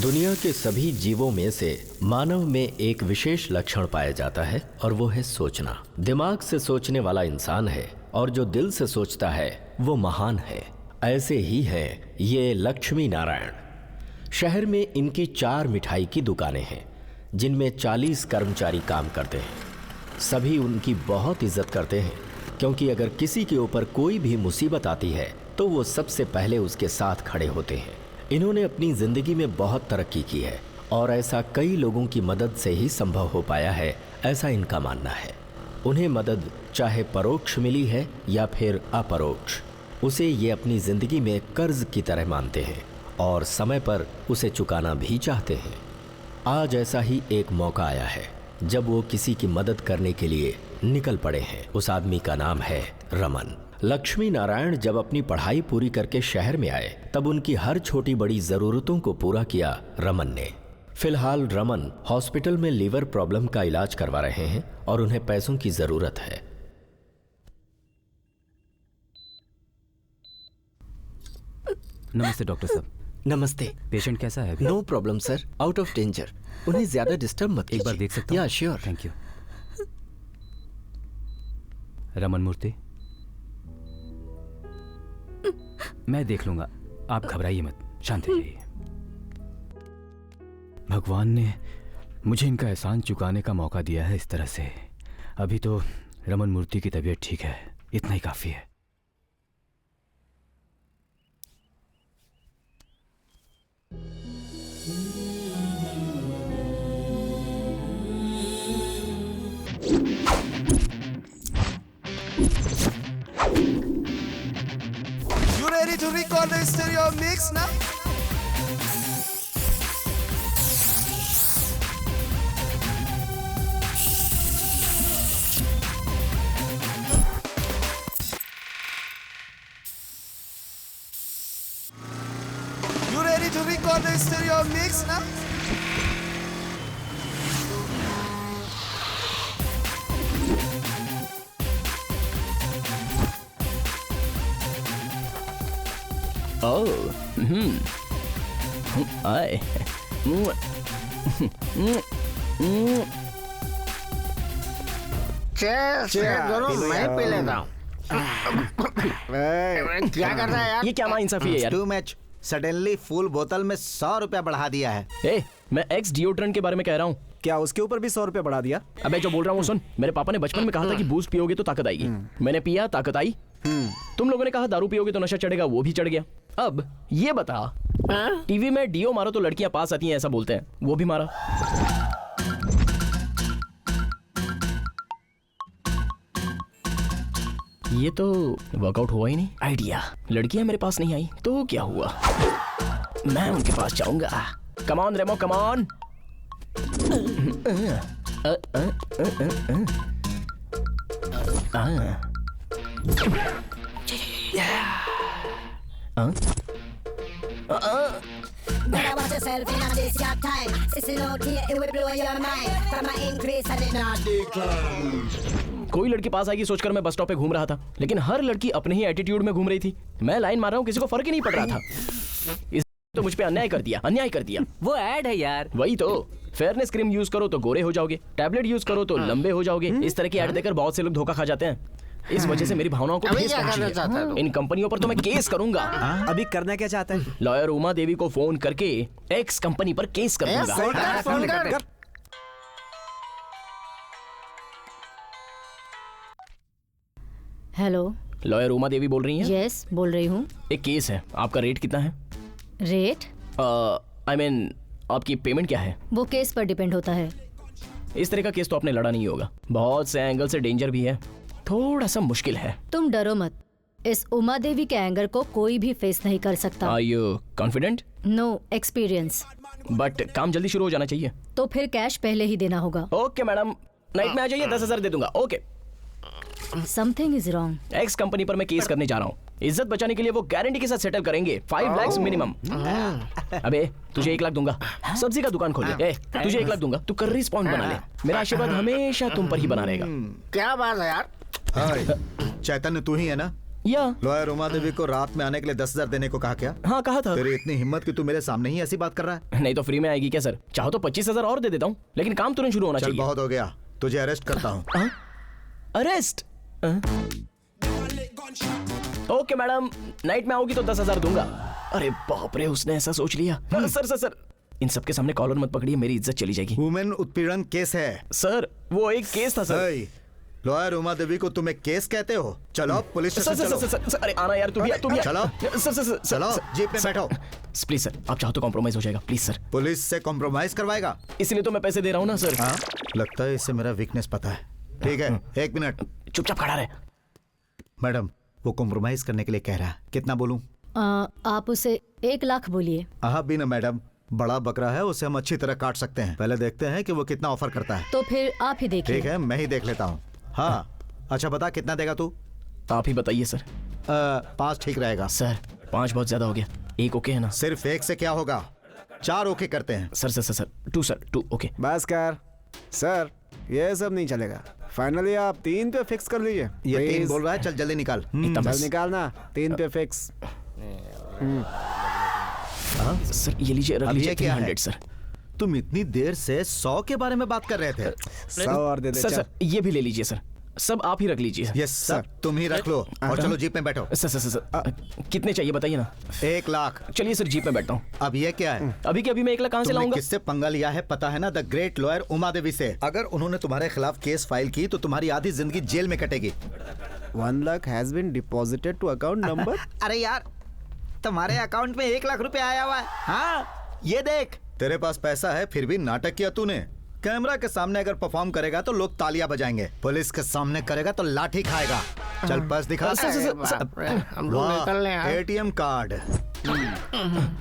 दुनिया के सभी जीवों में से मानव में एक विशेष लक्षण पाया जाता है और वो है सोचना। दिमाग से सोचने वाला इंसान है और जो दिल से सोचता है वो महान है। ऐसे ही है ये लक्ष्मी नारायण। शहर में इनकी 4 मिठाई की दुकानें हैं जिनमें 40 कर्मचारी काम करते हैं। सभी उनकी बहुत इज्जत करते हैं क्योंकि अगर किसी के ऊपर कोई भी मुसीबत आती है तो वो सबसे पहले उसके साथ खड़े होते हैं। इन्होंने अपनी जिंदगी में बहुत तरक्की की है और ऐसा कई लोगों की मदद से ही संभव हो पाया है, ऐसा इनका मानना है। उन्हें मदद चाहे परोक्ष मिली है या फिर अपरोक्ष, उसे ये अपनी जिंदगी में कर्ज की तरह मानते हैं और समय पर उसे चुकाना भी चाहते हैं। आज ऐसा ही एक मौका आया है जब वो किसी की मदद करने के लिए निकल पड़े हैं। उस आदमी का नाम है रमन। लक्ष्मी नारायण जब अपनी पढ़ाई पूरी करके शहर में आए तब उनकी हर छोटी बड़ी जरूरतों को पूरा किया रमन ने। फिलहाल रमन हॉस्पिटल में लीवर प्रॉब्लम का इलाज करवा रहे हैं और उन्हें पैसों की जरूरत है। नमस्ते डॉक्टर साहब। नमस्ते। पेशेंट कैसा है अभी? No problem sir, out of danger. उन्हें ज्यादा डिस्टर्ब मत कीजिए। एक बार देख सकता हूं? या sure. Thank you. Raman Murthy, मैं देख लूंगा, आप घबराइए मत, शांत रहिए। भगवान ने मुझे इनका एहसान चुकाने का मौका दिया है इस तरह से। अभी तो रमन मूर्ति की तबीयत ठीक है, इतना ही काफी है। You ready to record the stereo mix now? You ready to record the stereo mix now? आए। जरूर मैं पी लेता हूँ। क्या कर रहा है यार? ये क्या नाइंसाफी है यार? टू मैच सडनली फुल बोतल में 100 रुपया बढ़ा दिया है। ए, मैं एक्स डिओड्रेंट के बारे में कह रहा हूँ। क्या उसके ऊपर भी 100 रुपया बढ़ा दिया? अबे जो बोल रहा हूँ सुन, मेरे पापा ने बचपन में कहा था कि बूस्ट पियोगे तो ताकत आएगी। मैंने पिया, ताकत आई। तुम लोगों ने कहा दारू पियोगे तो नशा चढ़ेगा, वो भी चढ़ गया। अब ये बता, टीवी में डीओ मारो तो लड़कियां पास आती हैं ऐसा बोलते हैं, वो भी मारा। ये तो वर्कआउट हुआ ही नहीं। आइडिया, लड़कियां मेरे पास नहीं आई तो क्या हुआ, मैं उनके पास जाऊंगा। Come on Remo, come on. Better watch yourself in this your time. Sissy out here, it will blow your mind. From my increase and it not decline. कोई लड़की पास आएगी सोचकर मैं बस स्टॉप पे घूम रहा था, लेकिन हर लड़की अपने ही एटीट्यूड में घूम रही थी। मैं लाइन मार रहा हूँ, किसी को फर्क ही नहीं पड़ रहा था। इस तो मुझ पे अन्याय कर दिया, अन्याय कर दिया। वो ऐड है यार। वही तो, फेयरनेस क्रीम यूज करो तो गोरे हो जाओगे, टैबलेट यूज करो तो लंबे हो जाओगे। इस तरह की ऐड देकर बहुत से लोग धोखा खा जाते हैं। इस वजह से मेरी भावनाओं को ठेस पहुंची है। इन कंपनियों पर तो मैं केस करूंगा। अभी करना क्या चाहता है? लॉयर उमा देवी को फोन करके एक्स कंपनी पर केस कर दूंगा। हेलो, लॉयर उमा देवी बोल रही हैं? यस, बोल रही हूँ। एक केस है, आपका रेट कितना है? रेट? आई मीन आपकी पेमेंट क्या है? वो केस पर डिपेंड होता है। इस तरह का केस तो आपने लड़ा नहीं होगा, बहुत से एंगल से डेंजर भी है, थोड़ा सा मुश्किल है। तुम डरो मत, इस उमा देवी के एंगर को कोई भी फेस नहीं कर सकता। Are you confident? No experience. But काम जल्दी शुरू हो जाना चाहिए। तो फिर कैश पहले ही देना होगा। ओके मैडम, नाइट में आ जाइए, 10,000 दे दूंगा। Okay. Something is wrong. X company पर मैं केस करने जा रहा हूँ, इज्जत बचाने के लिए वो गारंटी के साथ सेटल करेंगे 5 लाख मिनिमम। अबे तुझे 1 लाख दूंगा, सब्जी का दुकान खोल ले। तुझे 1 लाख दूंगा, तू कर्री स्पॉन्ज बना ले। मेरा आशीर्वाद हमेशा तुम पर ही बना रहेगा। क्या बात है यार। हाय, चैतन्य तू ही है ना? या लॉयर उमा देवी को रात में आने के लिए 10,000 देने को कहा क्या? हाँ कहा था। तेरी इतनी हिम्मत कि तू मेरे सामने ही ऐसी बात कर रहा है? नहीं तो फ्री में आएगी क्या सर? चाहो तो 25,000 और दे देता हूँ, लेकिन काम तुरंत शुरू होना चल चाहिए। बहुत हो गया, तुझे अरेस्ट करता हूँ। अरेस्ट? ओके मैडम, नाइट में आओगी तो 10,000 दूंगा। अरे बाप रे, उसने ऐसा सोच लिया। सर सर सर, इन सबके सामने कॉलर मत पकड़िए, मेरी इज्जत चली जाएगी। वुमेन उत्पीड़न केस है सर वो एक केस था सर। लॉयर उमा देवी को तुम एक केस कहते हो? चलो पुलिस सर स्टेशन सर चलो। सर सर सर, अरे आना यार, तू भी आ, तू भी आ। चलो। सर सर सर चलो जीप में बैठो। प्लीज सर, आप चाहो तो कॉम्प्रोमाइज हो जाएगा, प्लीज सर। पुलिस से कॉम्प्रोमाइज करवाएगा? इसलिए तो मैं पैसे दे रहा हूँ ना सर। हाँ, लगता है इससे मेरा वीकनेस पता है। ठीक है, 1 मिनट। चुपचाप खड़ा रहे। मैडम, वो कॉम्प्रोमाइज करने के लिए कह रहा है, कितना बोलूं? आप उसे 1 लाख बोलिए। भी ना मैडम, बड़ा बकरा है, उसे हम अच्छी तरह काट सकते हैं। पहले देखते हैं कि वो कितना ऑफर करता है। तो फिर आप ही देखिए। ठीक है, मैं ही देख लेता हूँ। हाँ, अच्छा बता कितना देगा तू? आप ही बताइए सर। 5 ठीक रहेगा। सर 5 बहुत ज्यादा हो गया, 1 ओके है ना? सिर्फ 1 से क्या होगा, 4 ओके करते हैं। Sir sir sir sir 2 sir 2 okay. बस कर सर, ये सब नहीं चलेगा। फाइनली आप 3 पे फिक्स कर लीजिए। ये 3 Please। बोल रहा है, चल जल्दी निकाल। इतना चल बस। निकालना, 3 पे फिक्स। सर ये लीजिए, रख अब लीजिए ये क्या है? 300 सर। तुम इतनी देर से 100 के बारे में बात कर रहे थे। 100 और दे दे। सर चल। सर ये भी ले लीजिए सर, सब आप ही रख लीजिए। यस सर, तुम ही रख लो और चलो जीप में बैठो। सर सर सर कितने चाहिए बताइए ना? 1 लाख। चलिए सर जीप में बैठता हूँ। अब ये क्या है? अभी के अभी मैं 1 लाख कहाँ से तुमने लाऊंगा? किससे पंगा लिया है पता है ना? The great lawyer Uma Devi से। अगर उन्होंने तुम्हारे खिलाफ केस फाइल की तो तुम्हारी आधी जिंदगी जेल में कटेगी। 1 lakh has been deposited to account number. अरे यार, तुम्हारे अकाउंट में 1 लाख रुपए आया हुआ है। हाँ, ये देख। तेरे पास पैसा है फिर भी नाटक किया तूने। कैमरा के सामने अगर परफॉर्म करेगा तो लोग तालियां बजाएंगे, पुलिस के सामने करेगा तो लाठी खाएगा। चल पर्स दिखा। हम लोग निकल रहे हैं। ATM card.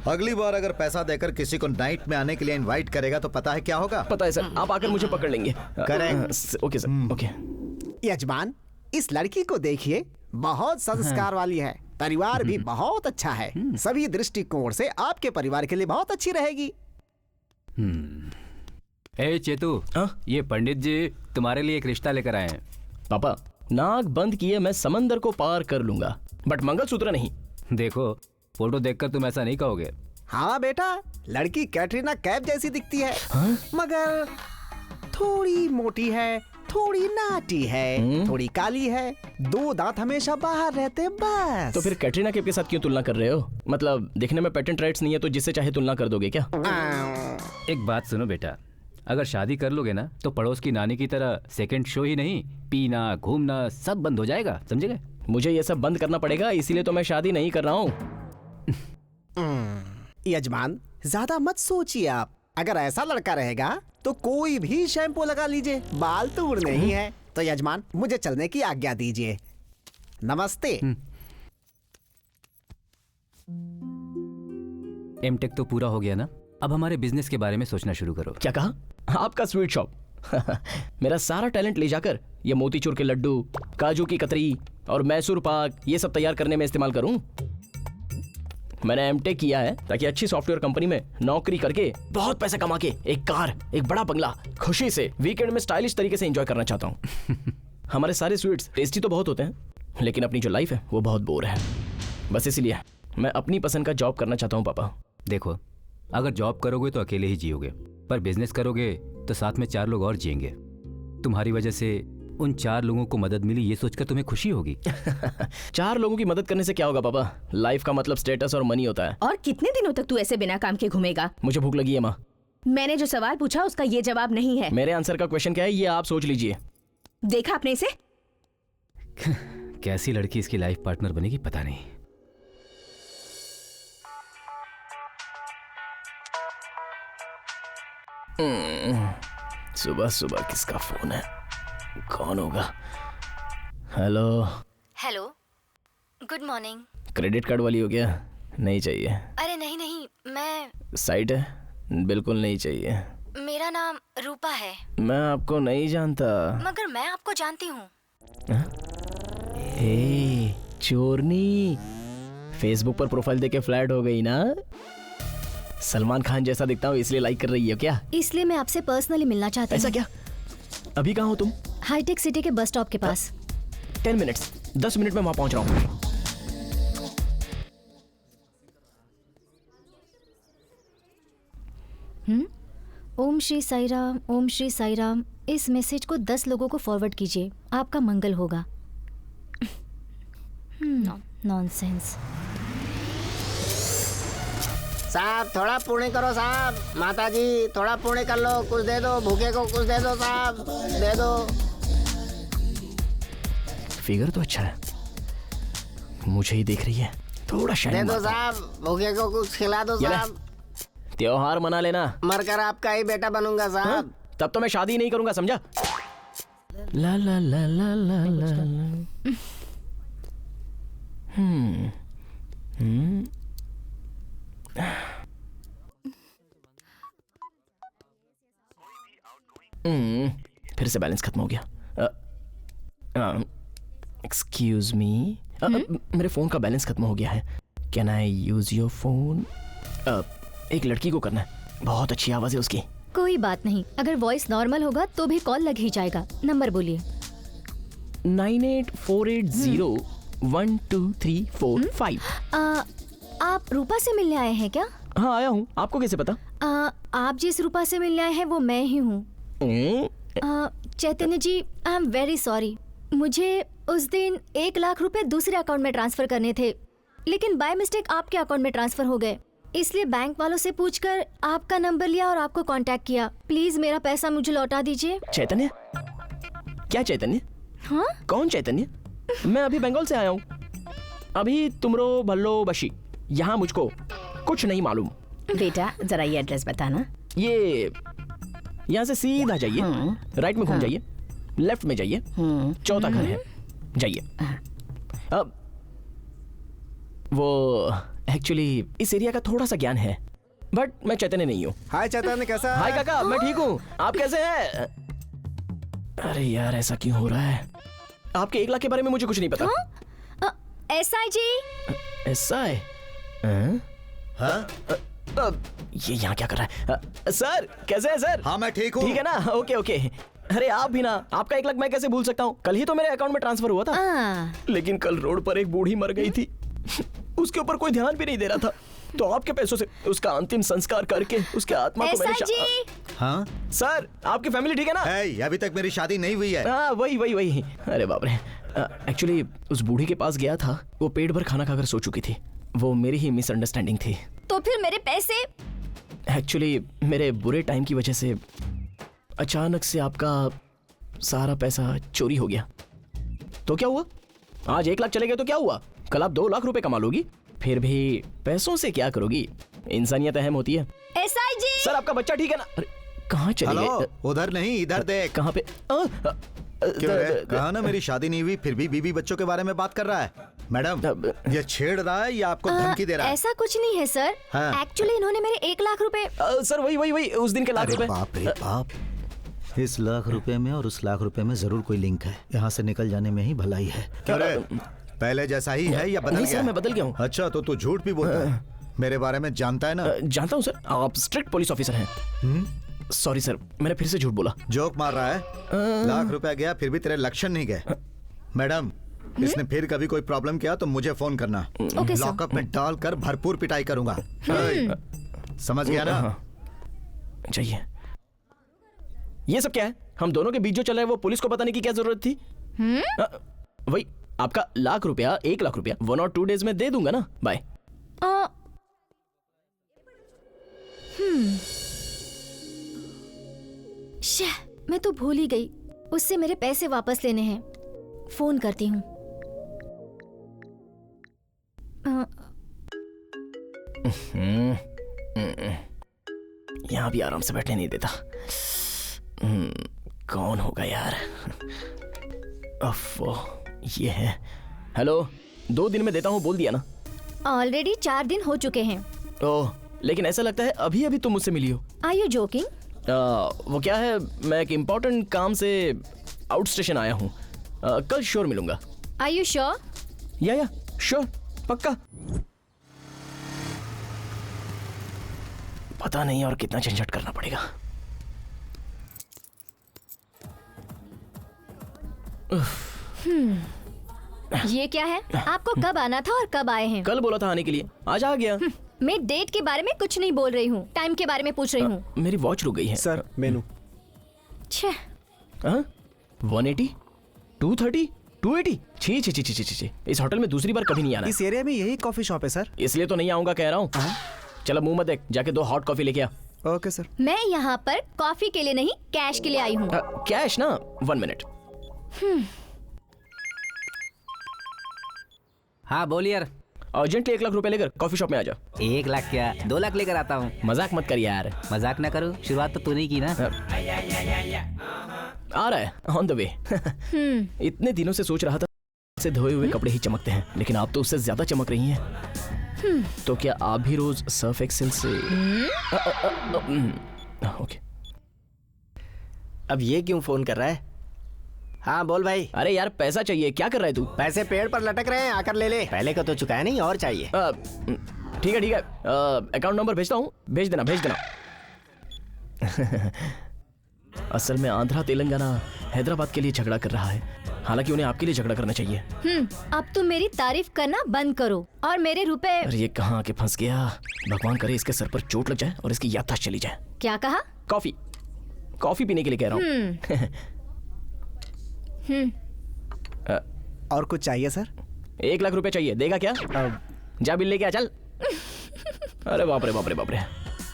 अगली बार अगर पैसा देकर किसी को नाइट में आने के लिए इनवाइट करेगा तो पता है क्या होगा? पता है सर, आप आकर मुझे पकड़ लेंगे। Correct। Okay sir okay. यजमान, इस लड़की को देखिए, बहुत संस्कार वाली है, परिवार भी बहुत अच्छा है। सभी दृष्टिकोण से आपके परिवार के लिए बहुत अच्छी रहेगी। ए चेतु, ये पंडित जी तुम्हारे लिए एक रिश्ता लेकर आए हैं। पापा, नाक बंद किए मैं समंदर को पार कर लूंगा, बट मंगलसूत्र नहीं। देखो, फोटो देखकर तुम ऐसा नहीं कहोगे। हाँ बेटा, लड़की कैटरीना कैफ जैसी दिखती है। मगर थोड़ी मोटी है, थोड़ी नाटी है, थोड़ी काली है, 2 दांत हमेशा बाहर रहते हैं बस। तो फिर कैटरीना कैफ के साथ क्यों तुलना कर रहे हो? मतलब दिखने में पेटेंट राइट्स नहीं है तो जिससे चाहे तुलना कर दोगे क्या? एक बात सुनो बेटा, अगर शादी कर लोगे ना तो पड़ोस की नानी की तरह सेकंड शो ही नहीं, पीना घूमना सब बंद हो जाएगा, समझे गए? मुझे ये सब बंद करना पड़ेगा, इसीलिए तो मैं शादी नहीं कर रहा हूँ। यजमान, ज्यादा मत सोचिए आप। अगर ऐसा लड़का रहेगा तो कोई भी शैम्पू लगा लीजिए, बाल तो उड़ने ही है। तो यजमान, मुझे चलने की आज्ञा दीजिए। नमस्ते। एमटेक तो पूरा हो गया ना, अब हमारे बिजनेस के बारे में सोचना शुरू करो। क्या कहा? आपका स्वीट शॉप। मेरा सारा टैलेंट ले जाकर ये मोतीचूर के लड्डू, काजू की कतरी और मैसूर पाक ये सब तैयार करने में इस्तेमाल करूं? मैंने एमटेक किया है ताकि अच्छी सॉफ्टवेयर कंपनी में नौकरी करके बहुत पैसा कमा के एक कार, एक बड़ा बंगला, खुशी से वीकेंड में स्टाइलिश तरीके से एंजॉय करना चाहता हूँ। हमारे सारे स्वीट्स टेस्टी तो बहुत होते हैं, लेकिन अपनी जो लाइफ है वो बहुत बोर है। बस इसीलिए मैं अपनी पसंद का जॉब करना चाहता हूँ पापा। देखो, अगर जॉब करोगे तो अकेले ही जियोगे, पर बिजनेस करोगे तो साथ में 4 लोग और जिएंगे। तुम्हारी वजह से उन 4 लोगों को मदद मिली, ये सोचकर तुम्हें खुशी होगी। 4 लोगों की मदद करने से क्या होगा पापा? लाइफ का मतलब स्टेटस और मनी होता है। और कितने दिनों तक तू ऐसे बिना काम के घूमेगा? मुझे भूख लगी है माँ। मैंने जो सवाल पूछा उसका ये जवाब नहीं है। मेरे आंसर का क्वेश्चन क्या है ये आप सोच लीजिए। देखा आपने इसे? कैसी लड़की इसकी लाइफ पार्टनर बनेगी पता नहीं। सुबह सुबह किसका फोन है? कौन होगा? Hello hello, good morning. Credit card वाली हो क्या? नहीं चाहिए। अरे नहीं नहीं, मैं साइट है? बिल्कुल नहीं चाहिए। मेरा नाम रूपा है। मैं आपको नहीं जानता। मगर मैं आपको जानती हूँ। हे, चोरनी, फेसबुक पर प्रोफाइल देके फ्लैट हो गई ना? सलमान खान जैसा दिखता हूँ इसलिए लाइक कर रही हो क्या? इसलिए मैं आपसे पर्सनली मिलना चाहती हूँ। ऐसा क्या? अभी कहाँ हो तुम? हाईटेक सिटी के बस स्टॉप के पास। 10 मिनट्स, 10 मिनट में वहां पहुंच रहा हूँ। ओम श्री साई राम, ओम श्री साई राम। इस मैसेज को 10 लोगों को फॉरवर्ड कीजिए, आपका मंगल होगा। नॉनसेंस। साहब थोड़ा पुण्य करो साहब, माता जी थोड़ा पुण्य कर लो, कुछ दे दो, भूखे को कुछ दे दो साहब, दे दो। फिगर तो अच्छा है, मुझे ही देख रही है, थोड़ा शाइन दे दो मारता हूं। साहब, भूखे को कुछ खिला दो ये ले, साहब। त्योहार मना लेना। मरकर आपका ही बेटा बनूंगा साहब। हाँ? तब तो मैं शादी नहीं करूंगा, समझा? ला ला ला ला ला ला ला। फिर से बैलेंस खत्म हो गया। एक्सक्यूज मी, मेरे फोन का बैलेंस खत्म हो गया है। Can I use your phone? एक लड़की को करना है, बहुत अच्छी आवाज है उसकी। कोई बात नहीं, अगर वॉइस नॉर्मल होगा तो भी कॉल लग ही जाएगा। नंबर बोलिए। 9848012345। आप रूपा से मिलने आए हैं क्या? हाँ आया हूँ, आपको कैसे पता? आप जिस रूपा से मिलने आए हैं वो मैं ही हूँ। Chaitanya ji, I am very sorry. मुझे उस दिन 1 लाख रुपए दूसरे अकाउंट में ट्रांसफर करने थे, लेकिन बाय मिस्टेक आपके अकाउंट में ट्रांसफर हो गए, इसलिए बैंक वालों से पूछकर आपका नंबर लिया और आपको कांटेक्ट किया। प्लीज मेरा पैसा मुझे लौटा दीजिए। चैतन्य? क्या चैतन्य? हाँ? कौन चैतन्य? मैं अभी बंगाल से आया हूँ। अभी तुमरो भल्लो बशी, यहाँ मुझको कुछ नहीं मालूम। बेटा जरा ये एड्रेस बताना। ये यहाँ से सीधा जाइए, राइट में घूम जाइए, लेफ्ट में जाइए, चौथा घर है, जाइए। अब वो एक्चुअली इस एरिया का थोड़ा सा ज्ञान है, बट मैं चैतन्य नहीं हूँ। हाय चैतन्य, कैसा है? हाय काका, मैं ठीक हूँ, आप कैसे हैं? अरे यार ऐसा क्यों हो रहा है? आपके 1 लाख के बारे में मुझे कुछ नहीं पता। एसआई जी। एसआई? ये यहाँ क्या कर रहा है? सर कैसे है सर? हाँ मैं ठीक हूँ। ठीक है ना? Okay okay. अरे आप भी ना, आपका 1 लाख मैं कैसे भूल सकता हूँ? कल ही तो मेरे अकाउंट में ट्रांसफर हुआ था। लेकिन कल रोड पर एक बूढ़ी मर गई थी, उसके ऊपर कोई ध्यान भी नहीं दे रहा था, तो आपके पैसों से उसका अंतिम संस्कार करके उसके आत्मा को मैंने हाँ सर, आपकी फैमिली ठीक है ना? अभी तक मेरी शादी नहीं हुई है। हाँ वही। अरे बाप रे, एक्चुअली उस बूढ़ी के पास गया था, वो पेट भर खाना खाकर सो चुकी थी। वो मेरी ही मिसअंडरस्टैंडिंग थी। तो फिर मेरे पैसे? एक्चुअली मेरे बुरे टाइम की वजह से अचानक से आपका सारा पैसा चोरी हो गया। तो क्या हुआ? आज 1 लाख चले गए तो क्या हुआ? कल आप 2 लाख रुपए कमा लोगी, फिर भी पैसों से क्या करोगी? इंसानियत अहम होती है। एसआई जी। सर आपका बच्चा ठीक है ना? अरे कहाँ चले गए? उधर नहीं, इधर देख। कहाँ पे? कहा ना मेरी शादी नहीं हुई, फिर भी बीवी बच्चों के बारे में बात कर रहा है। मैडम ये छेड़ रहा है या आपको धमकी दे रहा है? ऐसा कुछ नहीं है सर। एक्चुअली इन्होंने मेरे 1 लाख रुपए। सर वही उस दिन के लाख रुपए। बाप रे बाप, इस लाख रुपए में और उस लाख रुपए में जरूर कोई लिंक है। यहाँ से निकल जाने में ही भलाई है। अरे पहले जैसा ही है या बदल नहीं गया? सर मैं बदल गया हूँ। अच्छा तो तू झूठ भी बोलता है। मेरे बारे में जानता है ना? जानता हूँ सर, आप स्ट्रिक्ट पुलिस ऑफिसर हैं। सॉरी सर, मैंने फिर से झूठ बोला। जोक मार रहा है? लाख रुपया गया फिर भी तेरे लक्षण नहीं गए। मैडम इसने फिर कभी कोई प्रॉब्लम किया तो मुझे फोन करना। लॉकअप में डालकर भरपूर पिटाई करूंगा। समझ गया ना? चाहिए। ये सब क्या है? हम दोनों के बीच जो चल रहा है वो पुलिस को बताने की क्या जरूरत थी? वही आपका 1 लाख रुपया 1 लाख रुपया 1 और 2 डेज में दे दूंगा ना। बाय। मैं तो भूल ही गई, उससे मेरे पैसे वापस लेने हैं। फोन करती हूँ। यहाँ भी आराम से बैठने नहीं देता। कौन होगा यार? अफ़ो, ये है। हेलो, 2 दिन में देता हूँ बोल दिया ना। ऑलरेडी 4 दिन हो चुके हैं। ओह, लेकिन ऐसा लगता है अभी अभी तुम मुझसे मिली हो। Are you joking? वो क्या है, मैं एक इम्पोर्टेंट काम से आउट स्टेशन आया हूँ। कल श्योर मिलूंगा। Are you sure? या श्योर, पक्का। पता नहीं और कितना झंझट करना पड़ेगा। ये क्या है? आपको कब आना था और कब आए हैं? कल बोला था आने के लिए, आज आ गया। मैं डेट के बारे में कुछ नहीं बोल रही हूँ, टाइम के बारे में पूछ रही हूँ। मेरी वॉच रुक गई है। सर मेनू। 180, 230, 280। छी छी छी छी छी छी। इस होटल में दूसरी बार कभी नहीं आना। इस एरिया में यही कॉफी शॉप है सर। इसलिए तो नहीं आऊंगा कह रहा हूँ। चलो मुंह मत देख, जाके 2 हॉट कॉफी लेके आ। Okay sir. मैं यहाँ पर कॉफी के लिए नहीं, कैश के लिए आई हूँ। कैश ना? 1 मिनट। हाँ बोल यार। अर्जेंटली 1 लाख रुपए लेकर कॉफी शॉप में आ जा। 1 लाख क्या, 2 लाख लेकर आता हूँ। मजाक मत कर यार। मजाक ना करो, शुरुआत तो तूने की ना। आ रहा है, ऑन द वे। इतने दिनों से सोच रहा था से धोए हुए कपड़े ही चमकते हैं, लेकिन आप तो उससे ज्यादा चमक रही हैं। तो क्या आप भी रोज सर्फ एक्सेल से? ओके। अब ये क्यों फोन कर रहा है? हाँ बोल भाई। अरे यार पैसा चाहिए, क्या कर रहा है तू? पैसे पेड़ पर लटक रहे हैं, आकर ले ले। पहले का तो चुकाया नहीं, और चाहिए? ठीक है अकाउंट नंबर भेजता हूँ, भेज देना। असल में आंध्रा तेलंगाना हैदराबाद के लिए झगड़ा कर रहा है, हालांकि उन्हें आपके लिए झगड़ा करना चाहिए। अब तुम मेरी तारीफ करना बंद करो और मेरे रुपए। अरे ये कहाँ आके फंस गया? भगवान करे इसके सर पर चोट लग जाए और इसकी याददाश्त चली जाए। क्या कहा? कॉफी पीने के लिए कह रहा हूँ। और कुछ चाहिए सर? 1 लाख रुपए चाहिए, देगा क्या? जा बिल लेके आ, चल। अरे बाप रे,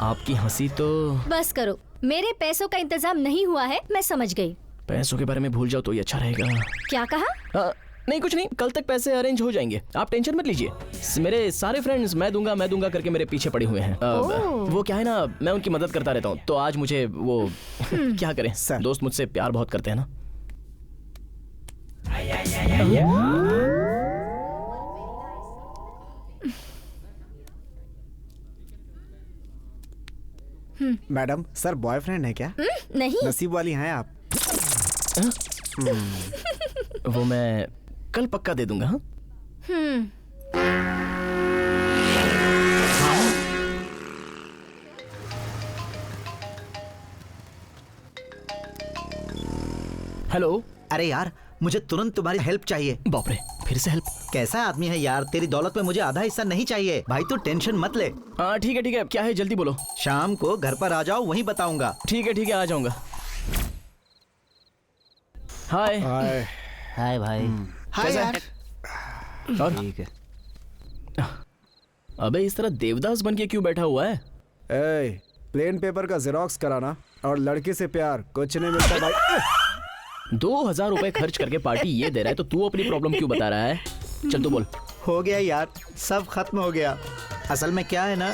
आपकी हंसी तो। बस करो, मेरे पैसों का इंतजाम नहीं हुआ है, मैं समझ गई। पैसों के बारे में भूल जाओ तो ये अच्छा रहेगा। क्या कहा? नहीं कुछ नहीं, कल तक पैसे अरेंज हो जाएंगे, आप टेंशन मत लीजिए। मेरे सारे फ्रेंड्स मैं दूंगा करके मेरे पीछे पड़े हुए हैं। वो क्या है ना, मैं उनकी मदद करता रहता हूँ, तो आज मुझे वो क्या करें, दोस्त मुझसे प्यार बहुत करते हैं ना। मैडम सर बॉयफ्रेंड है क्या? नहीं। नसीब वाली हैं आप। वो मैं कल पक्का दे दूंगा। हेलो। अरे यार मुझे तुरंत तुम्हारी हेल्प चाहिए। बाप रे, फिर से हेल्प? कैसा आदमी है यार, तेरी दौलत में मुझे आधा हिस्सा नहीं चाहिए। भाई तू टेंशन मत ले। हाँ ठीक है, क्या है जल्दी बोलो। शाम को घर पर आ जाओ, वहीं बताऊंगा। ठीक है आ जाऊंगा। हाय भाई। हाय यार। ठीक है। अबे इस तरह देवदास बन के क्यों बैठा हुआ है? प्लेन पेपर का जेरोक्स कराना और लड़की से प्यार कुछ नहीं मिलता भाई। 2000 रुपए खर्च करके पार्टी ये दे रहा है, तो तू अपनी प्रॉब्लम क्यों बता रहा है? चल तू बोल। हो गया यार, सब खत्म हो गया। असल में क्या है ना,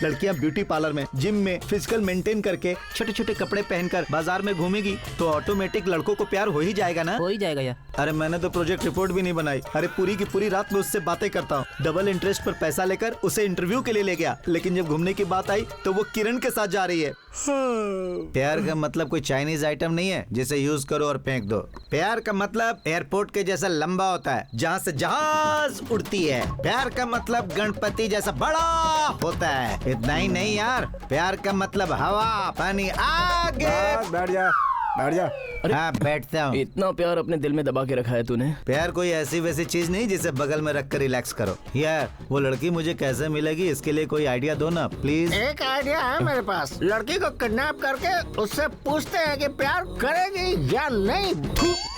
लड़कियां ब्यूटी पार्लर में, जिम में फिजिकल मेंटेन करके छोटे छोटे कपड़े पहनकर बाजार में घूमेगी तो ऑटोमेटिक लड़कों को प्यार हो ही जाएगा ना। हो ही जाएगा यार। अरे मैंने तो प्रोजेक्ट रिपोर्ट भी नहीं बनाई। अरे पूरी की पूरी रात में उससे बातें करता हूँ, डबल इंटरेस्ट पर पैसा लेकर उसे इंटरव्यू के लिए ले गया, लेकिन जब घूमने की बात आई तो वो किरण के साथ जा रही है। प्यार का मतलब कोई चाइनीज आइटम नहीं है जिसे यूज करो और फेंक दो। प्यार का मतलब एयरपोर्ट के जैसा लंबा होता है जहाँ से जहाज उड़ती है। प्यार का मतलब गणपति जैसा बड़ा होता है। इतना ही नहीं यार, प्यार का मतलब हवा पानी आगे। बैठ जा। हाँ बैठता हूँ। इतना प्यार अपने दिल में दबा के रखा है तूने। प्यार कोई ऐसी वैसी चीज नहीं जिसे बगल में रख कर रिलैक्स करो। यार वो लड़की मुझे कैसे मिलेगी, इसके लिए कोई आइडिया दो ना प्लीज। एक आइडिया है मेरे पास। लड़की को किडनैप करके उससे पूछते हैं कि प्यार करेगी या नहीं।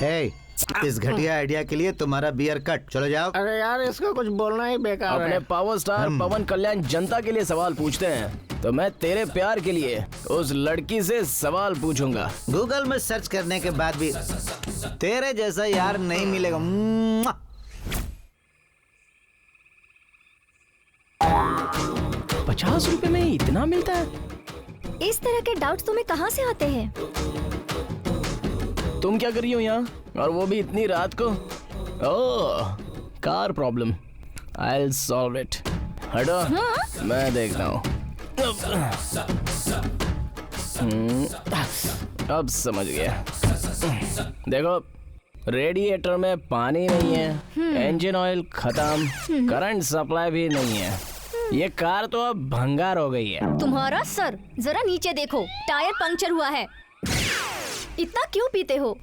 हे, इस घटिया आइडिया के लिए तुम्हारा बियर कट। चलो जाओ। अरे यार इसको कुछ बोलना ही बेकार है। अपने पावर स्टार पवन कल्याण जनता के लिए सवाल पूछते हैं, तो मैं तेरे प्यार के लिए उस लड़की से सवाल पूछूंगा। गूगल में सर्च करने के बाद भी तेरे जैसा यार नहीं मिलेगा। 50 रुपए में इतना मिलता है? इस तरह के डाउट्स तुम्हें कहाँ से आते हैं? तुम क्या कर रही हो यहाँ, और वो भी इतनी रात को? Oh, car problem. I'll solve it। हटो। हाँ? मैं देखता हूँ। अब समझ गया। देखो रेडिएटर में पानी नहीं है, इंजन ऑयल खत्म, करंट सप्लाई भी नहीं है। ये कार तो अब भंगार हो गई है। तुम्हारा सर जरा नीचे देखो, टायर पंक्चर हुआ है। इतना क्यों पीते हो?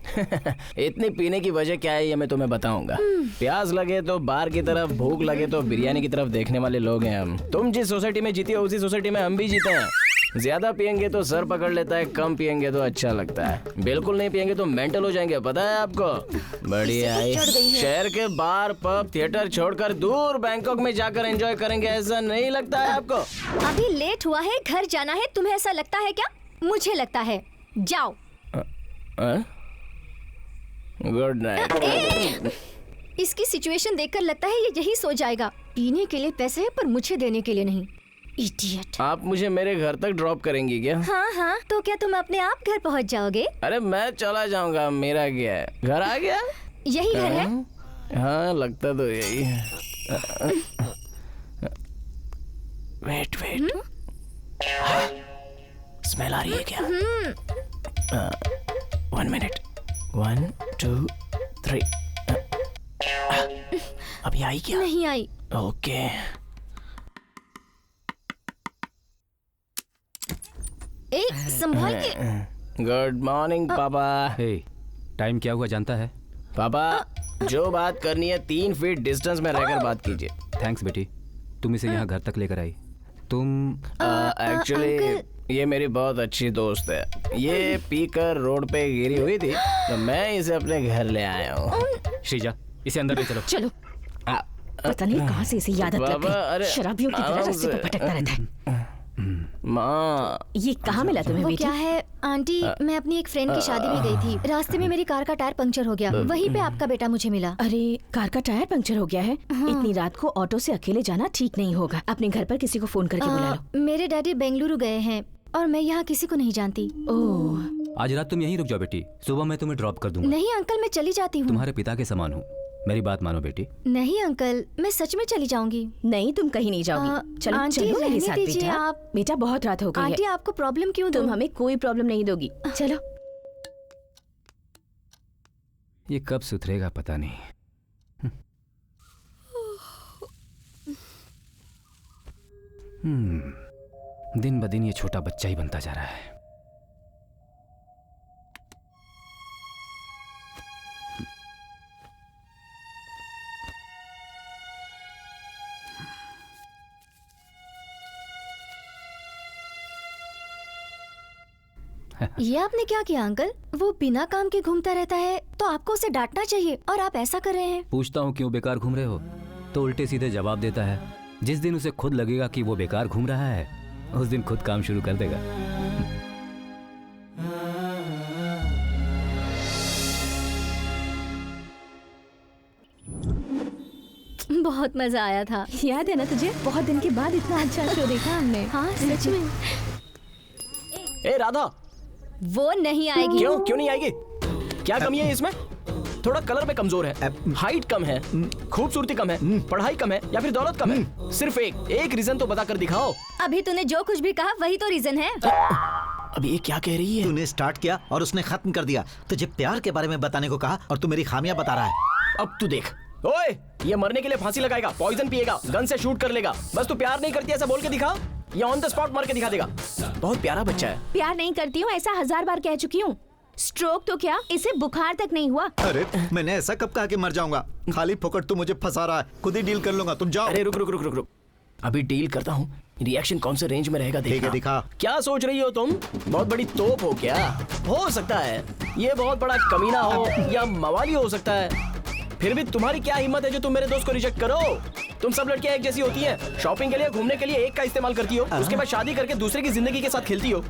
इतनी पीने की वजह क्या है ये मैं तुम्हें बताऊंगा। प्यास लगे तो बार की तरफ, भूख लगे तो बिरयानी की तरफ देखने वाले लोग हैं हम। तुम जिस सोसाइटी में जीती हो उसी सोसाइटी में हम भी जीते हैं। ज्यादा पियेंगे तो सर पकड़ लेता है, कम पियेंगे तो अच्छा लगता है, बिल्कुल नहीं पियेंगे तो मेंटल हो जाएंगे, पता है आपको। बढ़िया है। शहर के बार, पब, थिएटर छोड़कर दूर बैंकॉक में जाकर एंजॉय करेंगे, ऐसा नहीं लगता है आपको? अभी लेट हुआ है, घर जाना है, तुम्हें ऐसा लगता है क्या? मुझे लगता है। जाओ। Good night. इसकी सिचुएशन देखकर लगता है ये यही सो जाएगा। पीने के लिए पैसे है पर मुझे देने के लिए नहीं। इडियट। आप मुझे मेरे घर तक ड्रॉप करेंगी क्या? हाँ हाँ, तो क्या तुम अपने आप घर पहुँच जाओगे? अरे मैं चला जाऊंगा, मेरा क्या है, घर आ गया। यही घर है। हाँ लगता तो यही है। वेट वेट, स्मेल आ रही है क्या? 1 मिनट, 1 2 3। अभी आई क्या? नहीं आई। ओके। संभाल के। गुड मॉर्निंग पापा। हे, टाइम क्या हुआ जानता है? पापा जो बात करनी है 3 फीट डिस्टेंस में रहकर बात कीजिए। थैंक्स बेटी, तुम इसे यहाँ घर तक लेकर आई। तुम एक्चुअली ये मेरी बहुत अच्छी दोस्त है। ये पीकर रोड पे गिरी हुई थी तो मैं इसे अपने घर ले आया हूँ। श्रीजा, इसे अंदर ले चलो। चलो। पता नहीं कहाँ से इसे आदत लग गई, शराबियों की तरह रास्ते पर भटकता रहता है। माँ, ये कहाँ मिला तुम्हें वो बेटी? क्या है आंटी, मैं अपनी एक फ्रेंड की शादी में गई थी। रास्ते में मेरी कार का टायर पंक्चर हो गया, वहीं पे आपका बेटा मुझे मिला। अरे कार का टायर पंक्चर हो गया है? इतनी रात को ऑटो से अकेले जाना ठीक नहीं होगा। अपने घर पर किसी को फोन करके बुला लो। मेरे डैडी बेंगलुरु गए हैं और मैं यहाँ किसी को नहीं जानती। ओह, आज रात तुम यहीं रुक जाओ बेटी, सुबह मैं तुम्हें ड्रॉप कर दूंगा। नहीं अंकल, मैं चली जाती हूँ। तुम्हारे पिता के समान हूँ, मेरी बात मानो बेटी। नहीं अंकल, मैं सच में चली जाऊंगी। नहीं तुम कहीं नहीं जाओगी। चलो आंटी, चलो मेरे साथ दीजिए बेटा। आप। बेटा बहुत रात हो गई आंटी है। आपको प्रॉब्लम क्यों दूं? तुम हमें कोई प्रॉब्लम नहीं दोगी। चलो। ये कब सुधरेगा पता नहीं। दिन ब दिन ये छोटा बच्चा ही बनता जा रहा है। ये आपने क्या किया अंकल? वो बिना काम के घूमता रहता है तो आपको उसे डांटना चाहिए, और आप ऐसा कर रहे हैं। पूछता हूँ क्यों बेकार घूम रहे हो, तो उल्टे सीधे जवाब देता है। जिस दिन उसे खुद लगेगा कि वो बेकार घूम रहा है, उस दिन खुद काम शुरू कर देगा। बहुत मजा आया था। याद है ना तुझे? बहुत दिन के बाद इतना अच्छा शो देखा हमने। हाँ सच में। ए राधा, वो नहीं आएगी। क्यों नहीं आएगी? क्या कमी है इसमें? थोड़ा कलर में कमजोर है, हाइट कम है, खूबसूरती कम है, पढ़ाई कम है, या फिर दौलत कम है? सिर्फ एक रीजन तो बता कर दिखाओ। अभी तूने जो कुछ भी कहा वही तो रीजन है। अभी ये क्या कह रही है? तूने स्टार्ट किया और उसने खत्म कर दिया। तुझे प्यार के बारे में बताने को कहा और तू मेरी खामियां बता रहा है। अब तू देख। ओए, ये मरने के लिए फांसी लगाएगा, पॉइजन पिएगा, गन से शूट कर लेगा। बस तू प्यार नहीं करती ऐसा बोल के दिखा, ये ऑन द स्पॉट मार के दिखा देगा। बहुत प्यारा बच्चा है। प्यार नहीं करती हूँ ऐसा 1000 बार कह चुकी हूँ। स्ट्रोक तो क्या, इसे बुखार तक नहीं हुआ। अरे मैंने ऐसा कब कहा कि मर जाऊंगा? खाली फोकट तू मुझे फंसा रहा है, खुद ही डील कर लूंगा, तुम जाओ। अरे रुक, अभी डील करता हूँ। रिएक्शन कौन से रेंज में रहेगा देखना। ठीक है, दिखा। क्या सोच रही हो तुम? बहुत बड़ी तोप हो क्या? हो सकता है ये बहुत बड़ा कमीना हो या मवाली हो सकता है। फिर भी तुम्हारी क्या हिम्मत है जो तुम मेरे दोस्त को रिजेक्ट करो? तुम सब लड़कियां एक जैसी होती हैं। शॉपिंग के लिए, घूमने के लिए एक का इस्तेमाल करती हो, उसके बाद शादी करके दूसरे की जिंदगी के साथ खेलती हो।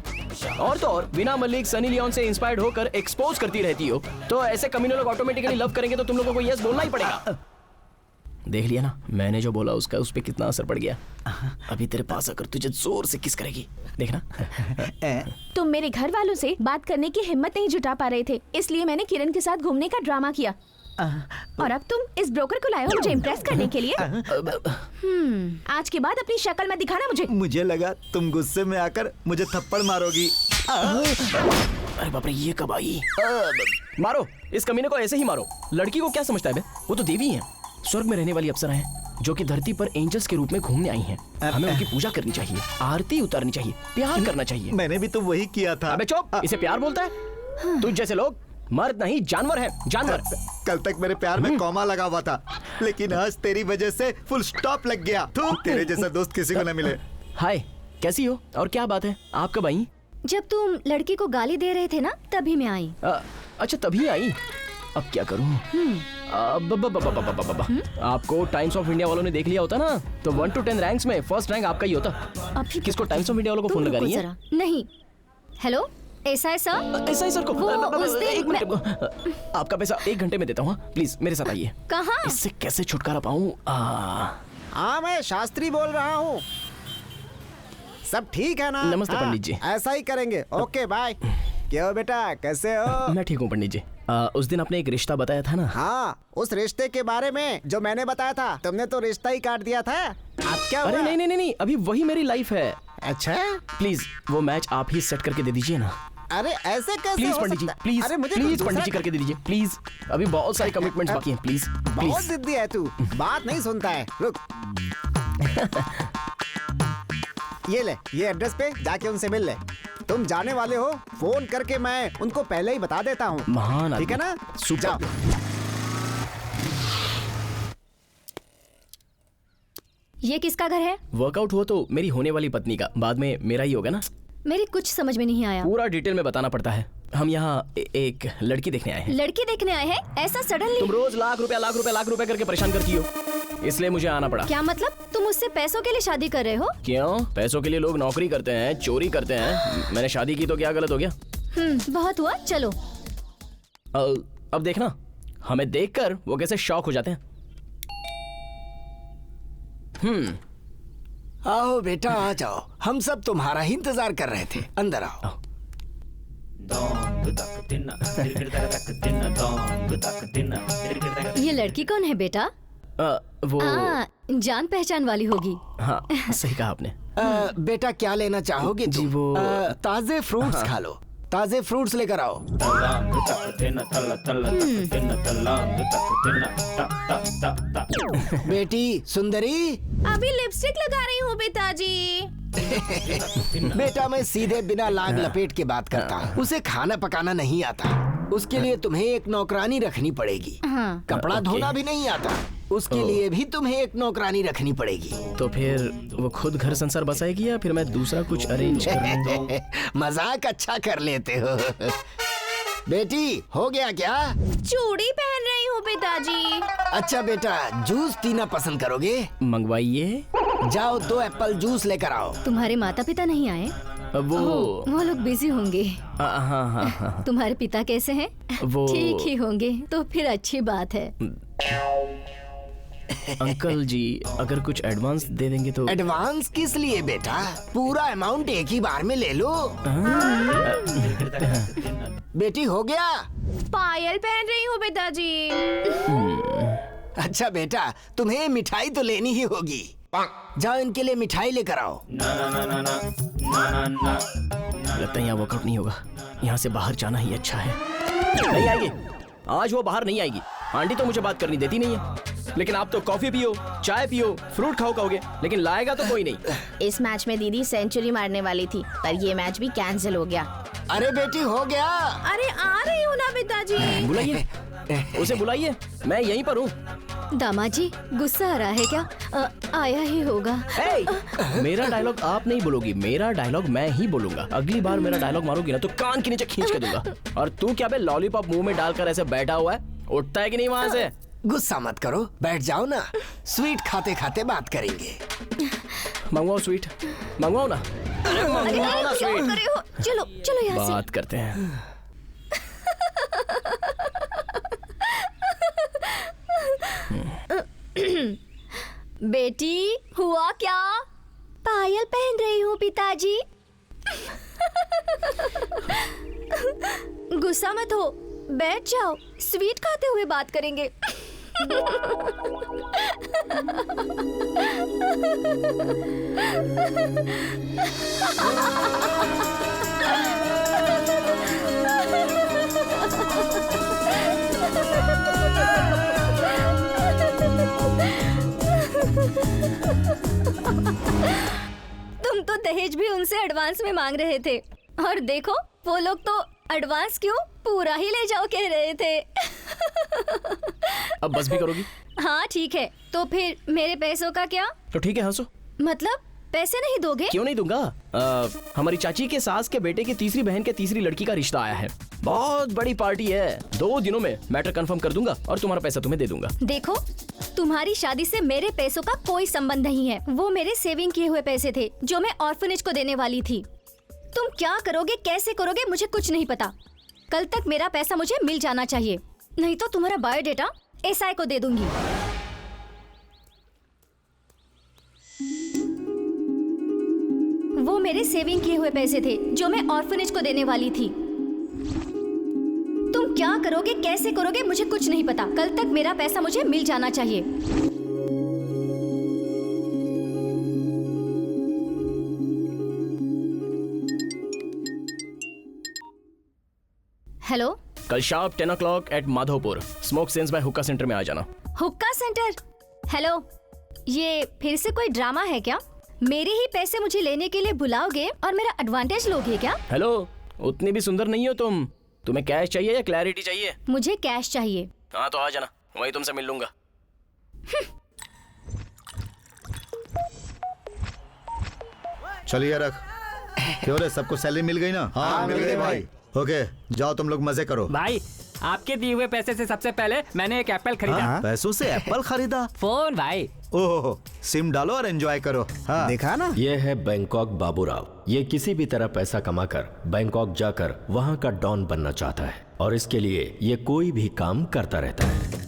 और तो और बिना मलिक, सनी लियोन से इंस्पायर्ड होकर एक्सपोज करती रहती हो। तो ऐसे कमीने लोग ऑटोमेटिकली लव करेंगे तो तुम लोगों को यस बोलना ही पड़ेगा। देख लिया ना, मैंने जो बोला उसका उस पे कितना असर पड़ गया। अभी तेरे पास आकर तुझे जोर से किस करेगी, देखना। तुम मेरे घर वालों से बात करने की हिम्मत नहीं जुटा पा रहे थे, इसलिए मैंने किरण के साथ घूमने का ड्रामा किया। और अब तुम इस ब्रोकर को लाए हो मुझे इम्प्रेस करने के लिए? आज के बाद अपनी शक्ल मत दिखाना मुझे। मुझे लगा तुम गुस्से में आकर मुझे थप्पड़ मारोगी। अरे बाप रे, ये कब आई? मारो इस कमीने को, ऐसे ही मारो। लड़की को क्या समझता है बे? वो तो देवी है, स्वर्ग में रहने वाली अप्सरा है जो कि धरती पर एंजल्स के रूप में घूमने आई हैं। हमें उनकी पूजा करनी चाहिए, आरती उतारनी चाहिए, प्यार करना चाहिए। मैंने भी तो वही किया था। अबे चुप, इसे प्यार बोलता है? तुझ जैसे लोग मर्द नहीं जानवर है, जानवर। कल तक मेरे प्यार में कॉमा लगा हुआ था, लेकिन आज तेरी वजह से फुल स्टॉप लग गया। तेरे जैसा दोस्त किसी को न मिले। हाय, कैसी हो और क्या बात है? आप कब आई? जब तुम लड़की को गाली दे रहे थे ना, तभी मैं आई। अच्छा तभी आई। अब क्या करूं? आपको टाइम्स ऑफ इंडिया वालों ने देख लिया होता ना, तो 1 to 10 रैंक्स में फर्स्ट रैंक आपका ही होता। अभी किसको टाइम्स ऑफ इंडिया वालों को फोन लगा रही है? नहीं। Hello, SI sir? SI sir को एक मिनट, आपका पैसा 1 घंटे में देता हूँ, प्लीज मेरे साथ आइए। कहाँ? इससे कैसे छुटकारा पाऊँ? हाँ, मैं शास्त्री बोल रहा हूँ। सब ठीक है ना? नमस्ते पंडित जी। ऐसा ही करेंगे। Okay bye. क्या हो बेटा, कैसे हो? मैं ठीक हूँ पंडित जी। उस दिन आपने एक रिश्ता बताया था ना? हाँ, उस रिश्ते के बारे में जो मैंने बताया था, तुमने तो रिश्ता ही काट दिया था। अब क्या हुआ? अरे नहीं, अभी वही मेरी लाइफ है। अच्छा, प्लीज वो मैच आप ही सेट करके दे दीजिए ना। अरे ऐसे कैसे प्लीज हो पंडित जी, सकता है? प्लीज अरे मुझे प्लीज पंडित जी करके दे दीजिए प्लीज। अभी बहुत सारे कमिटमेंट्स बाकी हैं, प्लीज बहुत प्लीज। जिद्दी है तू, बात नहीं सुनता है। रुक। ये ले, ये एड्रेस पे जाके उनसे मिल ले। तुम जाने वाले हो, फोन करके मैं उनको पहले ही बता देता हूँ। महान ठीक है ना? सुपर। ये किसका घर है? वर्कआउट हुआ तो मेरी होने वाली पत्नी का, बाद में मेरा ही होगा ना। मेरी कुछ समझ में नहीं आया। पूरा डिटेल में बताना पड़ता है। हम यहाँ एक लड़की देखने आए हैं। लड़की देखने आए हैं? ऐसा सडनली? तुम रोज लाख रुपया करके परेशान करती हो, इसलिए मुझे आना पड़ा। क्या मतलब? तुम उससे पैसों के लिए शादी कर रहे हो? क्यों? पैसों के लिए लोग नौकरी करते हैं, चोरी करते हैं। मैंने शादी की तो क्या गलत हो गया? बहुत हुआ, चलो। अब देखना, हमें देखकर वो कैसे शॉक हो जाते हैं। आओ बेटा, आ जाओ। हम सब तुम्हारा ही इंतजार कर रहे थे। अंदर आओ। ये लड़की कौन है बेटा? वो जान पहचान वाली होगी। हाँ, सही कहा आपने। बेटा क्या लेना चाहोगे? जी वो ताजे फ्रूट्स खा लो। ताजे फ्रूट्स लेकर आओ। बेटी सुंदरी, अभी लिपस्टिक लगा रही हूँ पिताजी। बेटा मैं सीधे बिना लाग लपेट के बात करता हूँ। उसे खाना पकाना नहीं आता, उसके लिए तुम्हें एक नौकरानी रखनी पड़ेगी। कपड़ा धोना भी नहीं आता, उसके लिए भी तुम्हें एक नौकरानी रखनी पड़ेगी। तो फिर वो खुद घर संसार बसाएगी या फिर मैं दूसरा कुछ अरेंज करूंगा? मजाक अच्छा कर लेते हो। बेटी हो गया क्या? चूड़ी पहन रही हूँ पिताजी। अच्छा बेटा, जूस पीना पसंद करोगे? मंगवाइए। जाओ 2 एप्पल जूस लेकर आओ। तुम्हारे माता पिता नहीं आए? वो लोग बिजी होंगे। हाँ। तुम्हारे पिता कैसे हैं? वो ठीक ही होंगे, तो फिर अच्छी बात है। अंकल जी अगर कुछ एडवांस दे देंगे तो। एडवांस किस लिए बेटा? पूरा अमाउंट एक ही बार में ले लो। बेटी हो गया? पायल पहन रही हूँ पिताजी। अच्छा बेटा, तुम्हें मिठाई तो लेनी ही होगी। जाओ इनके लिए मिठाई लेकर आओ। लगता है यहाँ वर्कआउट नहीं होगा, यहाँ से बाहर जाना ही अच्छा है। नहीं आएगी आज, वो बाहर नहीं आएगी। आंटी तो मुझे बात करनी देती नहीं है, लेकिन आप तो कॉफी पियो, चाय पियो, फ्रूट खाओ कहोगे, लेकिन लाएगा तो कोई नहीं। इस मैच में दीदी सेंचुरी मारने वाली थी, पर ये मैच भी कैंसिल हो गया। अरे बेटी हो गया? अरे आ रही हूँ ना पिताजी। बुलाइए उसे, बुलाइए, मैं यहीं पर हूँ। दामाद जी गुस्सा आ रहा है क्या? आया ही होगा। मेरा डायलॉग आप नहीं बोलोगी, मेरा डायलॉग मैं ही बोलूंगा। अगली बार मेरा डायलॉग मारोगी ना तो कान के नीचे खींच के दूंगा। और तू क्या बे लॉलीपॉप मुंह में डालकर ऐसे बैठा हुआ है, उठता है कि नहीं वहाँ से? गुस्सा मत करो, बैठ जाओ ना। स्वीट खाते खाते बात करेंगे। मंगवाओ स्वीट, मंगवाओ ना। मंगवाओ ना स्वीट। चलो चलो यहाँ से बात करते हैं। बेटी हुआ क्या? पायल पहन रही हूँ पिताजी। गुस्सा मत हो, बैठ जाओ, स्वीट खाते हुए बात करेंगे। तुम तो दहेज भी उनसे एडवांस में मांग रहे थे, और देखो वो लोग तो एडवांस क्यों पूरा ही ले जाओ कह रहे थे। अब बस भी करोगी? हाँ ठीक है, तो फिर मेरे पैसों का क्या? तो ठीक है हंसो। मतलब पैसे नहीं दोगे? क्यों नहीं दूंगा? हमारी चाची के सास के बेटे की तीसरी बहन के तीसरी लड़की का रिश्ता आया है, बहुत बड़ी पार्टी है। 2 दिनों में मैटर कंफर्म कर दूंगा और तुम्हारा पैसा तुम्हें दे दूंगा। देखो, तुम्हारी शादी से मेरे पैसों का कोई संबंध नहीं है। वो मेरे सेविंग किए हुए पैसे थे जो मैं ऑर्फनेज को देने वाली थी। तुम क्या करोगे, कैसे करोगे, मुझे कुछ नहीं पता। कल तक मेरा पैसा मुझे मिल जाना चाहिए, नहीं तो तुम्हारा बायोडेटा एसआई को दे दूंगी। वो मेरे सेविंग किए हुए पैसे थे जो मैं ऑर्फनेज को देने वाली थी। तुम क्या करोगे, कैसे करोगे, मुझे कुछ नहीं पता। कल तक मेरा पैसा मुझे मिल जाना चाहिए। हेलो, कल sharp 10 o'clock at Madhopur smoke sense by हुक्का सेंटर में आ जाना। हुक्का सेंटर? हेलो, ये फिर से कोई ड्रामा है क्या? मेरे ही पैसे मुझे लेने के लिए बुलाओगे और मेरा एडवांटेज लोगे क्या? हेलो, उतनी भी सुंदर नहीं हो तुम। तुम्हें कैश चाहिए या क्लैरिटी चाहिए? मुझे कैश चाहिए। हाँ तो आ जाना, वहीं तुमसे मिल लूंगा। चलिए रख। क्यों रे, सबको सैलरी मिल गई ना? हाँ मिल गई भाई। ओके, जाओ तुम लोग मजे करो। भाई, आपके दिए हुए पैसे से सबसे पहले मैंने एक एप्पल खरीदा। हाँ? पैसों से एप्पल खरीदा? फोन भाई। ओह, सिम डालो और एंजॉय करो। हाँ। देखा ना? ये है बैंकॉक बाबूराव। ये किसी भी तरह पैसा कमाकर बैंकॉक जाकर वहाँ का डॉन बनना चाहता है, और इसके लिए ये कोई भी काम करता रहता है।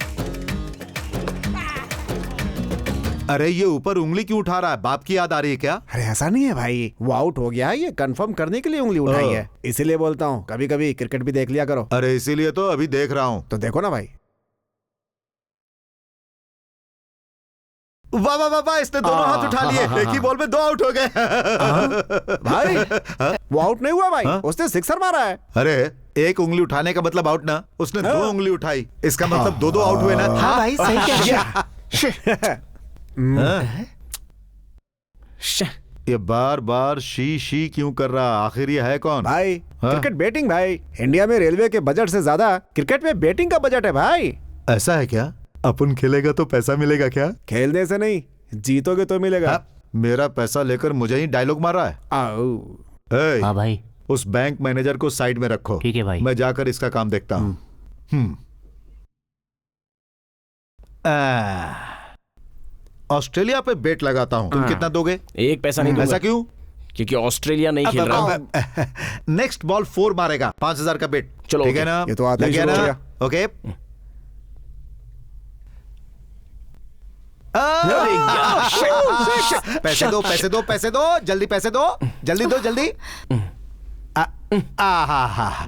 अरे ये ऊपर उंगली क्यों उठा रहा है? बाप की याद आ रही है क्या? अरे ऐसा नहीं है भाई, वो आउट हो गया है, ये कंफर्म करने के लिए उंगली उठाई है। इसीलिए बोलता हूँ कभी कभी क्रिकेट भी देख लिया करो। अरे इसीलिए तो अभी देख रहा हूँ। तो देखो ना भाई। वाह वाह वाह वाह, इसने दोनों हाथ उठा लिए। एक ही बॉल में 2 आउट हो गए। भाई वो आउट नहीं हुआ भाई, उसने सिक्सर मारा है। अरे एक उंगली उठाने का मतलब आउट ना, उसने 2 उंगली उठाई, इसका मतलब 2-2 आउट हुए ना। हाँ भाई सही कह रहे ये बार बार शी क्यों कर रहा? आखिर ये है कौन? भाई क्रिकेट बैटिंग भाई। इंडिया में रेलवे के बजट से ज्यादा क्रिकेट में बैटिंग का बजट है भाई। ऐसा है क्या? अपन खेलेगा तो पैसा मिलेगा क्या? खेलने से नहीं, जीतोगे तो मिलेगा। मेरा पैसा लेकर मुझे ही डायलॉग मार रहा है। हाँ भाई, उस बैंक मैनेजर को साइड में रखो। ठीक है भाई। मैं जाकर इसका काम देखता हूँ। ऑस्ट्रेलिया पे बेट लगाता हूँ। तुम कितना दोगे? 1 पैसा नहीं दूंगा। ऐसा क्यों? क्योंकि ऑस्ट्रेलिया नहीं खेल रहा। नेक्स्ट बॉल 4 मारेगा, 5000 का बेट। चलो ठीक है ना? ये तो आता ही लग गया शुरू हो ना? गया। ओके। पैसे दो, पैसे दो, पैसे दो, जल्दी पैसे दो, जल्दी दो, जल्दी।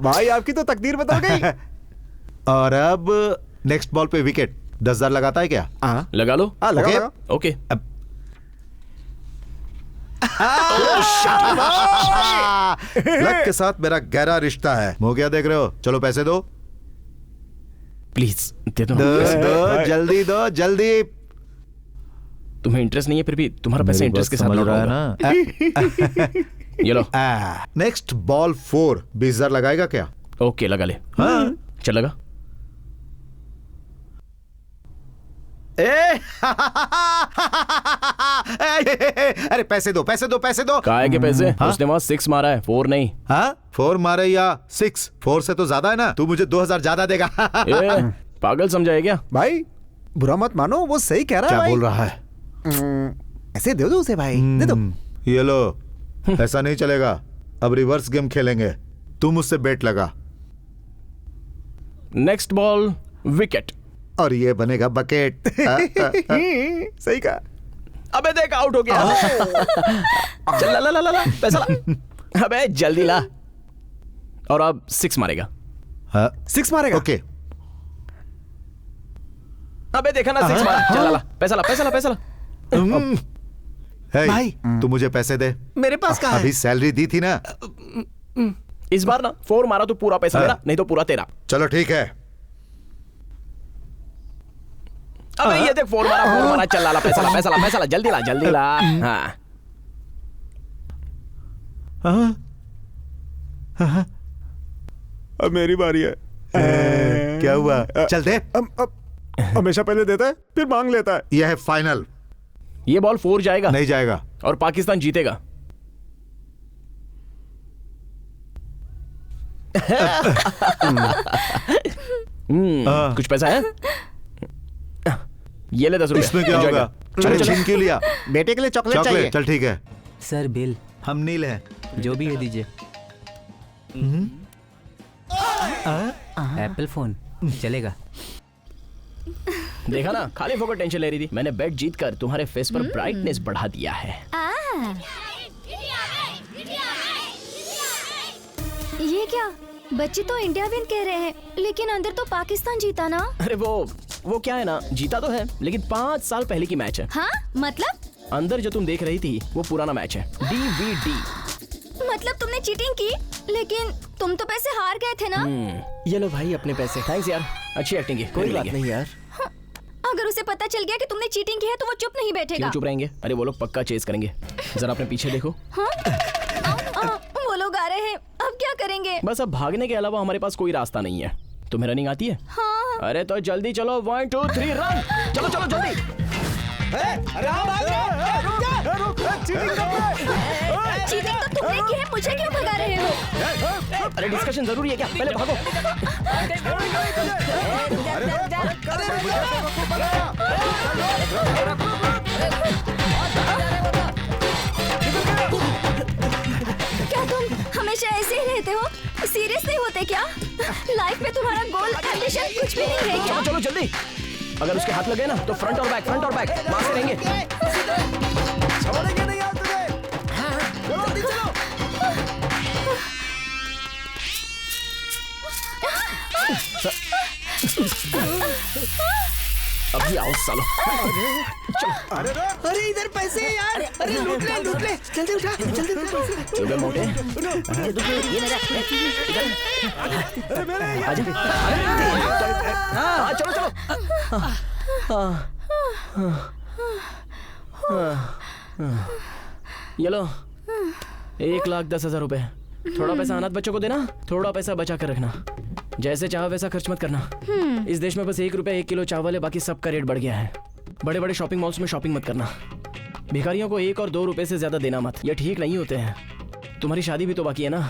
भाई आपकी तो तकदीर बदल गई। और अब नेक्स्ट बॉल पे विकेट। 10,000 लगाता है क्या? लगा लो। लगा। ओके। लक के साथ मेरा गहरा रिश्ता है। मुंह क्या देख रहे हो? चलो पैसे दो, प्लीज दे दो। दो, जल्दी दो, जल्दी। तुम्हें इंटरेस्ट नहीं है, फिर भी तुम्हारा पैसा इंटरेस्ट के साथ लग रहा है ना। ये लो। नेक्स्ट बॉल 4, 20,000 लगाएगा क्या? ओके लगा ले। हाँ। चल लगा। अरे पैसे दो, पैसे दो, पैसे दो। काहे के पैसे? उसने वहां 6 मारा है, 4 नहीं। हाँ, 4 मारे या 6? 4 से तो ज्यादा है ना। तू मुझे 2,000 ज्यादा देगा। पागल समझाए क्या? भाई बुरा मत मानो, वो सही कह रहा है। क्या बोल रहा है? ऐसे दे दो उसे भाई, दे दो। ये लो। ऐसा नहीं चलेगा, अब रिवर्स गेम खेलेंगे। तू मुझसे बेट लगा। Next ball wicket. और ये बनेगा बकेट। सही कहा। अबे देख, आउट हो गया। चल ला ला ला ला पैसा ला। अबे जल्दी ला। और अब 6 मारेगा। हाँ 6 मारेगा। ओके अबे देखा ना 6 मारा। चल ला पैसा ला पैसा ला पैसा ला। हे, भाई। तू मुझे पैसे दे। मेरे पास कहाँ है? अभी सैलरी दी थी ना। इस बार ना 4 मारा तो पूरा पैसा मेरा, नहीं तो पूरा तेरा। चलो ठीक है। अबे ये देख 4 मारा चल ला पैसा ला पैसा ला पैसा ला जल्दी ला। हाँ अब मेरी बारी है। क्या हुआ? चल दे। हमेशा पहले देता है फिर मांग लेता है। यह है फाइनल। ये बॉल 4 जाएगा। नहीं जाएगा। और पाकिस्तान जीतेगा। कुछ पैसा है? ये ले 10 रुपए। इसमें क्या होगा? चलो छीन क्यों लिया? बेटे के लिए चॉकलेट चाहिए। चल ठीक है। सर बिल हम नील हैं। जो भी है दीजिए। एप्पल फोन चलेगा। देखा ना, खाली फोकट टेंशन ले रही थी। मैंने बेट जीत कर तुम्हारे फेस पर ब्राइटनेस बढ़ा दिया है। ये क्या? बच्चे तो इंडिया विन कह रहे हैं, लेकिन अंदर तो पाकिस्तान जीता ना। अरे वो क्या है ना, जीता तो है लेकिन 5 साल पहले की मैच है। हाँ मतलब? अंदर जो तुम देख रही थी वो पुराना मैच है। DVD। मतलब तुमने चीटिंग की, लेकिन तुम तो पैसे हार गए थे ना। ये लो भाई अपने पैसे। थैंक्स यार, अच्छी एक्टिंग की। कोई बात नहीं यार। अगर उसे पता चल गया कि तुमने चीटिंग की है तो वो चुप नहीं बैठेगा। क्यों चुप रहेंगे? अरे वो लोग पक्का चेस करेंगे। जरा अपने पीछे देखो। वो लोग आ रहे हैं, अब क्या करेंगे? बस अब भागने के अलावा हमारे पास कोई रास्ता नहीं है। तुम्हें रनिंग आती है? हाँ। अरे तो जल्दी चलो। 1 2 3 रन। चलो चलो जल्दी। चीटिंग तो तुमने की है, मुझे क्यों भगा रहे हो? अरे डिस्कशन जरूरी है क्या? पहले भागो। क्या तुम हमेशा ऐसे ही रहते हो? सीरियस नहीं होते क्या? लाइफ में तुम्हारा गोल एम्बिशन कुछ भी नहीं है क्या? चलो चलो जल्दी। अगर उसके हाथ लगे ना तो फ्रंट और बैक वहां से रहेंगे। छोड़ेंगे नहीं यार तुझे। जल्दी चलो। अभी आओ सालो। अरे इधर पैसे हैं यार। अरे लूट ले जल्दी उठा जल्दी उठा। चलो मोटे ये मेरा अरे मेरे आजा। चलो चलो। ये लो 1,10,000 रुपए। थोड़ा पैसा अनाथ बच्चों को देना, थोड़ा पैसा बचा कर रखना। जैसे चाहो वैसा खर्च मत करना। इस देश में बस 1 रुपया 1 किलो चावल है, बाकी सबका रेट बढ़ गया है। बड़े बड़े शॉपिंग मॉल्स में शॉपिंग मत करना। भिखारियों को 1 और 2 रुपए से ज्यादा देना मत, ये ठीक नहीं होते हैं। तुम्हारी शादी भी तो बाकी है ना,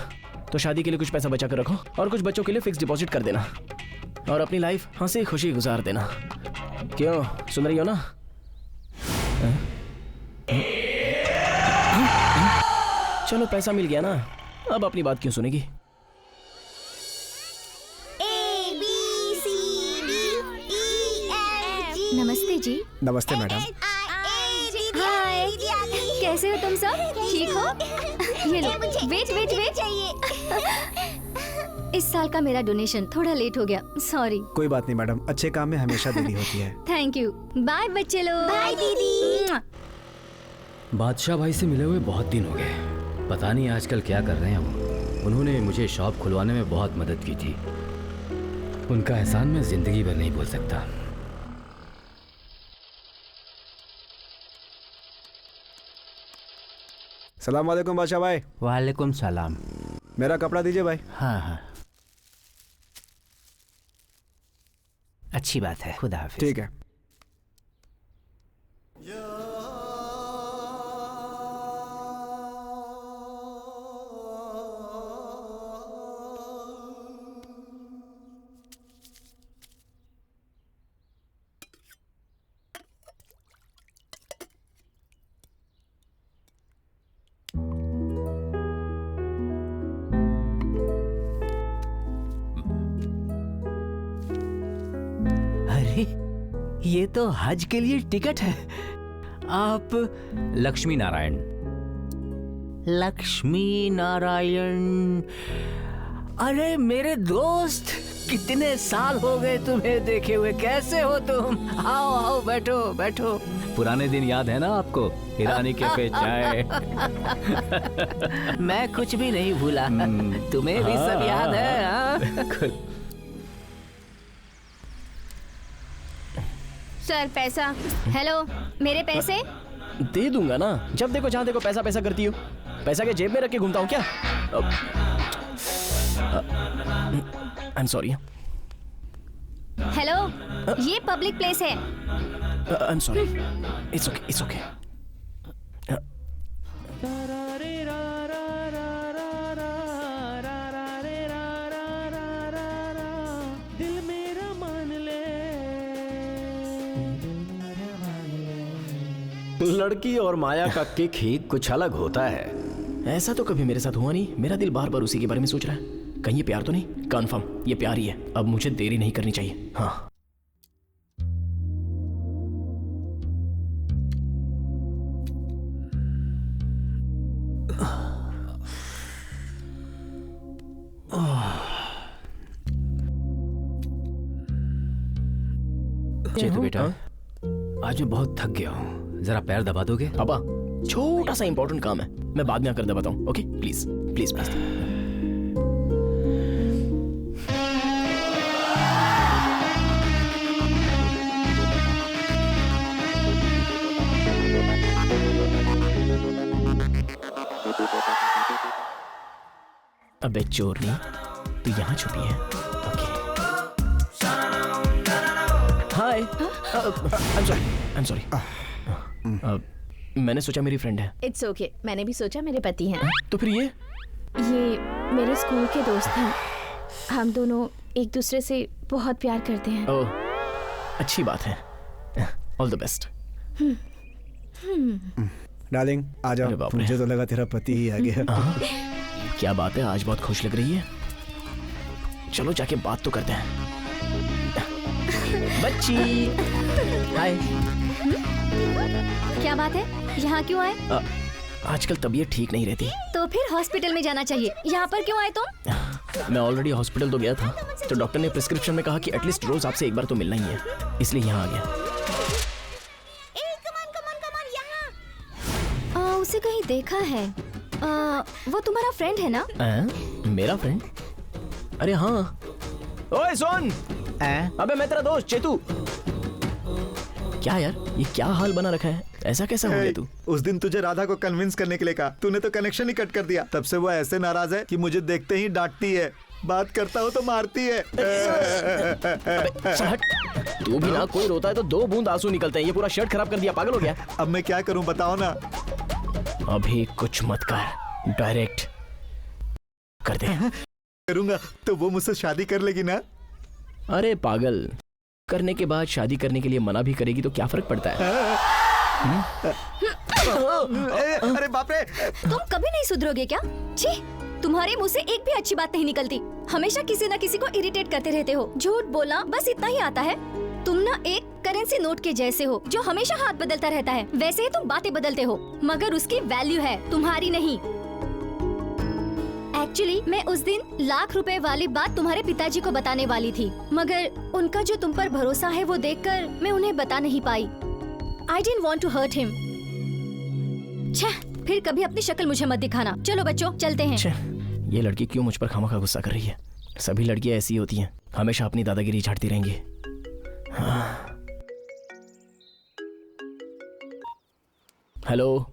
तो शादी के लिए कुछ पैसा बचा कर रखो और कुछ बच्चों के लिए फिक्स डिपॉजिट कर देना और अपनी लाइफ हंसी खुशी गुजार देना। क्यों, सुन रही हो ना? चलो पैसा मिल गया ना, अब अपनी बात क्यों सुनेगी? नमस्ते जी। नमस्ते मैडम। हाय, कैसे हो तुम सब? ठीक हो? ये लो, वेट चाहिए। इस साल का मेरा डोनेशन थोड़ा लेट हो गया, सॉरी। कोई बात नहीं मैडम, अच्छे काम में हमेशा देरी होती है। Thank you. बाय बच्चे लोग। बाय दीदी। बादशाह भाई से मिले हुए बहुत दिन हो गए, पता नहीं आजकल क्या कर रहे हैं वो। उन्होंने मुझे शॉप खुलवाने में बहुत मदद की थी, उनका एहसान मैं जिंदगी भर नहीं भूल सकता। सलाम वालेकुम बादशाह भाई। वालेकुम सलाम। मेरा कपड़ा दीजिए भाई। हाँ हाँ, अच्छी बात है, खुदा हाफिज। ठीक है। ये तो हज के लिए टिकट है। आप लक्ष्मी नारायण? लक्ष्मी नारायण, अरे मेरे दोस्त, कितने साल हो गए तुम्हें देखे हुए, कैसे हो तुम? आओ आओ, बैठो बैठो। पुराने दिन याद है ना आपको? ईरानी कैफे चाय। मैं कुछ भी नहीं भूला, तुम्हें भी सब याद है? हाँ? सर पैसा। हेलो, मेरे पैसे? दे दूंगा ना, जब देखो जहाँ देखो पैसा पैसा करती हो। पैसा के जेब में रख के घूमता हूँ क्या? आई एम सॉरी। हेलो, ये पब्लिक प्लेस है। आई am sorry, it's okay, it's okay. लड़की और माया का किक ही कुछ अलग होता है। ऐसा तो कभी मेरे साथ हुआ नहीं। मेरा दिल बार बार उसी के बारे में सोच रहा है। कहीं ये प्यार तो नहीं? कंफर्म ये प्यार ही है। अब मुझे देरी नहीं करनी चाहिए। हाँ, चेतु बेटा, आज मैं बहुत थक गया हूँ, जरा पैर दबा दोगे? पापा, छोटा सा इंपॉर्टेंट काम है, मैं बाद में आकर दबाता हूँ। Okay, please please please. अबे चोरनी, तू यहाँ छुपी है? Okay. Hi, I am sorry. मैंने सोचा मेरी फ्रेंड है। इट्स ओके, मैंने भी सोचा मेरे पति हैं। तो फिर ये मेरे स्कूल के दोस्त हैं। हम दोनों एक दूसरे से बहुत प्यार करते हैं। ओह, अच्छी बात है। All the best. डार्लिंग आ जाओ, मुझे तो लगा तेरा पति ही आ गया। क्या बात है, आज बहुत खुश लग रही है। चलो जाके बात तो करते हैं। बच्ची, हाय। क्या बात है, यहाँ क्यों आए? आजकल तबीयत ठीक नहीं रहती। तो फिर हॉस्पिटल में जाना चाहिए, यहाँ पर क्यों आए तुम? मैं ऑलरेडी हॉस्पिटल तो गया था, तो डॉक्टर ने प्रिस्क्रिप्शन में कहा कि एटलीस्ट रोज आपसे एक बार तो मिलना ही है, इसलिए यहाँ आ गया। उसे कहीं देखा है। वो तुम्हारा फ्रेंड है ना? मेरा फ्रेंड? अरे हाँ। ओए सुन, अबे मैं तेरा दोस्त चेतू। क्या यार, ये क्या हाल बना रखा है? ऐसा कैसा हो गया तू? उस दिन तुझे राधा को कन्विंस करने के लिए कहा, तूने तो कनेक्शन ही कट कर दिया। तब से वो ऐसे नाराज है कि मुझे देखते ही डांटती है, बात करता हूँ तो मारती है। तू भी ना, कोई रोता है तो 2 बूंद आंसू निकलते हैं। ये पूरा शर्ट खराब कर दिया, पागल हो गया। अब मैं क्या करूँ बताओ ना। अभी कुछ मत कर, डायरेक्ट कर दे। करूंगा तो वो मुझसे शादी कर लेगी ना? अरे पागल, करने के बाद शादी करने के लिए मना भी करेगी तो क्या फर्क पड़ता है? अरे बाप रे, तुम कभी नहीं सुधरोगे क्या? छी, तुम्हारे मुंह से एक भी अच्छी बात नहीं निकलती। हमेशा किसी न किसी को इरिटेट करते रहते हो। झूठ बोलना बस इतना ही आता है। तुम ना एक करेंसी नोट के जैसे हो जो हमेशा हाथ बदलता रहता है। वैसे ही तुम बातें बदलते हो, मगर उसकी वैल्यू है, तुम्हारी नहीं। एक्चुअली मैं उस दिन ₹1,00,000 वाली बात तुम्हारे पिताजी को बताने वाली थी, मगर उनका जो तुम पर भरोसा है वो देखकर मैं उन्हें बता नहीं पाई। I didn't want to hurt him. छह, फिर कभी अपनी शक्ल मुझे मत दिखाना। चलो बच्चों, चलते हैं। ये लड़की क्यों मुझ पर खामखा गुस्सा कर रही है? सभी लड़कियां ऐसी होती हैं, हमेशा अपनी दादागिरी झाड़ती रहेंगी। हेलो।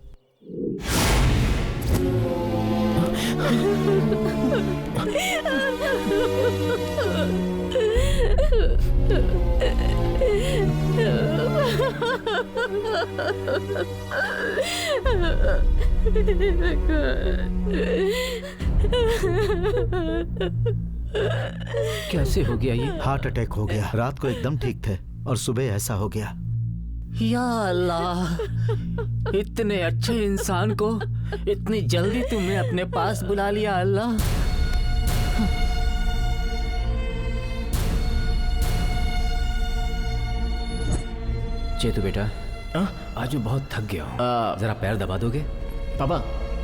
कैसे हो गया ये? हार्ट अटैक हो गया। रात को एकदम ठीक थे और सुबह ऐसा हो गया। या अल्लाह, इतने अच्छे इंसान को इतनी जल्दी तुमने अपने पास बुला लिया। अल्लाह, चेतु बेटा, आज मैं बहुत थक गया हूँ, जरा पैर दबा दोगे? पापा,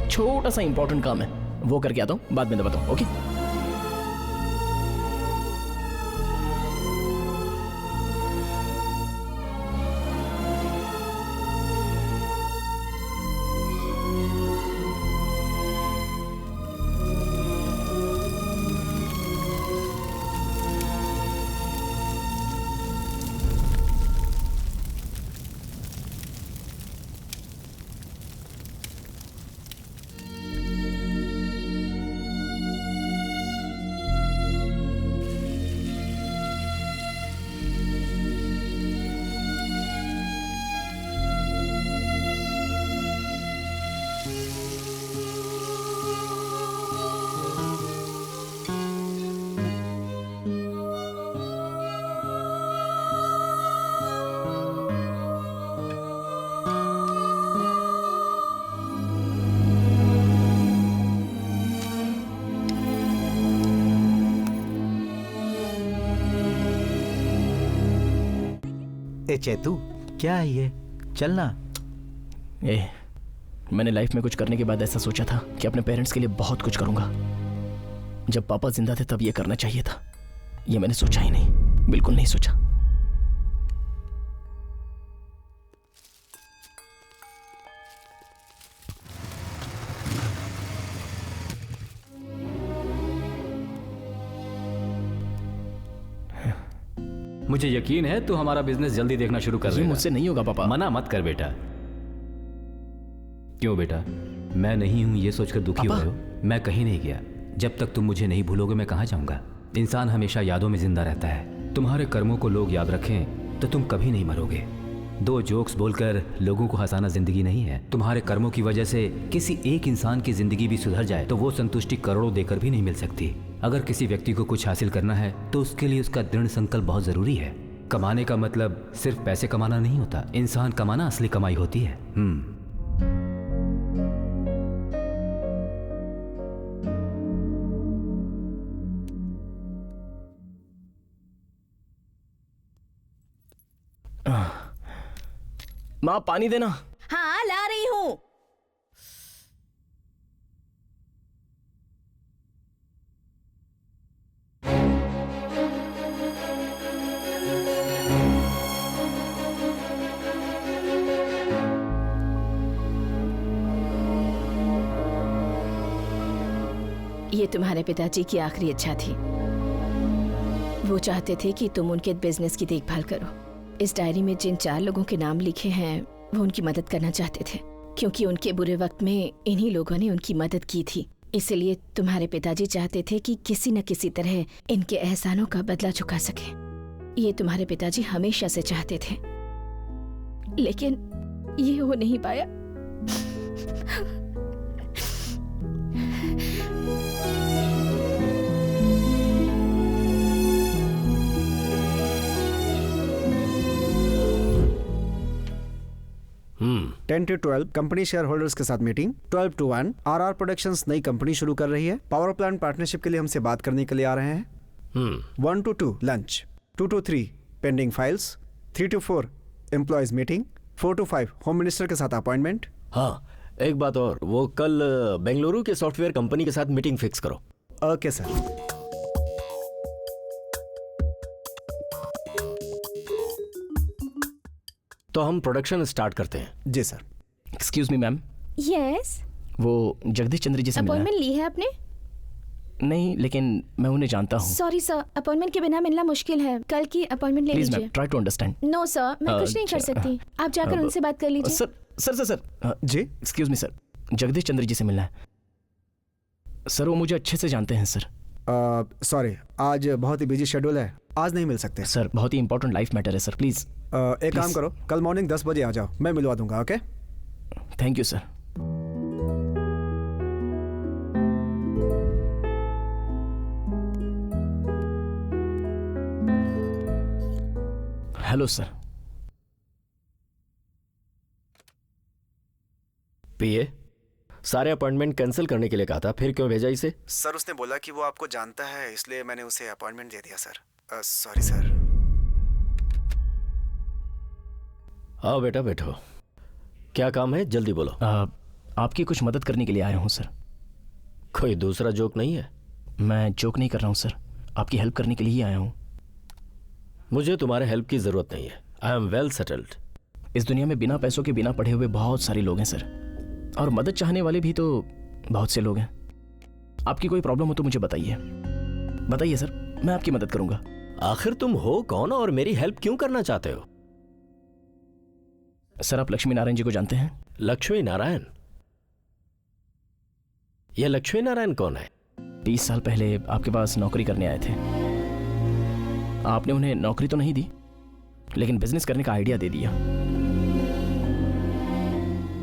छोटा सा इंपॉर्टेंट काम है, वो करके आता हूँ, बाद में दबाता हूँ। ओके? ए चेतू, क्या है ये? चलना। मैंने लाइफ में कुछ करने के बाद ऐसा सोचा था कि अपने पेरेंट्स के लिए बहुत कुछ करूंगा। जब पापा जिंदा थे तब ये करना चाहिए था। ये मैंने सोचा ही नहीं, बिल्कुल नहीं सोचा। मुझे यकीन है तू हमारा बिजनेस जल्दी देखना शुरू कर देगा। मुझसे नहीं होगा पापा। मना मत कर बेटा। क्यों बेटा, मैं नहीं हूं ये सोचकर दुखी हो रहे हो? मैं कहीं नहीं गया। जब तक तुम मुझे नहीं भूलोगे मैं कहां जाऊंगा? इंसान हमेशा यादों में जिंदा रहता है। तुम्हारे कर्मों को लोग याद रखें तो तुम कभी नहीं मरोगे। 2 जोक्स बोलकर लोगों को हंसाना जिंदगी नहीं है। तुम्हारे कर्मों की वजह से किसी एक इंसान की जिंदगी भी सुधर जाए तो वो संतुष्टि करोड़ों देकर भी नहीं मिल सकती। अगर किसी व्यक्ति को कुछ हासिल करना है तो उसके लिए उसका दृढ़ संकल्प बहुत जरूरी है। कमाने का मतलब सिर्फ पैसे कमाना नहीं होता, इंसान कमाना असली कमाई होती है। माँ पानी देना। हाँ ला रही हूँ। ये तुम्हारे पिताजी की आखिरी इच्छा थी। वो चाहते थे कि तुम उनके बिजनेस की देखभाल करो। इस डायरी में जिन 4 लोगों के नाम लिखे हैं वो उनकी मदद करना चाहते थे, क्योंकि उनके बुरे वक्त में इन्हीं लोगों ने उनकी मदद की थी। इसलिए तुम्हारे पिताजी चाहते थे कि किसी न किसी तरह इनके एहसानों का बदला चुका सके। ये तुम्हारे पिताजी हमेशा से चाहते थे, लेकिन ये हो नहीं पाया। Hmm. 10 to 12 company share holders के साथ मीटिंग। 12 to 1 RR प्रोडक्शंस नई कंपनी शुरू कर रही है। पावर प्लांट पार्टनरशिप के लिए हमसे बात करने के लिए आ रहे हैं। 1 to 2 lunch. 2 to 3 pending files. 3 to 4 employees meeting. 4 to 5 home minister के साथ अपॉइंटमेंट। हाँ, एक बात और, वो कल बेंगलुरु के सॉफ्टवेयर कंपनी के साथ मीटिंग फिक्स करो। Okay sir. तो हम प्रोडक्शन स्टार्ट करते हैं। जी sir. Excuse me ma'am. Yes. वो जगदीश चंद्र जी से मिलना है। अपॉइंटमेंट ली है आपने? नहीं, लेकिन मैं उन्हें जानता हूँ। सॉरी सर, अपॉइंटमेंट के बिना मिलना मुश्किल है। कल की अपॉइंटमेंट ले लीजिए। Please ma'am, try to understand. No sir, मैं कुछ नहीं कर सकती। आप जाकर उनसे बात कर लीजिए। सर सर सर सर जी excuse me sir, Jagdish Chandra ji से मिलना है सर। वो मुझे अच्छे से जानते हैं सर। सॉरी, आज बहुत ही बिजी शेड्यूल है, आज नहीं मिल सकते सर। बहुत ही इंपॉर्टेंट लाइफ मैटर है सर, प्लीज। एक काम करो, कल मॉर्निंग 10 बजे आ जाओ, मैं मिलवा दूंगा। Okay, thank you sir. Hello sir. PA, सारे अपॉइंटमेंट कैंसिल करने के लिए कहा था, फिर क्यों भेजा इसे? सर उसने बोला कि वो आपको जानता है, इसलिए मैंने उसे अपॉइंटमेंट दे दिया सर। Sorry sir. आओ बेटा, बैठो। क्या काम है, जल्दी बोलो। आपकी कुछ मदद करने के लिए आया हूँ सर। कोई दूसरा जोक नहीं है? मैं जोक नहीं कर रहा हूँ सर, आपकी हेल्प करने के लिए ही आया हूँ। मुझे तुम्हारे हेल्प की जरूरत नहीं है। I am well settled. इस दुनिया में बिना पैसों के बिना पढ़े हुए बहुत सारे लोग हैं सर, और मदद चाहने वाले भी तो बहुत से लोग हैं। आपकी कोई प्रॉब्लम हो तो मुझे बताइए, बताइए सर, मैं आपकी मदद करूंगा। आखिर तुम हो कौन और मेरी हेल्प क्यों करना चाहते हो? सर, आप लक्ष्मी नारायण जी को जानते हैं? लक्ष्मी नारायण? यह लक्ष्मी नारायण कौन है? 30 साल पहले आपके पास नौकरी करने आए थे। आपने उन्हें नौकरी तो नहीं दी, लेकिन बिजनेस करने का आइडिया दे दिया,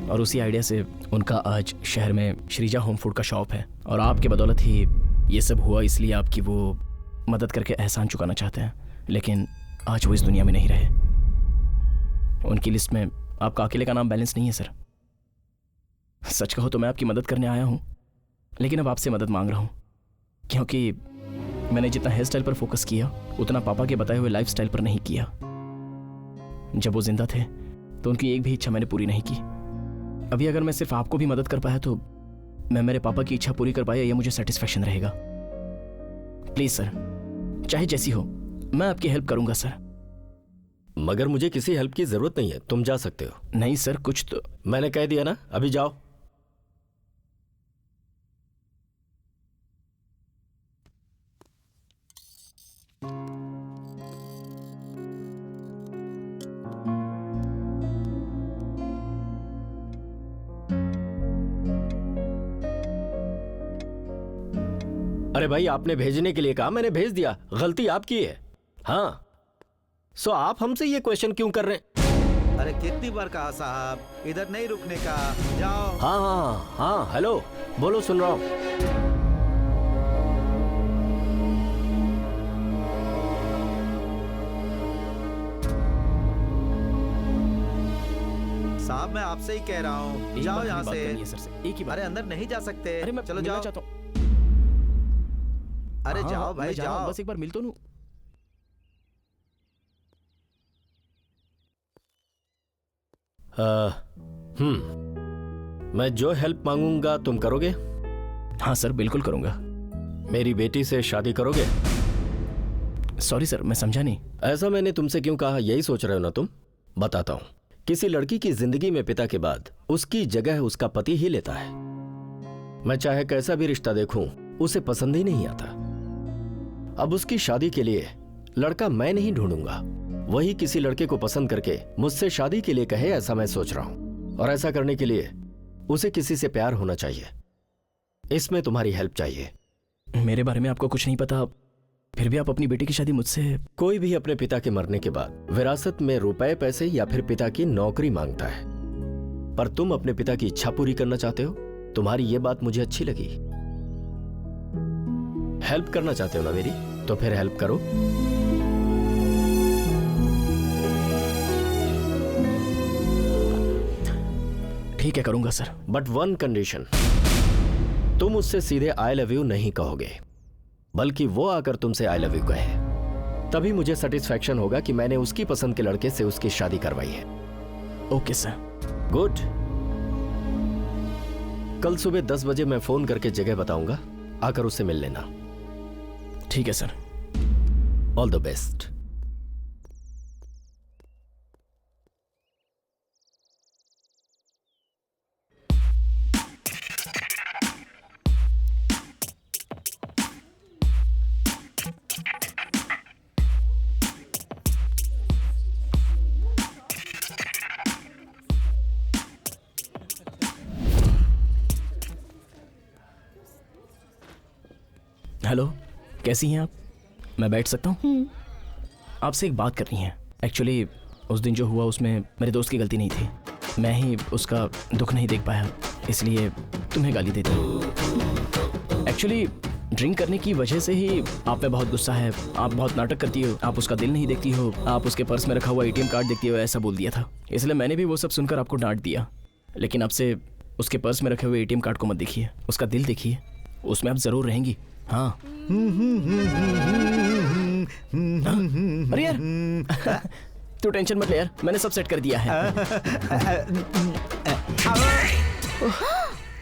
और उसी आइडिया से उनका आज शहर में श्रीजा होम फूड का शॉप है, और आपके बदौलत ही ये सब हुआ। इसलिए आपकी वो मदद करके एहसान चुकाना चाहते हैं, लेकिन आज वो इस दुनिया में नहीं रहे। उनकी लिस्ट में आपका अकेले का नाम बैलेंस नहीं है सर। सच कहो तो मैं आपकी मदद करने आया हूँ, लेकिन अब आपसे मदद मांग रहा हूँ, क्योंकि मैंने जितना हेयर स्टाइल पर फोकस किया उतना पापा के बताए हुए लाइफ स्टाइल पर नहीं किया। जब वो जिंदा थे तो उनकी एक भी इच्छा मैंने पूरी नहीं की। अभी अगर मैं सिर्फ आपको भी मदद कर पाया तो मैं मेरे पापा की इच्छा पूरी कर पाया, ये मुझे सेटिस्फेक्शन रहेगा। प्लीज सर, चाहे जैसी हो, मैं आपकी हेल्प करूंगा सर। मगर मुझे किसी हेल्प की जरूरत नहीं है, तुम जा सकते हो। नहीं सर, कुछ तो मैंने कह दिया ना, अभी जाओ। अरे भाई, आपने भेजने के लिए कहा, मैंने भेज दिया, गलती आपकी है। हाँ, सो आप हमसे ये क्वेश्चन क्यों कर रहे हैं? अरे कितनी बार कहा साहब, इधर नहीं रुकने का, जाओ। हाँ हाँ हाँ, हेलो, बोलो, सुन रहा हूँ। साहब मैं आपसे ही कह रहा हूँ, जाओ यहाँ से। एक ही बात। अरे अंदर नहीं जा सकते। अरे मैं चलो मिलना जाओ। चाहता हूँ। अरे हाँ, जाओ भाई, मैं जा रहा हूँ, जाओ। बस एक बार मिल तो लूं। मैं जो हेल्प मांगूंगा तुम करोगे? हाँ सर, बिल्कुल करूंगा। मेरी बेटी से शादी करोगे? सॉरी सर, मैं समझा नहीं। ऐसा मैंने तुमसे क्यों कहा, यही सोच रहे हो ना तुम? बताता हूं। किसी लड़की की जिंदगी में पिता के बाद उसकी जगह उसका पति ही लेता है। मैं चाहे कैसा भी रिश्ता देखूं, उसे पसंद ही नहीं आता। अब उसकी शादी के लिए लड़का मैं नहीं ढूंढूंगा, वही किसी लड़के को पसंद करके मुझसे शादी के लिए कहे, ऐसा मैं सोच रहा हूं। और ऐसा करने के लिए उसे किसी से प्यार होना चाहिए। इसमें तुम्हारी हेल्प चाहिए। मेरे बारे में आपको कुछ नहीं पता, फिर भी आप अपनी बेटी की शादी मुझसे? कोई भी अपने पिता के मरने के बाद विरासत में रुपए, पैसे या फिर पिता की नौकरी मांगता है, पर तुम अपने पिता की इच्छा पूरी करना चाहते हो। तुम्हारी ये बात मुझे अच्छी लगी। हेल्प करना चाहते हो ना मेरी, तो फिर हेल्प करो। ठीक है, करूंगा सर। बट वन कंडीशन, तुम उससे सीधे आई लव यू नहीं कहोगे, बल्कि वो आकर तुमसे आई लव यू कहे, तभी मुझे सेटिस्फैक्शन होगा कि मैंने उसकी पसंद के लड़के से उसकी शादी करवाई है। Okay sir. गुड। कल सुबह 10 बजे मैं फोन करके जगह बताऊंगा, आकर उससे मिल लेना। ठीक है sir. All the best. Hello, कैसी हैं आप? मैं बैठ सकता हूँ? आपसे एक बात करनी है। एक्चुअली उस दिन जो हुआ उसमें मेरे दोस्त की गलती नहीं थी, मैं ही उसका दुख नहीं देख पाया, इसलिए तुम्हें गाली देता हूँ। एक्चुअली ड्रिंक करने की वजह से ही आप पे बहुत गुस्सा है, आप बहुत नाटक करती हो, आप उसका दिल नहीं देखती हो, आप उसके पर्स में रखा हुआ ATM कार्ड देखती हो, ऐसा बोल दिया था। इसलिए मैंने भी वो सब सुनकर आपको डांट दिया। लेकिन अब से उसके पर्स में रखे हुए ATM कार्ड को मत देखिए, उसका दिल देखिए, उसमें आप जरूर रहेंगी। हाँ। अरे यार, तू टेंशन मत ले यार, मैंने सब सेट कर दिया है।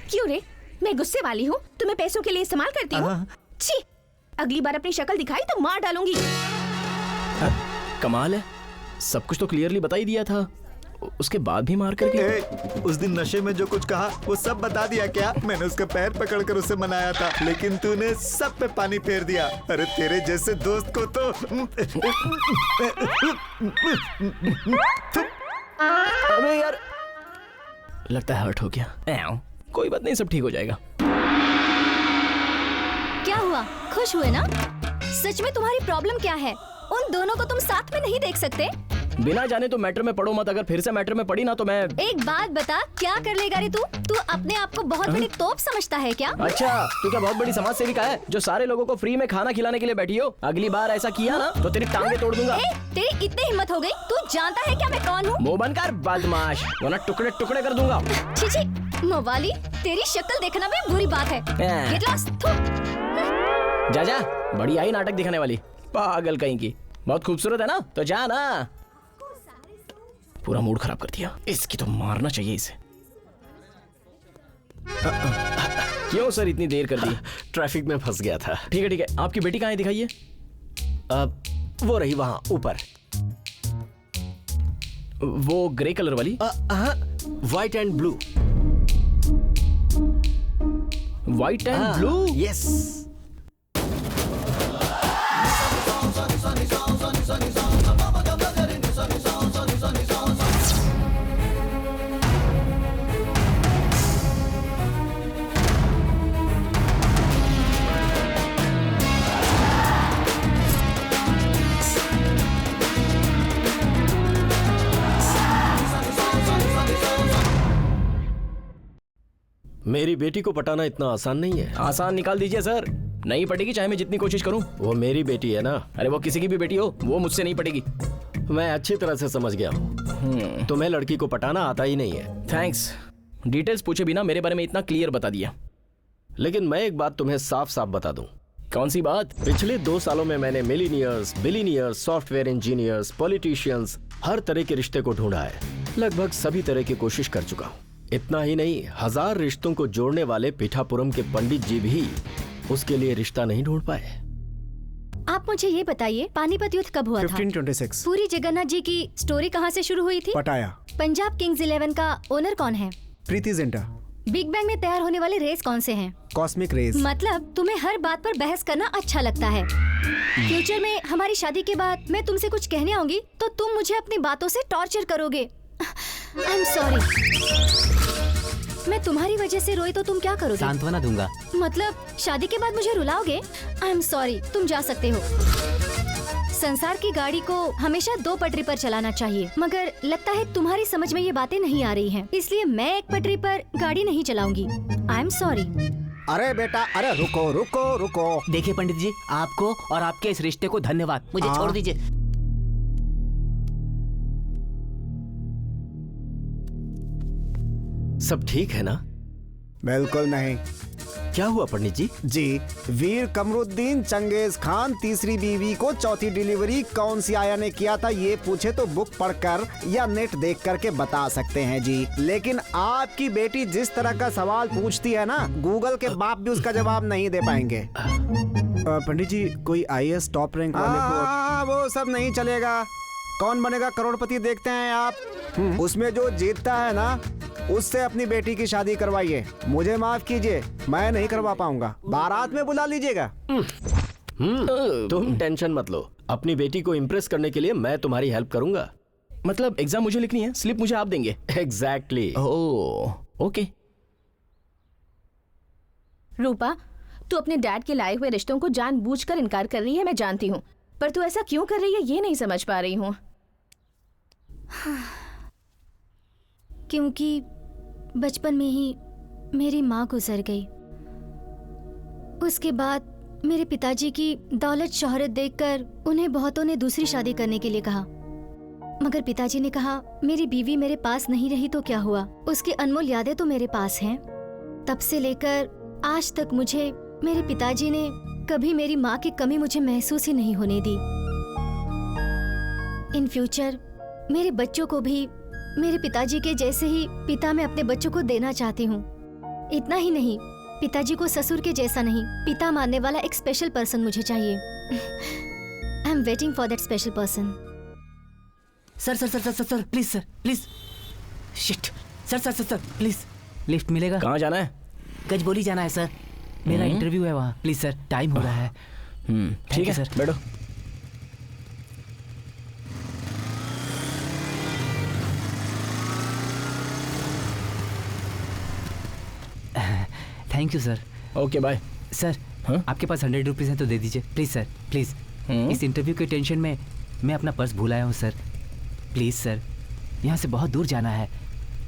क्यों रे, मैं गुस्से वाली हूँ? तुम्हें पैसों के लिए इस्तेमाल करती हूँ? छी, अगली बार अपनी शक्ल दिखाई तो मार डालूंगी। कमाल है, सब कुछ तो क्लियरली बता ही दिया था, उसके बाद भी मार करके। उस दिन नशे में जो कुछ कहा वो सब बता दिया क्या? मैंने उसका पैर पकड़कर उसे मनाया था, लेकिन तूने सब पे पानी फेर दिया। अरे तेरे जैसे दोस्त को तो अबे यार, लगता है हर्ट हो गया। कोई बात नहीं, सब ठीक हो जाएगा। क्या हुआ, खुश हुए ना? सच में तुम्हारी प्रॉब्लम क्या है? उन दोनों को तुम साथ में नहीं देख सकते? बिना जाने तो मैटर में पढ़ो मत, अगर फिर से मैटर में पड़ी ना तो मैं। एक बात बता, क्या कर लेगा रे तू? तू अपने आप को बहुत बड़ी तोप समझता है क्या? अच्छा, तू क्या बहुत बड़ी समाज सेविका है जो सारे लोगों को फ्री में खाना खिलाने के लिए बैठी हो? अगली बार ऐसा किया ना तो तेरी टांगे तोड़ दूंगा। तेरी इतनी हिम्मत हो गई? तू जानता है क्या मैं कौन हूँ? मुंह बंद कर बदमाश, वरना टुकड़े टुकड़े कर दूंगा। छी, मवाली, तेरी शक्ल देखना भी बुरी बात है। Get lost, जा जा, बड़ी आई नाटक दिखाने वाली, पागल कहीं की। बहुत खूबसूरत है ना, तो जा ना। पूरा मूड खराब कर दिया। इसकी तो मारना चाहिए इसे। क्यों सर इतनी देर कर दी? ट्रैफिक में फंस गया था। ठीक है ठीक है, आपकी बेटी कहाँ है दिखाइए। वो रही वहां ऊपर। वो ग्रे कलर वाली? White and blue. White and blue? Yes. मेरी बेटी को पटाना इतना आसान नहीं है। आसान निकाल दीजिए सर, नहीं पटेगी चाहे मैं जितनी कोशिश करूं। वो मेरी बेटी है ना। अरे वो किसी की भी बेटी हो, वो मुझसे नहीं पटेगी। मैं अच्छी तरह से समझ गया हूँ। तुम्हें लड़की को पटाना आता ही नहीं है। थैंक्स, डिटेल्स पूछे बिना मेरे बारे में इतना क्लियर बता दिया। लेकिन मैं एक बात तुम्हें साफ साफ बता दूं। कौन सी बात? पिछले 2 सालों में मैंने millionaires, billionaires, software engineers, politicians, हर तरह के रिश्ते को ढूंढा है। लगभग सभी तरह की कोशिश कर चुका हूँ। इतना ही नहीं, 1000 रिश्तों को जोड़ने वाले पीठापुरम के पंडित जी भी उसके लिए रिश्ता नहीं ढूंढ पाए। आप मुझे ये बताइए, पानीपत युद्ध कब हुआ था? 1526। पूरी जगन्नाथ जी की स्टोरी कहाँ से शुरू हुई थी? पटाया। पंजाब किंग्स 11 का ओनर कौन है? प्रीति जिंटा। बिग बैंग में तैयार होने वाले रेस कौन से हैं? Cosmic rays. मतलब तुम्हें हर बात पर बहस करना अच्छा लगता है। फ्यूचर में हमारी शादी के बाद मैं तुमसे कुछ कहने आऊंगी तो तुम मुझे अपनी बातों से टॉर्चर करोगे। आई एम सॉरी। मैं तुम्हारी वजह से रोई तो तुम क्या करोगे? सांत्वना दूंगा। मतलब शादी के बाद मुझे रुलाओगे? आई एम सॉरी, तुम जा सकते हो। संसार की गाड़ी को हमेशा 2 पटरी पर चलाना चाहिए, मगर लगता है तुम्हारी समझ में ये बातें नहीं आ रही हैं, इसलिए मैं एक पटरी पर गाड़ी नहीं चलाऊंगी। आई एम सॉरी। अरे बेटा, अरे रुको रुको रुको। देखिए पंडित जी, आपको और आपके इस रिश्ते को धन्यवाद, मुझे छोड़ दीजिए। सब ठीक है ना? बिल्कुल नहीं। क्या हुआ पंडित जी? जी, वीर कमरुद्दीन चंगेज खान तीसरी बीवी को चौथी डिलीवरी कौन सी आया ने किया था, ये पूछे तो बुक पढ़कर या नेट देख करके बता सकते हैं जी। लेकिन आपकी बेटी जिस तरह का सवाल पूछती है ना, गूगल के बाप भी उसका जवाब नहीं दे पाएंगे। पंडित जी, कोई IAS टॉप रैंक वाले को? वो सब नहीं चलेगा। कौन बनेगा करोड़पति देखते हैं आप। उसमें जो जीतता है ना, उससे अपनी बेटी की शादी करवाइए। मुझे माफ कीजिए, मैं नहीं करवा पाऊंगा। बारात में बुला लीजिएगा। तुम टेंशन मत लो, अपनी बेटी को इम्प्रेस करने के लिए मैं तुम्हारी हेल्प करूंगा। मतलब एग्जाम मुझे लिखनी है, स्लिप मुझे आप देंगे? एग्जैक्टली। Oh okay. रूपा, तू अपने डैड के लाए हुए रिश्तों को जानबूझकर इनकार कर रही है, मैं जानती हूँ, पर तू ऐसा क्यों कर रही है ये नहीं समझ पा रही हूँ। क्योंकि बचपन में ही मेरी माँ गुजर गई। उसके बाद मेरे पिताजी की दौलत शोहरत देखकर उन्हें बहुतों ने दूसरी शादी करने के लिए कहा, मगर पिताजी ने कहा मेरी बीवी मेरे पास नहीं रही तो क्या हुआ, उसकी अनमोल यादें तो मेरे पास हैं। तब से लेकर आज तक मुझे मेरे पिताजी ने कभी मेरी माँ की कमी मुझे महसूस ही नहीं होने दी। इन फ्यूचर मेरे बच्चों को भी मेरे पिताजी के जैसे ही पिता मैं अपने बच्चों को देना चाहती हूँ। इतना ही नहीं, पिताजी को ससुर के जैसा नहीं, पिता मानने वाला एक स्पेशल पर्सन मुझे चाहिए। I am waiting for that special person. Sir sir sir sir sir sir please sir please. Shit sir sir sir sir please, lift मिलेगा? कहाँ जाना है? गजबोली जाना है सर, मेरा इंटरव्यू है वहाँ। प्लीज सर, टाइम हो रहा है। ठीक है सर, बैठो। Thank you sir. Okay bye. Sir आपके पास 100 रुपीज़ है तो दे दीजिए प्लीज सर, प्लीज। इस इंटरव्यू के टेंशन में मैं अपना पर्स भूल आया हूँ सर। प्लीज सर, यहाँ से बहुत दूर जाना है,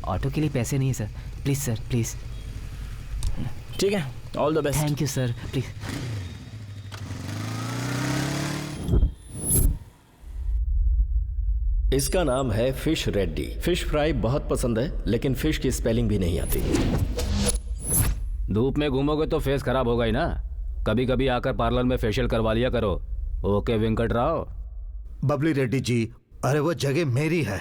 ऑटो के लिए पैसे नहीं है सर। Please sir, please. ठीक है, all the best. Thank you sir, please. इसका नाम है फिश रेड्डी। फिश फ्राई बहुत पसंद है, लेकिन फिश की स्पेलिंग भी नहीं आती। धूप में घूमोगे तो फेस खराब होगा ही ना, कभी कभी आकर पार्लर में फेशियल करवा लिया करो। ओके वेंकट राव। बबली रेड्डी जी, अरे वो जगह मेरी है।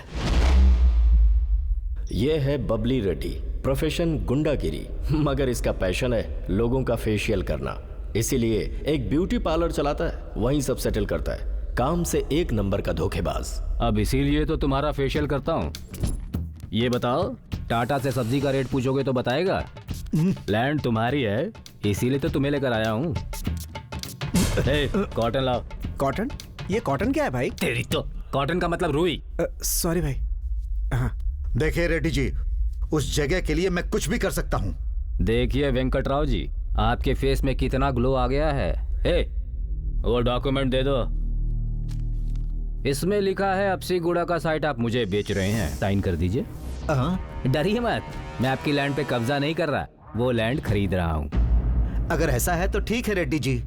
ये है बबली रेड्डी, प्रोफेशन गुंडागिरी, मगर इसका पैशन है लोगों का फेशियल करना। इसीलिए एक ब्यूटी पार्लर चलाता है, वहीं सब सेटल करता है। काम से एक नंबर का धोखेबाज। अब इसीलिए तो तुम्हारा फेशियल करता हूँ। ये बताओ, टाटा से सब्जी का रेट पूछोगे तो बताएगा? लैंड तुम्हारी है, इसीलिए तो तुम्हें लेकर आया हूँ। कॉटन लाओ। कॉटन? ये कॉटन क्या है भाई? तेरी तो कॉटन का मतलब रुई। सॉरी भाई। हाँ। देखिए रेड्डी जी, उस जगह के लिए मैं कुछ भी कर सकता हूँ। देखिए वेंकटराव जी, आपके फेस में कितना ग्लो आ गया है। वो डॉक्यूमेंट दे दो। इसमें लिखा है अपसीगुड़ा का साइट आप मुझे बेच रहे हैं, साइन कर दीजिए। डरिए मत, मैं आपकी लैंड पे कब्जा नहीं कर रहा, वो लैंड खरीद रहा हूँ। अगर ऐसा है तो ठीक है रेड्डी जी।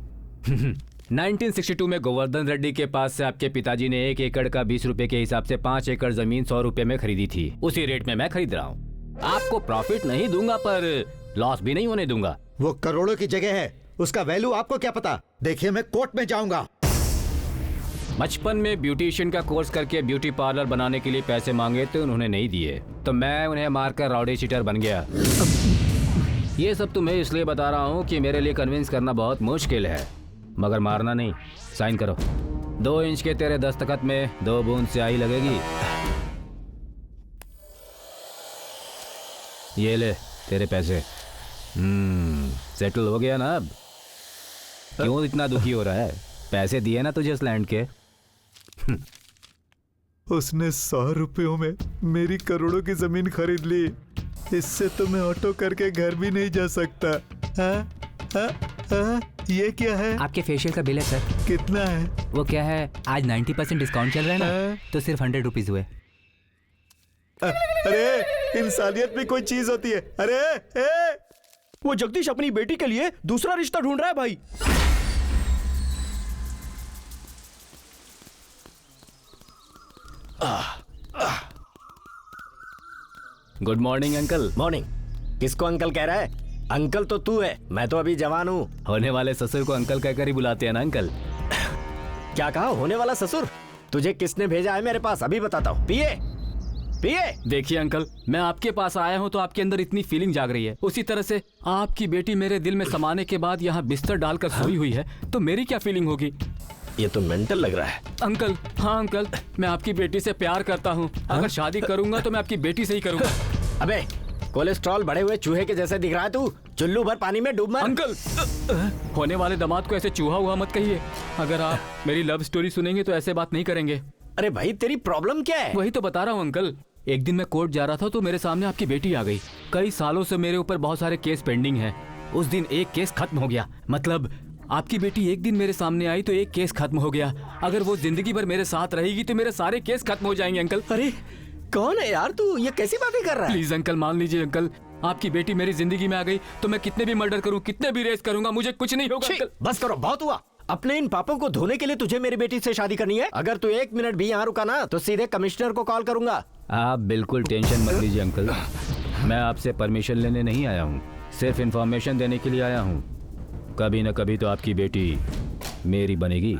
1962 में गोवर्धन रेड्डी के पास से आपके पिताजी ने 1 एकड़ का 20 रुपए के हिसाब से 5 एकड़ जमीन 100 रुपए में खरीदी थी। उसी रेट में मैं खरीद रहा हूँ। आपको प्रॉफिट नहीं दूंगा पर लॉस भी नहीं होने दूंगा। वो करोड़ों की जगह है, उसका वैल्यू आपको क्या पता। देखिए मैं कोर्ट में जाऊंगा। बचपन में ब्यूटिशियन का कोर्स करके ब्यूटी पार्लर बनाने के लिए पैसे मांगे तो उन्होंने नहीं दिए, तो मैं उन्हें मारकर राउडी शीटर बन गया। ये सब तुम्हें इसलिए बता रहा हूँ कि मेरे लिए कन्विंस करना बहुत मुश्किल है, मगर मारना नहीं। साइन करो। 2 इंच के तेरे दस्तखत में 2 बूंद स्याही लगेगी। ये ले तेरे पैसे। सेटल हो गया ना अब? क्यों इतना दुखी हो रहा है? पैसे दिए ना तुझे इस लैंड के। उसने 100 रुपयों में मेरी करोड़ों की जमीन खरीद ली। इससे तो मैं ऑटो करके घर भी नहीं जा सकता। ये क्या है? आपके फेशियल का बिल है सर। कितना है? वो क्या है, आज 90% डिस्काउंट चल रहा है ना, तो सिर्फ 100 रुपीज हुए। अरे इंसानियत भी कोई चीज होती है। अरे वो जगदीश अपनी बेटी के लिए दूसरा रिश्ता ढूंढ रहा है भाई। Good morning uncle. मॉर्निंग? किसको अंकल कह रहा है? अंकल तो तू है, मैं तो अभी जवान हूँ। होने वाले ससुर को अंकल कहकर ही बुलाते हैं ना अंकल। क्या कहा? होने वाला ससुर? तुझे किसने भेजा है मेरे पास? अभी बताता हूँ। पिए। देखिए अंकल, मैं आपके पास आया हूँ तो आपके अंदर इतनी फीलिंग जाग रही है, उसी तरह से आपकी बेटी मेरे दिल में समाने के बाद यहाँ बिस्तर डालकर सोई हुई है, तो मेरी क्या फीलिंग होगी? ये तो मेंटल लग रहा है अंकल। हाँ अंकल, मैं आपकी बेटी से प्यार करता हूँ। अगर शादी करूंगा तो मैं आपकी बेटी से ही करूंगा। अबे कोलेस्ट्रॉल बढ़े हुए चूहे के जैसे दिख रहा है तू। चुल्लू भर पानी में डूब मर। अंकल, होने वाले दामाद को ऐसे चूहा हुआ मत कहिए। अगर आप मेरी लव स्टोरी सुनेंगे तो ऐसे बात नहीं करेंगे। अरे भाई तेरी प्रॉब्लम क्या है? वही तो बता रहा हूँ अंकल। एक दिन मैं कोर्ट जा रहा था तो मेरे सामने आपकी बेटी आ गई। कई सालों से मेरे ऊपर बहुत सारे केस पेंडिंग हैं। उस दिन एक केस खत्म हो गया। मतलब आपकी बेटी एक दिन मेरे सामने आई तो एक केस खत्म हो गया। अगर वो जिंदगी भर मेरे साथ रहेगी तो मेरे सारे केस खत्म हो जाएंगे अंकल। अरे कौन है यार तू? ये कैसी बातें कर रहा है? प्लीज अंकल मान लीजिए अंकल, आपकी बेटी मेरी जिंदगी में आ गई तो मैं कितने भी मर्डर करूं, कितने भी रेस करूंगा, मुझे कुछ नहीं होगा अंकल। बस करो, बहुत हुआ। अपने इन पापों को धोने के लिए तुझे मेरी बेटी से शादी करनी है? अगर तू 1 मिनट भी यहाँ रुका ना तो सीधे कमिश्नर को कॉल करूंगा। आप बिल्कुल टेंशन मत लीजिए अंकल, मैं आपसे परमिशन लेने नहीं आया हूँ, सिर्फ इंफॉर्मेशन देने के लिए आया हूँ। कभी न कभी तो आपकी बेटी मेरी बनेगी।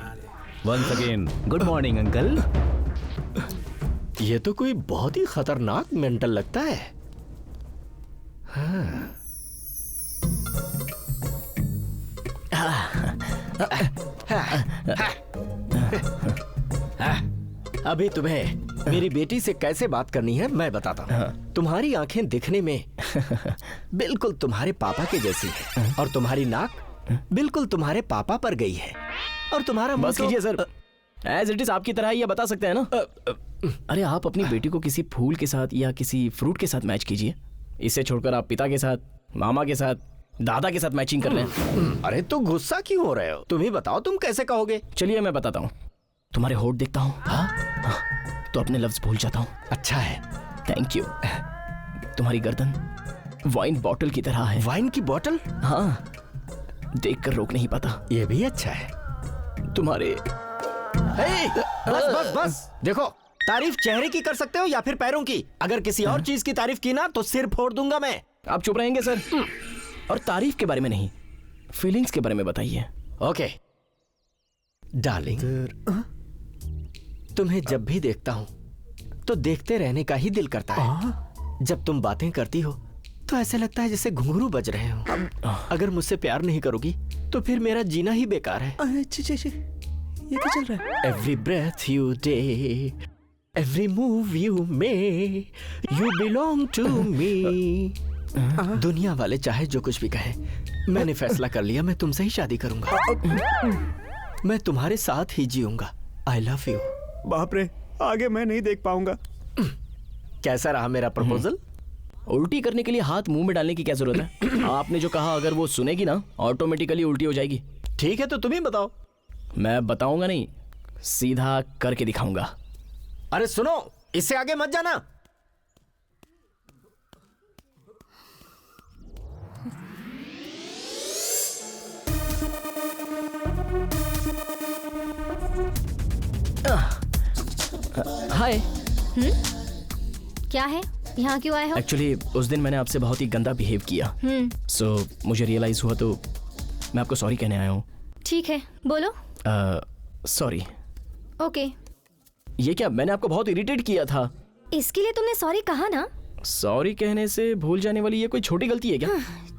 Once again good morning uncle. ये तो कोई बहुत ही खतरनाक मेंटल लगता है। हाँ। अभी तुम्हें मेरी बेटी से कैसे बात करनी है मैं बताता हूँ। तुम्हारी आंखें दिखने में बिल्कुल तुम्हारे पापा के जैसी है और तुम्हारी नाक बिल्कुल तुम्हारे पापा पर गई है और तुम्हारा बस कीजिए सर, एज इट इज आपकी तरह ही ये बता सकते हैं ना। अरे आप अपनी बेटी को किसी फूल के साथ या किसी फ्रूट के साथ मैच कीजिए। इसे छोड़कर आप पिता के साथ, मामा के साथ, दादा के साथ मैचिंग कर रहे हैं। अरे तो गुस्सा क्यों हो रहे हो? तुम ही बताओ तुम कैसे कहोगे? चलिए मैं बताता हूँ। तुम्हारे होठ देखता हूँ तो अपने लफ्ज भूल जाता हूँ। अच्छा है, थैंक यू। तुम्हारी गर्दन वाइन बॉटल की तरह है। वाइन की बॉटल? हाँ, देखकर रोक नहीं पाता। ये भी अच्छा है। तुम्हारे बस बस बस, देखो तारीफ चेहरे की कर सकते हो या फिर पैरों की। अगर किसी और चीज की तारीफ की ना तो सिर फोड़ दूंगा मैं। आप चुप रहेंगे सर? और तारीफ के बारे में नहीं, फीलिंग्स के बारे में बताइए। ओके डार्लिंग, तुम्हें जब भी देखता हूं तो देखते रहने का ही दिल करता है। जब तुम बातें करती हो तो ऐसे लगता है जैसे घुंघरू बज रहे हो। अगर मुझसे प्यार नहीं करोगी तो फिर मेरा जीना ही बेकार है। ये क्या चल रहा है? Every breath you take, every move you make, you belong to me. दुनिया वाले चाहे जो कुछ भी कहे, मैंने फैसला कर लिया, मैं तुमसे ही शादी करूंगा। मैं तुम्हारे साथ ही जीऊंगा। I love you. बाप रे, आगे मैं नहीं देख पाऊंगा। कैसा रहा मेरा प्रपोजल? उल्टी करने के लिए हाथ मुंह में डालने की क्या जरूरत है? आपने जो कहा अगर वो सुनेगी ना, ऑटोमेटिकली उल्टी हो जाएगी। ठीक है तो तुम ही बताओ। मैं बताऊंगा नहीं, सीधा करके दिखाऊंगा। अरे सुनो, इससे आगे मत जाना। हाय। क्या है? यहाँ क्यों आए हो? एक्चुअली उस दिन मैंने आपसे बहुत ही गंदा बिहेव किया, सो मुझे रियलाइज हुआ तो मैं आपको सॉरी कहने आया हूँ। ठीक है, बोलो। सॉरी। ओके। ये क्या, मैंने आपको बहुत इरिटेट किया था। इसके लिए तुमने सॉरी कहा ना? सॉरी कहने से भूल जाने वाली ये कोई छोटी गलती है क्या?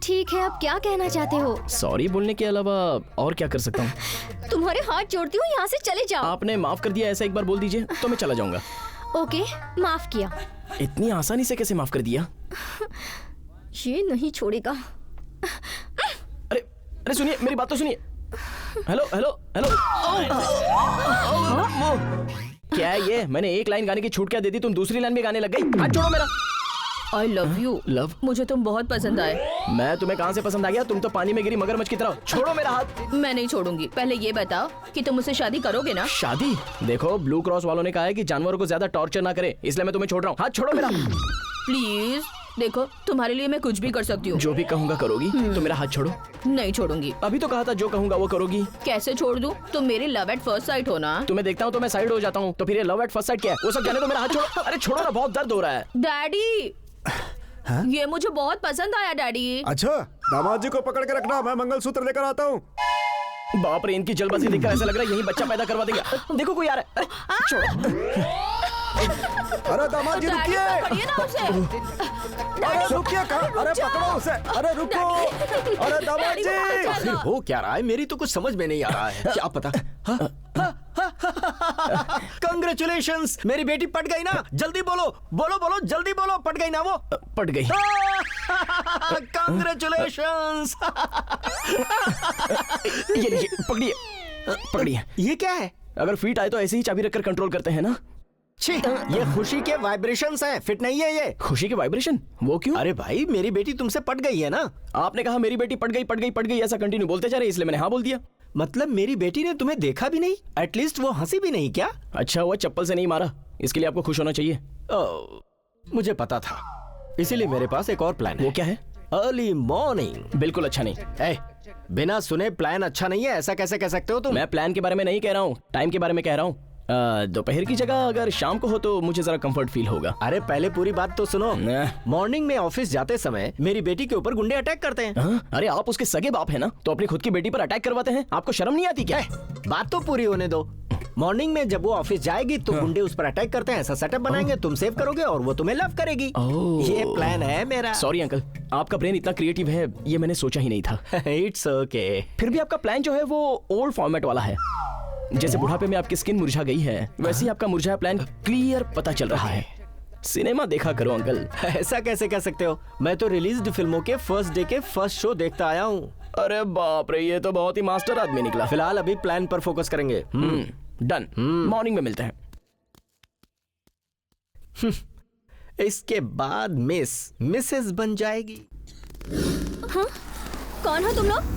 ठीक है, अब क्या कहना चाहते हो? सॉरी बोलने के अलावा और क्या कर सकता हूँ? तुम्हारे हाथ जोड़ती हूँ, यहाँ से चले जाओ। आपने माफ कर दिया, ऐसा एक बार बोल दीजिए तो मैं चला जाऊंगा। ओके, माफ किया। इतनी आसानी से कैसे माफ कर दिया? ये नहीं छोड़ेगा। अरे अरे सुनिए, मेरी बात तो सुनिए। Hello hello hello. क्या है ये? मैंने एक लाइन गाने की छूट क्या दे दी, तुम दूसरी लाइन में गाने लग गई। हाथ छोड़ो मेरा। I love you. लव? मुझे तुम बहुत पसंद आए। मैं तुम्हें कहाँ से पसंद आ गया? तुम तो पानी में गिरी मगरमच्छ की तरह। छोड़ो मेरा हाथ। मैं नहीं छोड़ूंगी। पहले ये बताओ कि तुम मुझसे शादी करोगे ना? शादी? देखो, ब्लू क्रॉस वालों ने कहा है कि जानवरों को ज्यादा टॉर्चर ना करे, इसलिए मैं तुम्हें छोड़ रहा हूँ। हाथ छोड़ो मेरा। प्लीज देखो, तुम्हारे लिए मैं कुछ भी कर सकती हूँ। जो भी कहूँगा करोगी तो मेरा हाथ छोड़ो। नहीं छोड़ूंगी। अभी तो कहा था जो कहूँगा वो करोगी। कैसे छोड़ दूँ? तुम मेरी लव एट फर्स्ट साइट हो ना? तुम्हें देखता हूँ तो मैं साइड हो जाता हूँ, तो फिर ये लव एट फर्स्ट साइट क्या है? वो सब जाने दो, मेरा हाथ छोड़ो। अरे छोड़ो ना, बहुत दर्द हो रहा है। डैडी, ये मुझे बहुत पसंद आया डैडी। अच्छा, दामाद जी को पकड़ के रखना, मैं मंगलसूत्र लेकर आता हूँ। बाप रे, इनकी जल्दबाजी देखकर ऐसा लग रहा है यही बच्चा पैदा करवा देंगे। देखो कोई आ रहा है। छोड़ो। अरे दामाद जी रुकिए। अरे रुकिए, कहाँ? अरे पकड़ो उसे। अरे रुको। अरे दामाद जी। फिर हो क्या रहा है? मेरी तो कुछ समझ में नहीं आ रहा है। क्या पता? कंग्रेचुलेशंस, मेरी बेटी पट गई ना। जल्दी बोलो बोलो बोलो, जल्दी बोलो, पट गई ना वो? पट गई। कंग्रेचुलेशंस। ये लीजिए, पकड़िए पकड़िए। ये क्या है? अगर फिट आए तो ऐसे ही चाबी रखकर कंट्रोल करते हैं ना। ये खुशी के वाइब्रेशंस हैं, फिट नहीं है ये। खुशी के वाइब्रेशन? वो क्यों? अरे भाई, मेरी बेटी तुमसे पट गई है ना। आपने कहा मेरी बेटी पट गई पट गई पट गई, ऐसा कंटिन्यू बोलते जा रहे, इसलिए मैंने हाँ बोल दिया। मतलब मेरी बेटी ने तुम्हें देखा भी नहीं? एटलीस्ट वो हंसी भी नहीं क्या? अच्छा हुआ चप्पल से नहीं मारा, इसके लिए आपको खुश होना चाहिए। मुझे पता था, इसीलिए मेरे पास एक और प्लान है। वो क्या है? Early morning. बिल्कुल अच्छा नहीं। बिना सुने प्लान अच्छा नहीं है, ऐसा कैसे कह सकते हो तुम? मैं प्लान के बारे में नहीं कह रहा हूँ, टाइम के बारे में कह रहा हूँ। दोपहर की जगह अगर शाम को हो तो मुझे जरा कंफर्ट फील होगा। अरे पहले पूरी बात तो सुनो। मॉर्निंग में ऑफिस जाते समय मेरी बेटी के ऊपर गुंडे अटैक करते हैं। अरे आप उसके सगे बाप है ना, तो अपनी खुद की बेटी पर अटैक करवाते हैं, आपको शर्म नहीं आती क्या? बात तो पूरी होने दो। मॉर्निंग में जब वो ऑफिस जाएगी तो गुंडे उस पर अटैक करते हैं, ऐसा सेटअप बनाएंगे, तुम सेव करोगे और वो तुम्हें लव करेगी। ये प्लान है मेरा। सॉरी अंकल, आपका ब्रेन इतना क्रिएटिव है ये मैंने सोचा ही नहीं था। It's okay. फिर भी आपका प्लान जो है वो ओल्ड फॉर्मेट वाला है। जैसे बुढ़ापे में आपकी स्किन मुरझा गई है, वैसे ही आपका मुरझाया प्लान क्लियर पता चल रहा है। सिनेमा देखा करो अंकल। ऐसा कैसे कह सकते हो? मैं तो रिलीज्ड फिल्मों के फर्स्ट डे के फर्स्ट शो देखता आया हूँ। अरे बाप रे, ये तो बहुत ही मास्टर आदमी निकला। फिलहाल अभी प्लान पर फोकस करेंगे। डन। मॉर्निंग में मिलते हैं। इसके बाद मिसेस बन जाएगी। हाँ? कौन हो तुम लोग?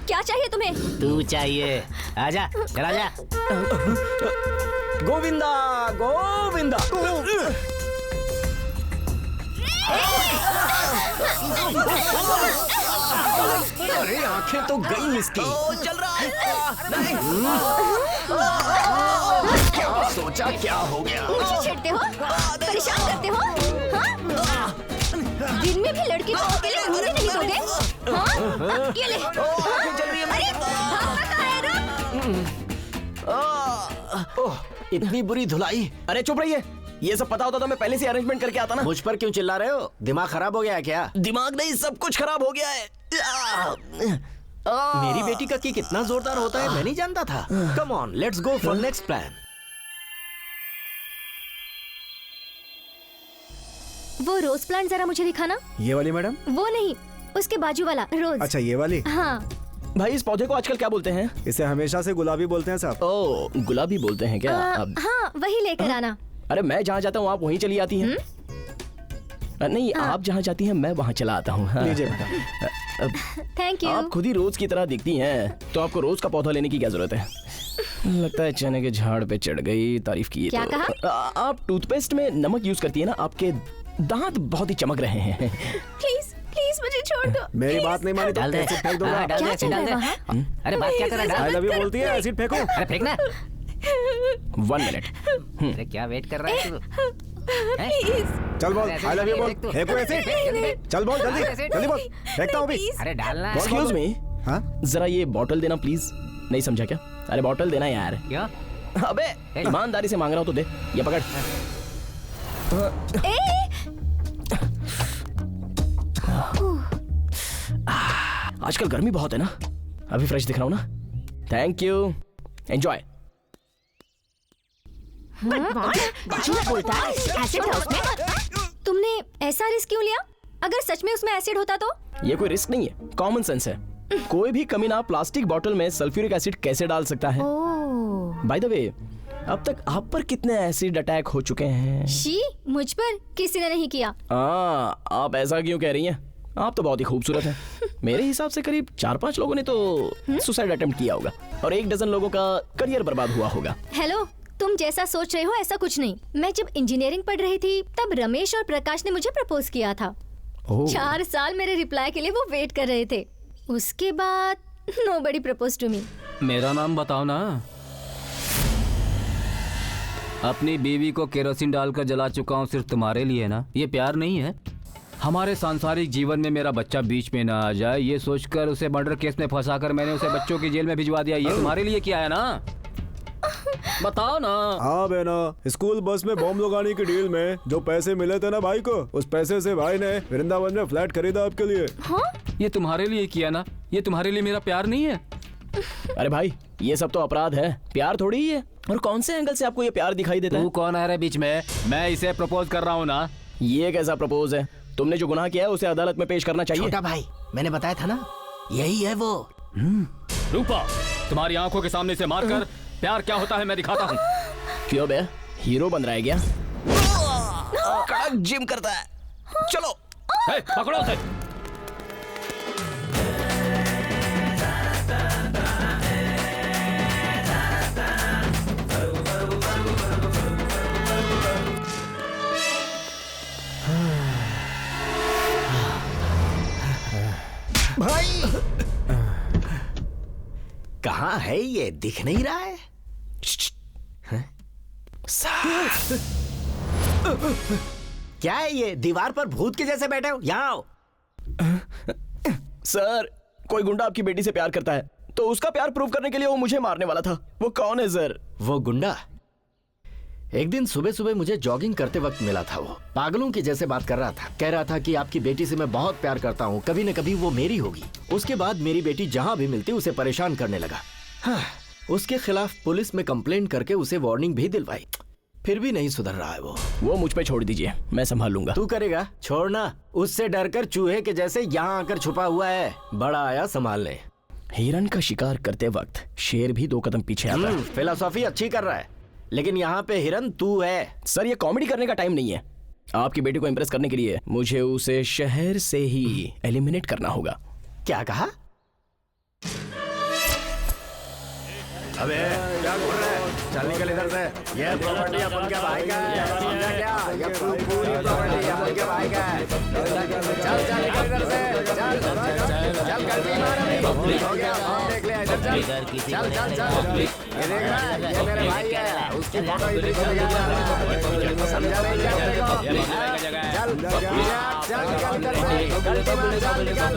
क्या चाहिए तुम्हें? तू चाहिए, आजा चला जा। गोविंदा गोविंदा। अरे आंखें तो गई इसकी। चल रहा है। क्या सोचा, क्या हो गया? मुझे छेड़ते हो, परेशान करते हो, हाँ? दिन में भी लड़की को अकेले घूमने नहीं दोगे? हाँ? अकेले? अरे भागता कहाँ है? इतनी बुरी धुलाई। अरे चुप रहिए, ये सब पता होता तो मैं पहले से अरेंजमेंट करके आता ना। मुझ पर क्यों चिल्ला रहे हो? दिमाग खराब हो गया है क्या? दिमाग नहीं, सब कुछ खराब हो गया है। मेरी बेटी का केक कितना जोरदार होता है मैं नहीं जानता था। Come on, let's go for next plan. वो रोज प्लांट जरा मुझे दिखाना। ये वाली मैडम? वो नहीं, उसके बाजू वाला रोज। अच्छा ये वाली? हाँ। भाई इस पौधे को आजकल क्या बोलते हैं? इसे हमेशा से गुलाबी बोलते हैं साहब। ओह, गुलाबी बोलते हैं क्या? हाँ, वही लेकर आना। अरे मैं जहाँ जाता हूँ आप वहीं चली आती हैं। नहीं, आप जहाँ जाती हैं मैं वहाँ चला आता हूँ। Thank you. आप खुद ही रोज की तरह दिखती हैं, तो आपको रोज का पौधा लेने की क्या जरूरत है? लगता है चने के झाड़ पे चढ़ गई। तारीफ की क्या तो कहा? आप टूथपेस्ट में नमक यूज करती है ना, आपके दांत बहुत ही चमक रहे हैं। प्लीज प्लीज मुझे छोड़ दो। मेरी बात नहीं मानी तो एसिड फेंक दूंगा। क्या चल रहा है वहाँ? अरे बात क्या कर रहा है? आई लव यू बोलती है, एसिड फेंको। अरे फेंकना। 1 मिनट। अरे क्या वेट कर रहा है तू? चल बोल, आई लव यू बोल। फेंको एसिड। चल बोल जल्दी जल्दी बोल। फेंकता हूँ भी। अरे डालना। एक्सक्यूज मी, हाँ जरा ये बॉटल देना प्लीज। नहीं समझा क्या? अरे बॉटल देना यार। क्या? अबे ईमानदारी से मांग रहा हूँ तो दे। ये पकड़। आजकल गर्मी बहुत है ना, अभी फ्रेश दिख रहा हूँ ना। Thank you, enjoy. बोलता है एसिड है उसमें। तुमने ऐसा रिस्क क्यों लिया? अगर सच में उसमें एसिड होता तो? ये कोई रिस्क नहीं है, कॉमन सेंस है। कोई भी कमीना प्लास्टिक बोतल में सल्फ्यूरिक एसिड कैसे डाल सकता है? बाय द वे, अब तक आप पर कितने एसिड अटैक हो चुके हैं? शी, मुझ पर किसी ने नहीं किया। आप ऐसा क्यों कह रही हैं? आप तो बहुत ही खूबसूरत हैं। मेरे हिसाब से करीब 4-5 लोगों ने तो सुसाइड अटेम्प्ट किया होगा और 1 डजन लोगों का करियर बर्बाद हुआ होगा। हेलो, तुम जैसा सोच रहे हो ऐसा कुछ नहीं। मैं जब इंजीनियरिंग पढ़ रही थी तब रमेश और प्रकाश ने मुझे प्रपोज किया था। 4 साल मेरे रिप्लाई के लिए वो वेट कर रहे थे। उसके बाद नोबडी प्रपोज टू मी। मेरा नाम बताओ ना। अपनी बीवी को केरोसिन डालकर जला चुका हूँ सिर्फ तुम्हारे लिए ना। ये प्यार नहीं है? हमारे सांसारिक जीवन में मेरा बच्चा बीच में ना आ जाए ये सोचकर उसे मर्डर केस में फंसाकर मैंने उसे बच्चों की जेल में भिजवा दिया। ये तुम्हारे लिए किया है ना? बताओ ना। हाँ बेना, स्कूल बस में बॉम्ब लगाने की डील में जो पैसे मिले थे ना भाई को, उस पैसे से भाई ने वृंदावन में फ्लैट खरीदा आपके लिए। हाँ? ये तुम्हारे लिए किया ना? ये तुम्हारे लिए मेरा प्यार नहीं है? अरे भाई, ये सब तो अपराध है, प्यार थोड़ी ही है। और कौन से एंगल से आपको ये प्यार दिखाई देता है? तू कौन आ रहा है बीच में? मैं इसे प्रपोज कर रहा हूँ ना। ये कैसा प्रपोज है? तुमने जो गुनाह किया है उसे अदालत में पेश करना चाहिए। छोटा भाई, मैंने बताया था ना, यही है वो। रूपा, तुम्हारी आंखों के सामने से मारकर प्यार क्या होता है मैं दिखाता हूँ। क्यों बे, हीरो बन रहा है क्या? कड़क जिम करता है। चलो पकड़ो उसे। भाई कहाँ है ये? दिख नहीं रहा है। क्या है ये? दीवार पर भूत के जैसे बैठे हो? यहाँ आओ। सर, कोई गुंडा आपकी बेटी से प्यार करता है तो उसका प्यार प्रूव करने के लिए वो मुझे मारने वाला था। वो कौन है सर? वो गुंडा एक दिन सुबह सुबह मुझे जॉगिंग करते वक्त मिला था। वो पागलों की जैसे बात कर रहा था। कह रहा था कि आपकी बेटी से मैं बहुत प्यार करता हूँ, कभी न कभी वो मेरी होगी। उसके बाद मेरी बेटी जहाँ भी मिलती उसे परेशान करने लगा। हाँ, उसके खिलाफ पुलिस में कंप्लेंट करके उसे वार्निंग भी दिलवाई, फिर भी नहीं सुधर रहा है वो मुझ पे छोड़ दीजिए, मैं संभाल लूंगा। तू करेगा? छोड़ना, उससे डरकर चूहे के जैसे यहाँ आकर छुपा हुआ है। बड़ा आया संभालने। हिरन का शिकार करते वक्त शेर भी 2 कदम पीछे आता है। फिलॉसफी अच्छी कर रहा है, लेकिन यहाँ पे हिरन तू है। सर, ये कॉमेडी करने का टाइम नहीं है। आपकी बेटी को इम्प्रेस करने के लिए मुझे उसे शहर से ही एलिमिनेट करना होगा। क्या कहा? अबे क्या बोल रहा है? चल निकल इधर से। ये प्रॉपर्टी अपन के भाई का है, समझा क्या? ये पूरी प्रॉपर्टी अपन के भाई का है। चल चल निकल इधर से। चल चल गलती मार अभी। हो गया, हम देख लिया। इधर चल चल चल चल। ये देख रहा है, ये मेरे भाई का है। उसकी फोटो इधर से लगा रहा है। समझा नहीं क्या तेरे को? चल चल निकल इधर से। गलती मार, चल।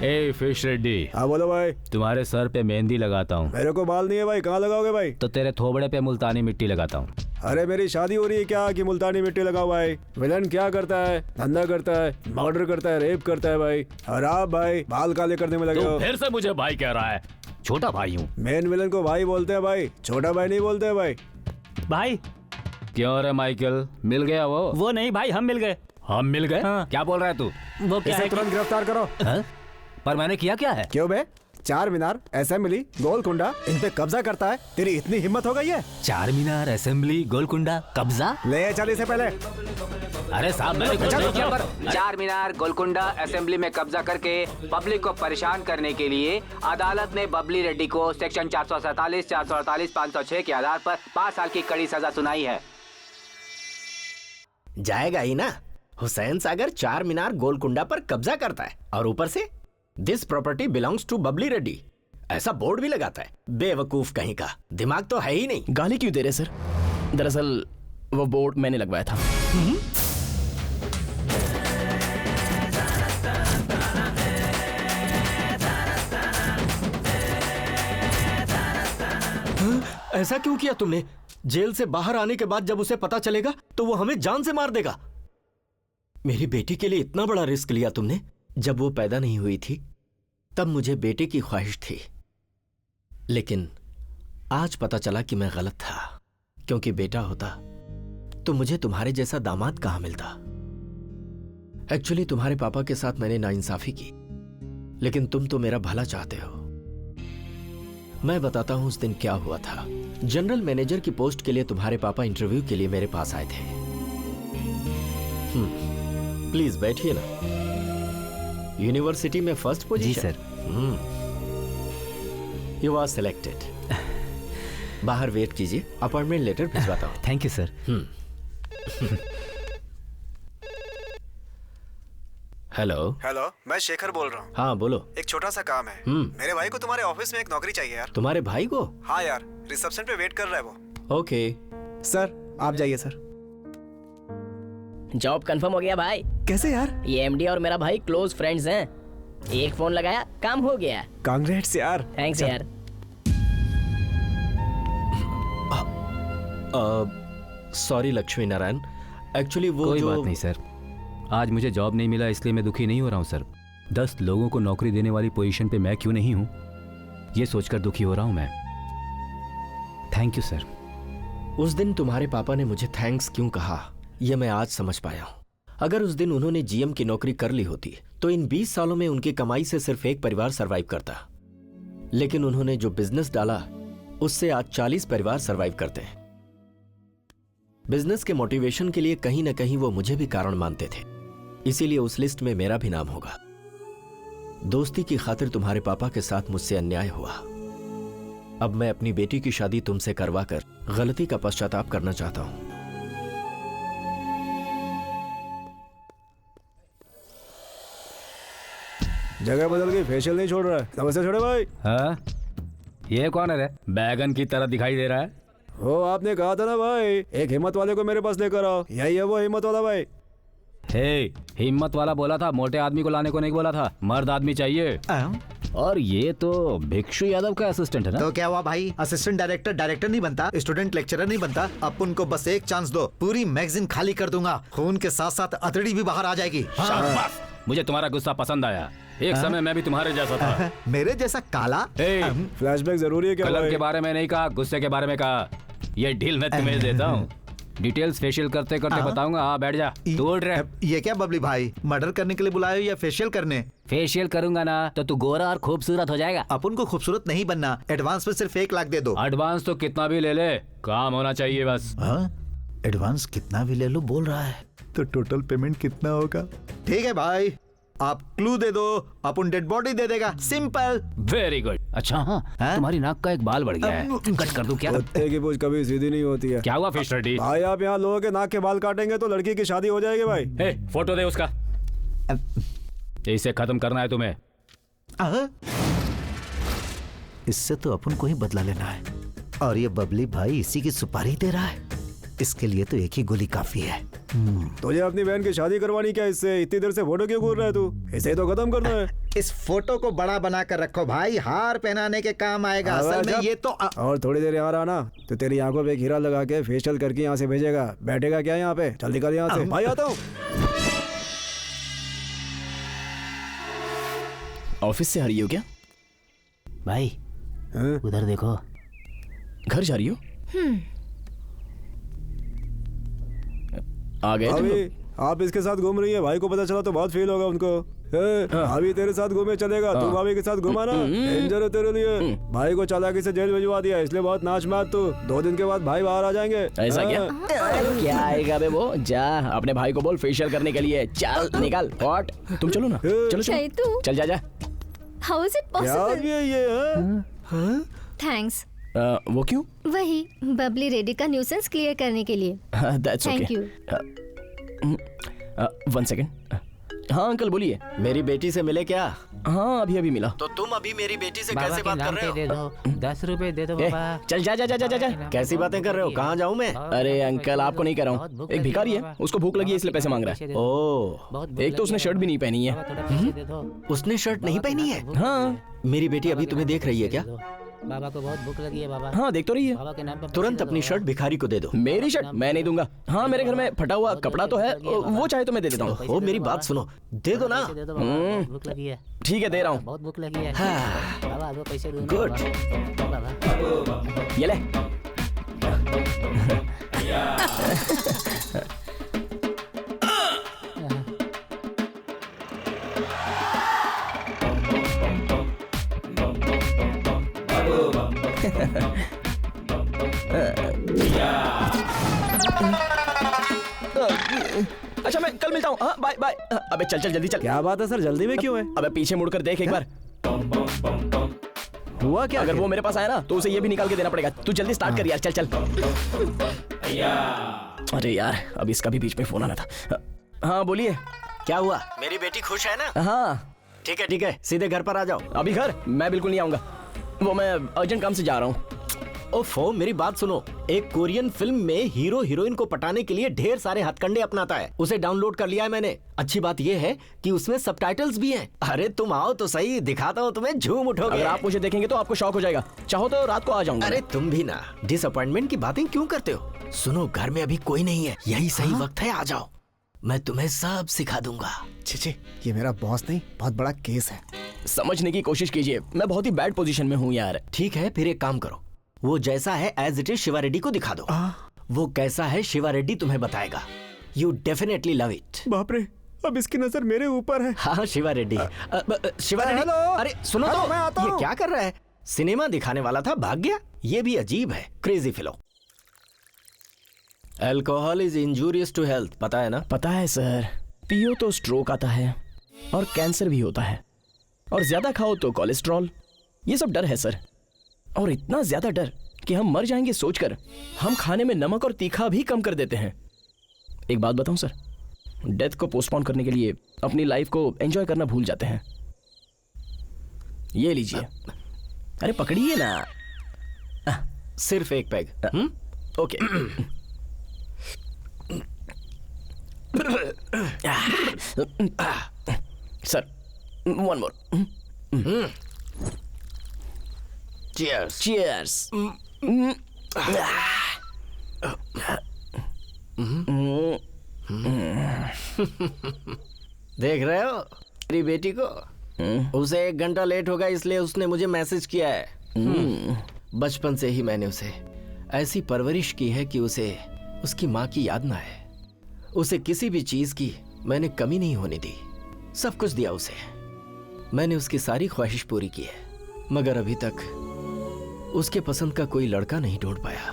A fish Reddy. हाँ बोलो भाई। तुम्हारे सर पे मेहंदी लगाता हूँ। मेरे को बाल नहीं है भाई, कहाँ लगाओगे भाई? तो तेरे थोबड़े पे मुल्तानी मिट्टी लगाता हूँ। अरे मेरी शादी हो रही है क्या कि मुल्तानी मिट्टी लगा हुआ है? विलन क्या करता है? धंधा करता है, मर्डर करता है, रेप करता है भाई। और आप भाई बाल काले करने में लगे हो। फिर से मुझे भाई कह रहा है, छोटा भाई हूँ। मेन विलन को भाई बोलते हैं भाई, छोटा भाई नहीं बोलते हैं भाई। भाई क्यों रे माइकल, मिल गया वो नहीं भाई, हम मिल गए। हम मिल गए? हाँ। क्या बोल रहा है तू? वो क्या है? तुरंत गिरफ्तार करो। पर मैंने किया क्या है? क्यों बे? चार मीनार, असेंबली, गोलकुंडा, इन पे कब्जा करता है। तेरी इतनी हिम्मत हो गई है? चार मीनार, असेंबली, गोलकुंडा, कब्जा ले चल इसे पहले। अरे साहब मैंने कुछ नहीं किया। पर चार मीनार, गोलकुंडा, असेंबली में कब्जा करके पब्लिक को परेशान करने के लिए अदालत ने बबली रेड्डी को सेक्शन 447, 448, 506 के आधार पर 5 साल की कड़ी सजा सुनाई है। जाएगा ही ना। हुसैन सागर चार मीनार गोलकुंडा पर कब्जा करता है और ऊपर से this property belongs to Babli Reddy ऐसा बोर्ड भी लगाता है। बेवकूफ कहीं का, दिमाग तो है ही नहीं। गाली क्यों दे रहे सर? दरअसल वो बोर्ड मैंने लगवाया था। ऐसा क्यों किया तुमने? जेल से बाहर आने के बाद जब उसे पता चलेगा तो वो हमें जान से मार देगा। मेरी बेटी के लिए इतना बड़ा रिस्क लिया तुमने। जब वो पैदा नहीं हुई थी तब मुझे बेटे की ख्वाहिश थी, लेकिन आज पता चला कि मैं गलत था, क्योंकि बेटा होता तो मुझे तुम्हारे जैसा दामाद कहां मिलता। एक्चुअली तुम्हारे पापा के साथ मैंने नाइंसाफी की, लेकिन तुम तो मेरा भला चाहते हो। मैं बताता हूं उस दिन क्या हुआ था। जनरल मैनेजर की पोस्ट के लिए तुम्हारे पापा इंटरव्यू के लिए मेरे पास आए थे। प्लीज बैठिए ना। यूनिवर्सिटी में फर्स्ट पोजीशन? जी सर। You are selected. बाहर वेट कीजिए, अपॉइंटमेंट लेटर भिजवाता हूं। Thank you sir. Hello. Hello, मैं शेखर बोल रहा हूँ। हाँ बोलो। एक छोटा सा काम है। मेरे भाई को तुम्हारे ऑफिस में एक नौकरी चाहिए यार। तुम्हारे भाई को? हाँ यार, रिसेप्शन पे वेट कर रहा है वो। ओके सर आप जाइए सर। जॉब कंफर्म हो गया भाई। कैसे यार? ये एमडी और मेरा भाई क्लोज फ्रेंड्स हैं। एक फोन लगाया, काम हो गया। कांग्रेट्स यार। थैंक्स यार। सॉरी लक्ष्मी नारायण, एक्चुअली वो कोई बात नहीं सर। आज मुझे जॉब नहीं मिला इसलिए मैं दुखी नहीं हो रहा हूँ सर। 10 लोगों को नौकरी देने वाली पोजीशन पे मैं क्यों नहीं हूँ, ये सोचकर दुखी हो रहा हूँ मैं। Thank you sir. उस दिन तुम्हारे पापा ने मुझे थैंक्स क्यों कहा यह मैं आज समझ पाया हूँ। अगर उस दिन उन्होंने जीएम की नौकरी कर ली होती तो इन 20 सालों में उनकी कमाई से सिर्फ एक परिवार सरवाइव करता, लेकिन उन्होंने जो बिजनेस डाला उससे आज 40 परिवार सरवाइव करते हैं। बिजनेस के मोटिवेशन के लिए कहीं ना कहीं वो मुझे भी कारण मानते थे, इसीलिए उस लिस्ट में मेरा भी नाम होगा। दोस्ती की खातिर तुम्हारे पापा के साथ मुझसे अन्याय हुआ। अब मैं अपनी बेटी की शादी तुमसे करवाकर गलती का पश्चाताप करना चाहता हूं। जगह बदल गई, फेशियल नहीं छोड़ रहा है। नमस्ते छोटे भाई। हाँ, ये कौन है रे? बैगन की तरह दिखाई दे रहा है। वो आपने कहा था ना भाई, एक हिम्मत वाले को मेरे पास लेकर आओ। यही है वो हिम्मत वाला भाई। हे, हिम्मत वाला बोला था, मोटे आदमी को लाने को नहीं बोला था। मर्द आदमी चाहिए। और ये तो भिक्षु यादव का असिस्टेंट है ना? तो क्या हुआ भाई, असिस्टेंट डायरेक्टर डायरेक्टर नहीं बनता, स्टूडेंट लेक्चरर नहीं बनता। अब उनको बस एक चांस दो, पूरी मैगजीन खाली कर दूंगा। खून के साथ साथ अतड़ी भी बाहर आ जाएगी। शाबाश, मुझे तुम्हारा गुस्सा पसंद आया। एक समय मैं भी तुम्हारे जैसा था। मेरे जैसा काला? फ्लैशबैक जरूरी है क्या? कलर के बारे में नहीं कहा, गुस्से के बारे में कहा। ये डील मैं तुम्हें देता हूँ। डिटेल्स फेशियल करते करते बताऊंगा। हाँ बैठ जा। तोड़ रहे। ये क्या बबली भाई, मर्डर करने के लिए बुलाए हो या फेशियल करने? फेशियल करूंगा ना तो तू गोरा और खूबसूरत हो जाएगा। अपन को खूबसूरत नहीं बनना। एडवांस में सिर्फ 1 लाख दे दो। एडवांस तो कितना भी ले ले, काम होना चाहिए बस। एडवांस कितना भी ले लो बोल रहा है, तो टोटल पेमेंट कितना होगा? ठीक है भाई, आप क्लू दे दो, अपन डेड बॉडी दे देगा। सिंपल। Very good. अच्छा हाँ, तुम्हारी नाक का एक बाल बढ़ गया है, कट कर दूं क्या? कुत्ते की पूंछ कभी सीधी नहीं होती है। क्या हुआ फिश रेड्डी? भाई आप यहाँ लोगों के नाक के बाल काटेंगे तो लड़की की शादी हो जाएगी भाई। हे, फोटो दे उसका। इसे खत्म करना है तुम्हें। इससे तो अपन को ही बदला लेना है, और ये बबली भाई इसी की सुपारी दे रहा है। इसके लिए तो एक ही गोली काफी है। तुझे अपनी बहन की शादी करवानी क्या? इससे इतनी देर से फोटो क्यों घूर रहा है तू? इसे तो खत्म करना है। इस फोटो को बड़ा बना कर रखो भाई, हार पहनाने के काम आएगा। असल में ये तो और थोड़ी देर यहाँ रहा ना तो तेरी आंखों पे हीरा लगा के फेशियल करके यहाँ से भेजेगा। बैठेगा क्या यहाँ पे? जल्दी कर यहाँ से भाई, आता हूँ। ऑफिस से आ रही हो क्या भाई? उधर देखो। घर जा रही हो? आ गए तुम लोग? आप इसके साथ घूम रही है, भाई को पता चला तो बहुत फील होगा उनको। भाभी तेरे साथ घूमे चलेगा, तू भाभी के साथ घुमा ना, डेंजर है तेरे लिए। भाई को चालाकी से जेल भिजवा दिया, इसलिए बहुत नाच मात तू। 2 दिन के बाद भाई बाहर आ जाएंगे। ऐसा क्या? क्या आएगा बे वो? जा अपने भाई को बोल फेशियल करने के लिए। चल निकाल हॉट। तुम चलो ना, चलो चलो, चल जा जा। How is it possible? ये थैंक्स। वो क्यों? वही बबली रेडी का न्यूसेंस क्लियर करने के लिए। That's okay. Thank you. 1 second. हाँ अंकल बोलिए। मेरी बेटी से मिले क्या? हाँ अभी अभी मिला। तो तुम अभी मेरी बेटी से कैसे बात कर रहे हो? दे दो 10 रुपए दे दो बाबा। चल जा जा जा जा जा। कैसी बातें कर रहे हो? कहाँ जाऊँ मैं? अरे अंकल आपको नहीं कह रहा हूँ, एक भिखारी है, उसको भूख लगी है इसलिए पैसे मांग रहा है। ओह, एक तो उसने शर्ट भी नहीं पहनी है। उसने शर्ट नहीं पहनी है? हाँ। मेरी बेटी अभी तुम्हें देख रही है क्या? बाबा को बहुत भूख लगी है बाबा। हाँ देख तो रही है। बाबा के नाम पे तुरंत अपनी शर्ट भिखारी को दे दो। मेरी शर्ट मैं नहीं दूंगा। हाँ मेरे घर में फटा हुआ कपड़ा तो है, वो चाहे तो मैं दे देता हूँ। ओ मेरी बात सुनो, दे दो ना। भूख लगी है। ठीक है दे रहा हूँ। बहुत भूख लगी है। बाबा दो पैसे दो। गुड। ये ले। अच्छा मैं कल मिलता हूँ। हाँ बाय बाय। अबे चल चल जल्दी चल। क्या बात है सर, जल्दी में क्यों है? अबे पीछे मुड़कर देख एक बार। हुआ क्या? अगर वो मेरे पास आया ना तो उसे ये भी निकाल के देना पड़ेगा। तू जल्दी स्टार्ट कर यार, चल चल। अरे यार अब इसका भी बीच में फोन आना था। हाँ बोलिए। क्या हुआ? मेरी बेटी खुश है ना? हाँ ठीक है, सीधे घर पर आ जाओ। अभी घर? मैं बिल्कुल नहीं आऊंगा, वो मैं अर्जेंट काम से जा रहा हूँ। ओफो मेरी बात सुनो, एक कोरियन फिल्म में हीरो हीरोइन को पटाने के लिए ढेर सारे हथकंडे अपनाता है। उसे डाउनलोड कर लिया है मैंने। अच्छी बात यह है कि उसमें सबटाइटल्स भी हैं। अरे तुम आओ तो सही, दिखाता हूँ तुम्हें, झूम उठोगे। अगर आप मुझे देखेंगे तो आपको शौक हो जाएगा। चाहो तो रात को आ जाऊंगा। अरे तुम भी ना डिसअपॉइंटमेंट की बातें क्यों करते हो? सुनो घर में अभी कोई नहीं है, यही सही वक्त है, आ जाओ, मैं तुम्हें सब सिखा दूंगा। छे ये मेरा बॉस नहीं, बहुत बड़ा केस है। समझने की कोशिश कीजिए, मैं बहुत ही बैड पोजीशन में हूँ यार। ठीक है फिर एक काम करो, वो जैसा है as it is Shiva Reddy को दिखा दो। वो कैसा है शिवा रेड्डी तुम्हें बताएगा। You definitely love it. बाप रे, अब इसकी नजर मेरे ऊपर है। हाँ शिवा रेड्डी। शिवा रेड्डी, अरे सुनो तो, ये क्या कर रहा है? सिनेमा दिखाने वाला था, भाग गया। ये भी अजीब है, crazy fellow. Alcohol is injurious to health, पता है ना? पता है सर, पियो तो स्ट्रोक आता है और कैंसर भी होता है, और ज्यादा खाओ तो कोलेस्ट्रॉल। ये सब डर है सर, और इतना ज्यादा डर कि हम मर जाएंगे सोचकर हम खाने में नमक और तीखा भी कम कर देते हैं। एक बात बताऊं सर, डेथ को पोस्टपोन करने के लिए अपनी लाइफ को एंजॉय करना भूल जाते हैं। ये लीजिए। अरे पकड़िए ना। सिर्फ एक peg. Okay. Sir one more. Cheers. Cheers. देख रहे हो मेरी बेटी को? उसे 1 घंटा लेट होगा इसलिए उसने मुझे मैसेज किया है। बचपन से ही मैंने उसे ऐसी परवरिश की है कि उसे उसकी माँ की याद ना है। उसे किसी भी चीज की मैंने कमी नहीं होने दी, सब कुछ दिया उसे। मैंने उसकी सारी ख्वाहिश पूरी की है, मगर अभी तक उसके पसंद का कोई लड़का नहीं ढूंढ पाया।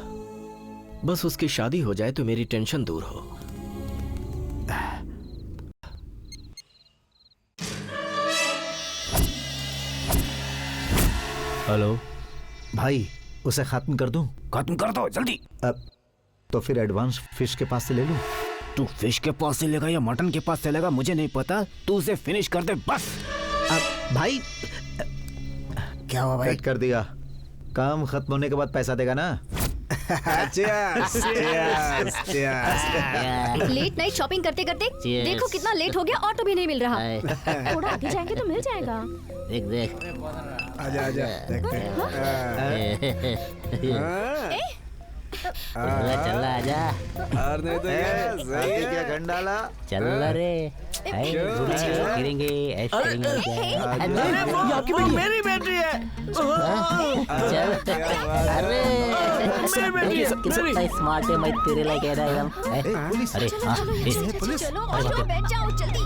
बस उसकी शादी हो जाए तो मेरी टेंशन दूर हो। हेलो भाई, उसे खत्म कर दूं? खत्म कर दो जल्दी। तो फिर एडवांस फिश के पास से ले लूं? तू फिश के पास से लेगा या मटन के पास से लेगा मुझे नहीं पता, तू उसे फिनिश कर दे बस। भाई क्या हुआ भाई? कट कर दिया। काम खत्म होने के बाद पैसा देगा ना? लेट नाइट शॉपिंग करते करते देखो कितना लेट हो गया, ऑटो भी नहीं मिल रहा। थोड़ा आगे जाएंगे तो मिल जाएगा। देख देख आजा आजा देखते हैं। चल आजा। और नहीं तो क्या गंडाला चल रे गिरेंगे ऐश करेंगे ये आपकी बेटी मेरी बेटी है। अरे कितना स्मार्ट है, मैं तेरे लिए कह रहा हूँ। अरे पुलिस, चलो बैठ जाओ जल्दी।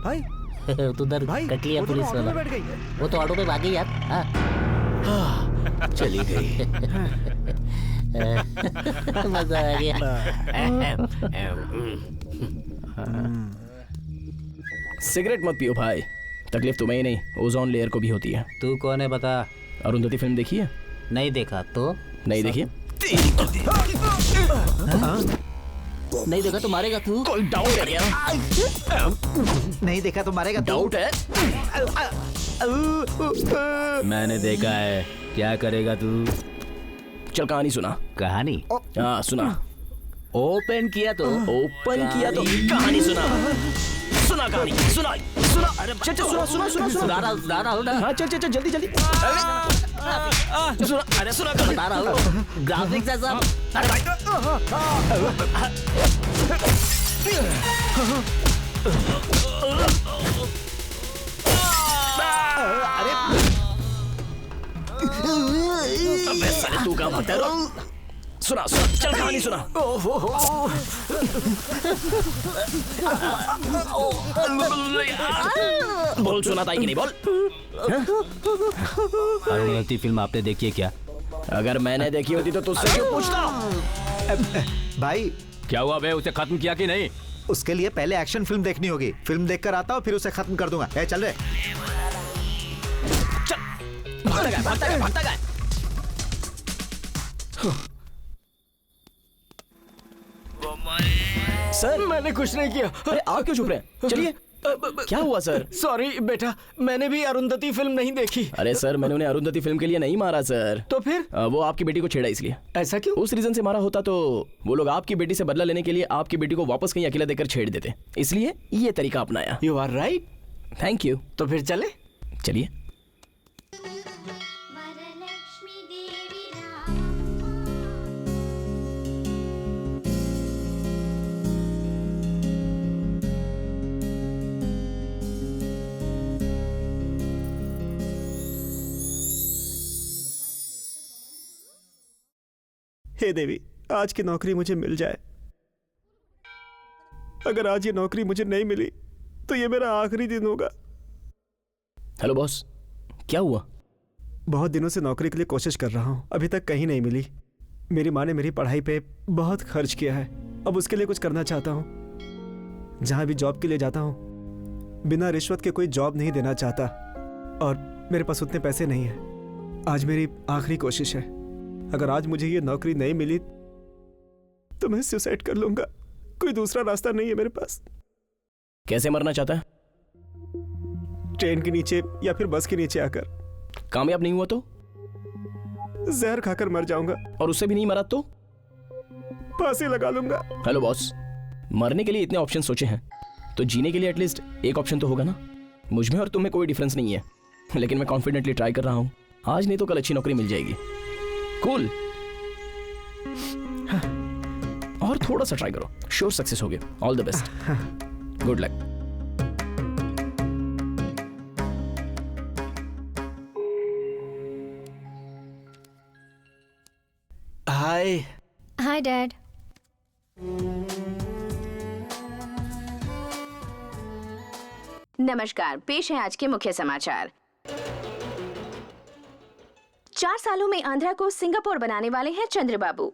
भाई तू उधर कट लिया पुलिस वाला, वो तो ऑटो पे भागी यार। चली गई। मजा आ गया। सिगरेट मत पियो भाई, तकलीफ तुम्हें ही नहीं ओजोन लेयर को भी होती है। तू कौन है बता? अरुंधति फिल्म देखी है? नहीं देखा तो नहीं देखी है? नहीं देखा तो मारेगा तू। कोई डाउट है क्या? नहीं देखा तो मारेगा। डाउट है? मैंने देखा है, क्या करेगा तू? चल कहानी सुना। कहानी? हाँ सुना। ओपन किया तो कहानी सुना। सुना कहानी, सुना सुना। अरे चल सुना सुना सुना सुना। हाँ चल चल जल्दी जल्दी सुना। अरे सुना बता रहा हूँ, ग्राफिक्स है सब। अरे भाई अबे साले तू क्या भागता है? सुना सुना, चल कहानी सुना। बोल सुना था कि नहीं बोल। अरुंधति फिल्म आपने देखी है क्या? अगर मैंने देखी होती तो तुझसे क्यों पूछता? भाई क्या हुआ बे, उसे खत्म किया कि नहीं? उसके लिए पहले एक्शन फिल्म देखनी होगी। फिल्म देखकर आता हूँ फिर उसे खत्म कर दूंगा। चल रहे भागता गया। सर मैंने कुछ नहीं किया। अरे आप क्यों छुप रहे हैं? चलिए। क्या हुआ सर? सॉरी बेटा, मैंने भी अरुंधति फिल्म नहीं देखी। अरे सर मैंने उन्हें अरुंधति फिल्म के लिए नहीं मारा सर। तो फिर? वो आपकी बेटी को छेड़ा इसलिए। ऐसा क्यों? उस रीजन से मारा होता तो वो लोग आपकी बेटी से बदला लेने के लिए आपकी बेटी को वापस कहीं अकेला देकर छेड़ देते, इसलिए ये तरीका अपनाया। You are right. Thank you. तो फिर चले? चलिए। हे देवी, आज की नौकरी मुझे मिल जाए। अगर आज ये नौकरी मुझे नहीं मिली तो ये मेरा आखिरी दिन होगा। हेलो बॉस, क्या हुआ? बहुत दिनों से नौकरी के लिए कोशिश कर रहा हूँ, अभी तक कहीं नहीं मिली। मेरी माँ ने मेरी पढ़ाई पे बहुत खर्च किया है, अब उसके लिए कुछ करना चाहता हूँ। जहाँ भी जॉब के लिए जाता हूँ बिना रिश्वत के कोई जॉब नहीं देना चाहता, और मेरे पास उतने पैसे नहीं हैं। आज मेरी आखिरी कोशिश है। अगर आज मुझे ये नौकरी नहीं मिली तो मैं सुसाइड कर लूंगा। कोई दूसरा रास्ता नहीं है मेरे पास। कैसे मरना चाहता है? ट्रेन के नीचे या फिर बस के नीचे आकर। कामयाब नहीं हुआ तो? जहर खाकर मर जाऊंगा। और उससे भी नहीं मरा तो? फांसी लगा लूंगा। हेलो बॉस, मरने के लिए इतने ऑप्शन सोचे हैं तो जीने के लिए एटलीस्ट एक ऑप्शन तो होगा ना। मुझ में और तुम में कोई डिफरेंस नहीं है, लेकिन मैं कॉन्फिडेंटली ट्राई कर रहा हूँ। आज नहीं तो कल अच्छी नौकरी मिल जाएगी। कूल। और थोड़ा सा ट्राई करो, श्योर सक्सेस होगे। All the best, good luck. Hi. Hi dad. नमस्कार, पेश है आज के मुख्य समाचार। 4 सालों में आंध्रा को सिंगापुर बनाने वाले हैं चंद्रबाबू।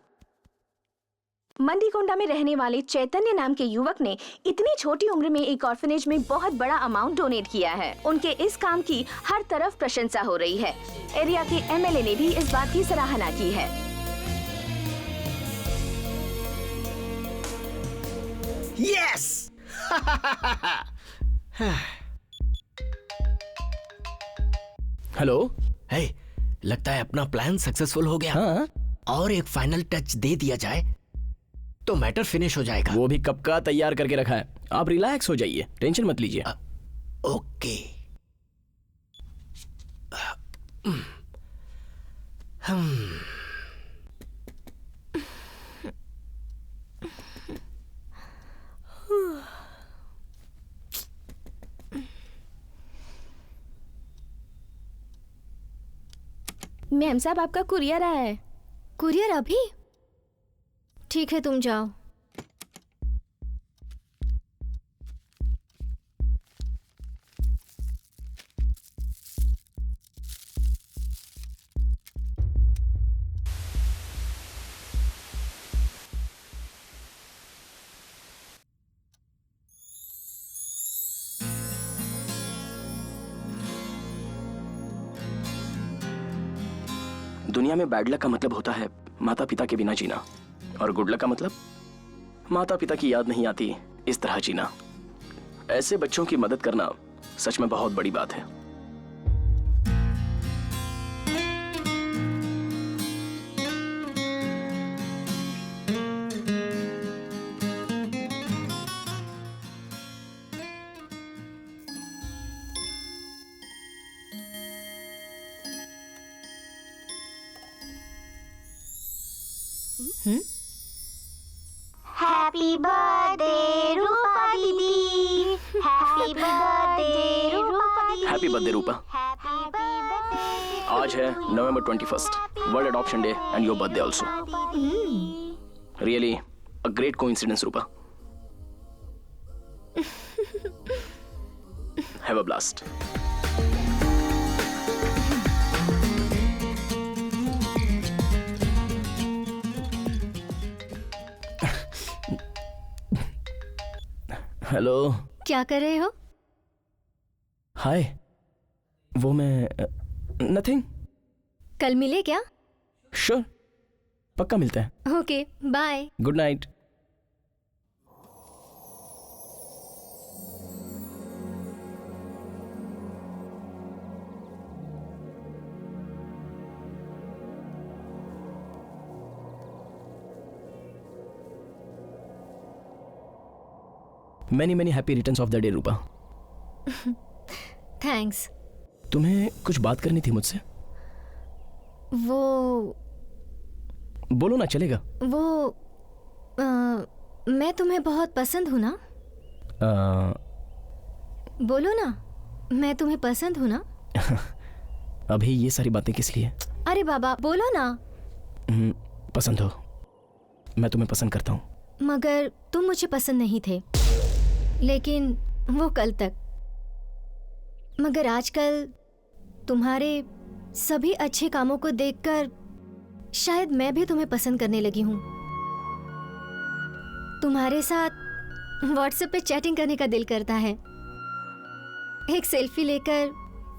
मंडीकोंडा में रहने वाले चैतन्य नाम के युवक ने इतनी छोटी उम्र में एक ऑर्फनेज में बहुत बड़ा अमाउंट डोनेट किया है। उनके इस काम की हर तरफ प्रशंसा हो रही है। एरिया के एमएलए ने भी इस बात की सराहना की है। यस। हेलो। हे, लगता है अपना प्लान सक्सेसफुल हो गया। हाँ, और एक फाइनल टच दे दिया जाए तो मैटर फिनिश हो जाएगा। वो भी कब का तैयार करके रखा है, आप रिलैक्स हो जाइए, टेंशन मत लीजिए। ओके। मैम साहब, आपका कुरियर आया है। कुरियर अभी? ठीक है, तुम जाओ। दुनिया में बैड लक का मतलब होता है माता पिता के बिना जीना, और गुड लक का मतलब माता पिता की याद नहीं आती इस तरह जीना। ऐसे बच्चों की मदद करना सच में बहुत बड़ी बात है। हैप्पी बर्थडे रूपा दीदी, हैप्पी बर्थडे रूपा दीदी, हैप्पी बर्थडे रूपा। आज है नवंबर 21st, world adoption day and your birthday also. Really a great coincidence Rupa. Have a blast. Hello. क्या कर रहे हो? हाय। वो मैं नथिंग। कल मिले क्या? श्योर, पक्का मिलते हैं। Okay, bye. Good night. Many many happy returns of the day Roopa. Thanks. तुम्हें कुछ बात करनी थी मुझसे। वो बोलो ना, चलेगा। वो मैं तुम्हें बहुत पसंद हूँ ना? बोलो ना, मैं तुम्हें पसंद हूँ ना? अभी ये सारी बातें किस लिए? अरे बाबा, बोलो ना। पसंद हो, मैं तुम्हें पसंद करता हूँ। मगर तुम मुझे पसंद नहीं थे, लेकिन वो कल तक। मगर आजकल तुम्हारे सभी अच्छे कामों को देखकर शायद मैं भी तुम्हें पसंद करने लगी हूँ। तुम्हारे साथ व्हाट्सएप पे चैटिंग करने का दिल करता है, एक सेल्फी लेकर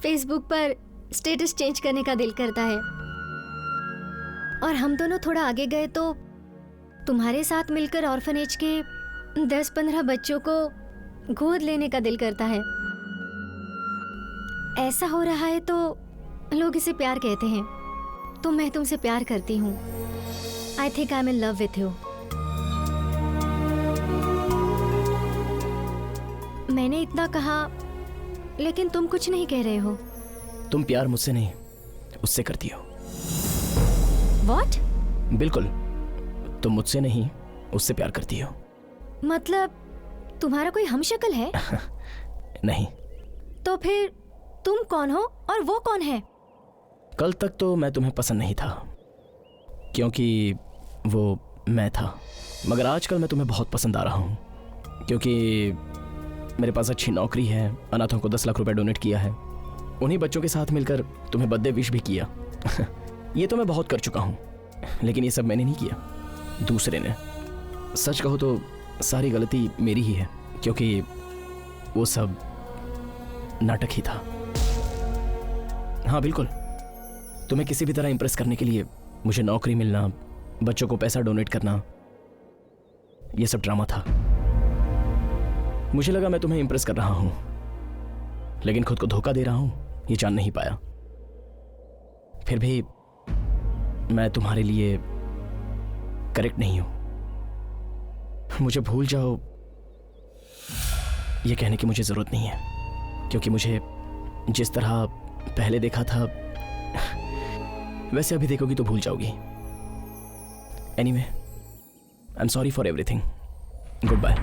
फेसबुक पर स्टेटस चेंज करने का दिल करता है, और हम दोनों थोड़ा आगे गए तो तुम्हारे साथ मिलकर ऑर्फनेज के 10-15 बच्चों को गोद लेने का दिल करता है। ऐसा हो रहा है तो लोग इसे प्यार कहते हैं, तो मैं तुमसे प्यार करती हूँ। I think I am in love with you. मैंने इतना कहा, लेकिन तुम कुछ नहीं कह रहे हो। तुम प्यार मुझसे नहीं, उससे करती हो। What? बिल्कुल, तुम मुझसे नहीं, उससे प्यार करती हो। मतलब तुम्हारा कोई हमशक्ल है? नहीं। तो फिर तुम कौन हो और वो कौन है? कल तक तो मैं तुम्हें पसंद नहीं था, क्योंकि वो मैं था। मगर आजकल मैं तुम्हें बहुत पसंद आ रहा हूँ, क्योंकि मेरे पास अच्छी नौकरी है, अनाथों को 10 लाख रुपए डोनेट किया है, उन्हीं बच्चों के साथ मिलकर तुम्हें बर्थडे विश भी किया। ये तो मैं बहुत कर चुका हूँ, लेकिन ये सब मैंने नहीं किया, दूसरे ने। सच कहो तो सारी गलती मेरी ही है, क्योंकि वो सब नाटक ही था। हाँ बिल्कुल, तुम्हें किसी भी तरह इंप्रेस करने के लिए मुझे नौकरी मिलना, बच्चों को पैसा डोनेट करना, ये सब ड्रामा था। मुझे लगा मैं तुम्हें इंप्रेस कर रहा हूं, लेकिन खुद को धोखा दे रहा हूं ये जान नहीं पाया। फिर भी मैं तुम्हारे लिए करेक्ट नहीं हूं। मुझे भूल जाओ ये कहने की मुझे जरूरत नहीं है, क्योंकि मुझे जिस तरह पहले देखा था वैसे अभी देखोगी तो भूल जाओगी। Anyway, I am sorry for everything. Goodbye.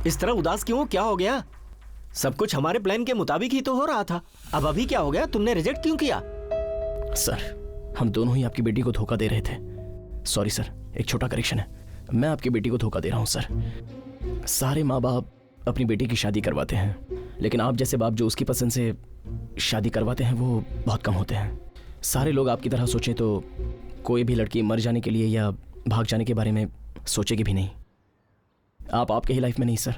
इस तरह उदास क्यों? क्या हो गया? सब कुछ हमारे प्लान के मुताबिक ही तो हो रहा था। अब अभी क्या हो गया? तुमने रिजेक्ट क्यों किया? सर, हम दोनों ही आपकी बेटी को धोखा दे रहे थे। सॉरी सर, एक छोटा करेक्शन है। मैं आपकी बेटी को धोखा दे रहा हूं सर। सारे माँ बाप अपनी बेटी की शादी करवाते हैं, लेकिन आप जैसे बाप जो उसकी पसंद से शादी करवाते हैं वो बहुत कम होते हैं। सारे लोग आपकी तरह सोचें तो कोई भी लड़की मर जाने के लिए या भाग जाने के बारे में सोचेगी भी नहीं। आप आपके ही लाइफ में नहीं सर,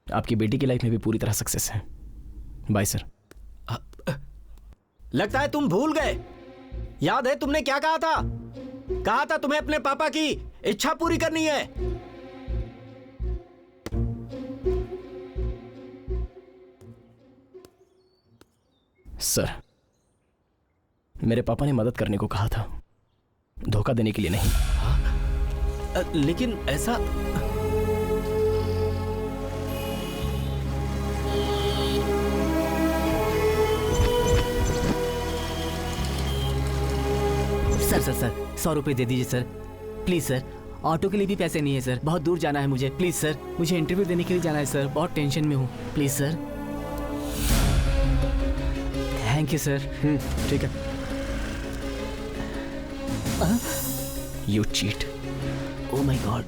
आपकी बेटी की लाइफ में भी पूरी तरह सक्सेस है। Bye sir. लगता है तुम भूल गए। याद है तुमने क्या कहा था? कहा था तुम्हें अपने पापा की इच्छा पूरी करनी है। सर, मेरे पापा ने मदद करने को कहा था, धोखा देने के लिए नहीं। लेकिन ऐसा सर 100 रुपए दे दीजिए सर, प्लीज सर। ऑटो के लिए भी पैसे नहीं है सर, बहुत दूर जाना है मुझे। प्लीज सर, मुझे इंटरव्यू देने के लिए जाना है सर, बहुत टेंशन में हूँ। Please sir. Thank you sir. ठीक है। You cheat. Oh my God.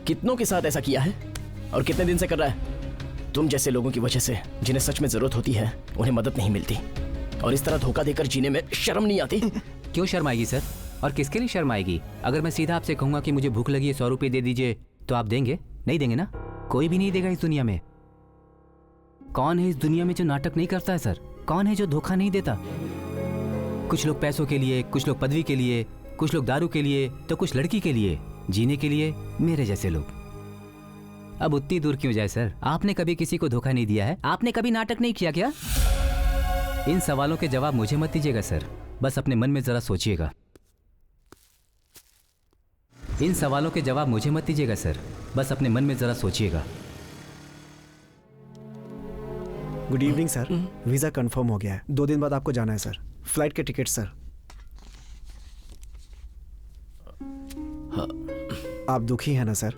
कितनों के साथ ऐसा किया है और कितने दिन से कर रहा है? तुम जैसे लोगों की वजह से जिन्हें सच में जरूरत होती है उन्हें मदद नहीं मिलती, और इस तरह धोखा देकर जीने में शर्म नहीं आती? क्यों शर्म आएगी सर? और किसके लिए शर्म आएगी? अगर मैं सीधा आपसे कहूंगा कि मुझे भूख लगी है, 100 रुपए दे दीजिए, तो आप देंगे? नहीं देंगे ना? कोई भी नहीं देगा इस दुनिया में। कौन है इस दुनिया में जो नाटक नहीं करता है सर? कौन है जो धोखा नहीं देता? कुछ लोग पैसों के लिए, कुछ लोग पदवी के लिए, कुछ लोग दारू के लिए, तो कुछ लड़की के लिए, जीने के लिए मेरे जैसे लोग। अब उतनी दूर क्यों जाए सर? आपने कभी किसी को धोखा नहीं दिया है? आपने कभी नाटक नहीं किया क्या? इन सवालों के जवाब मुझे मत दीजिएगा सर, बस अपने मन में जरा सोचिएगा। इन सवालों के जवाब मुझे मत दीजिएगा सर, बस अपने मन में जरा सोचिएगा। Good evening sir, visa confirm हो गया है। 2 दिन बाद आपको जाना है सर। फ्लाइट के टिकट सर। आप दुखी हैं ना सर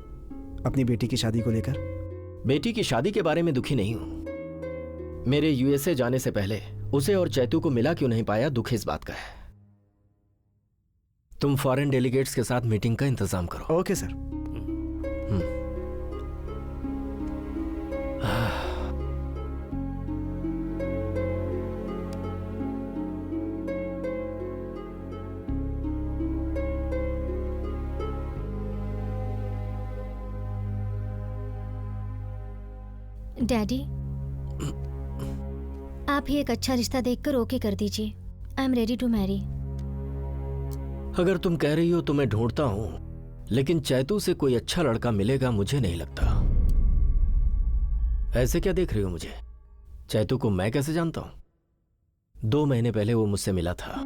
अपनी बेटी की शादी को लेकर? बेटी की शादी के बारे में दुखी नहीं हूं। मेरे यूएसए जाने से पहले उसे और चैतू को मिला क्यों नहीं पाया, दुख इस बात का है। तुम फॉरेन डेलीगेट्स के साथ मीटिंग का इंतजाम करो। Okay sir. डैडी, आप ही एक अच्छा रिश्ता देखकर ओके कर दीजिए। I am ready to marry. अगर तुम कह रही हो तो मैं ढूंढता हूं, लेकिन चैतू से कोई अच्छा लड़का मिलेगा मुझे नहीं लगता। ऐसे क्या देख रही हो मुझे? चैतू को मैं कैसे जानता हूं? 2 महीने पहले वो मुझसे मिला था।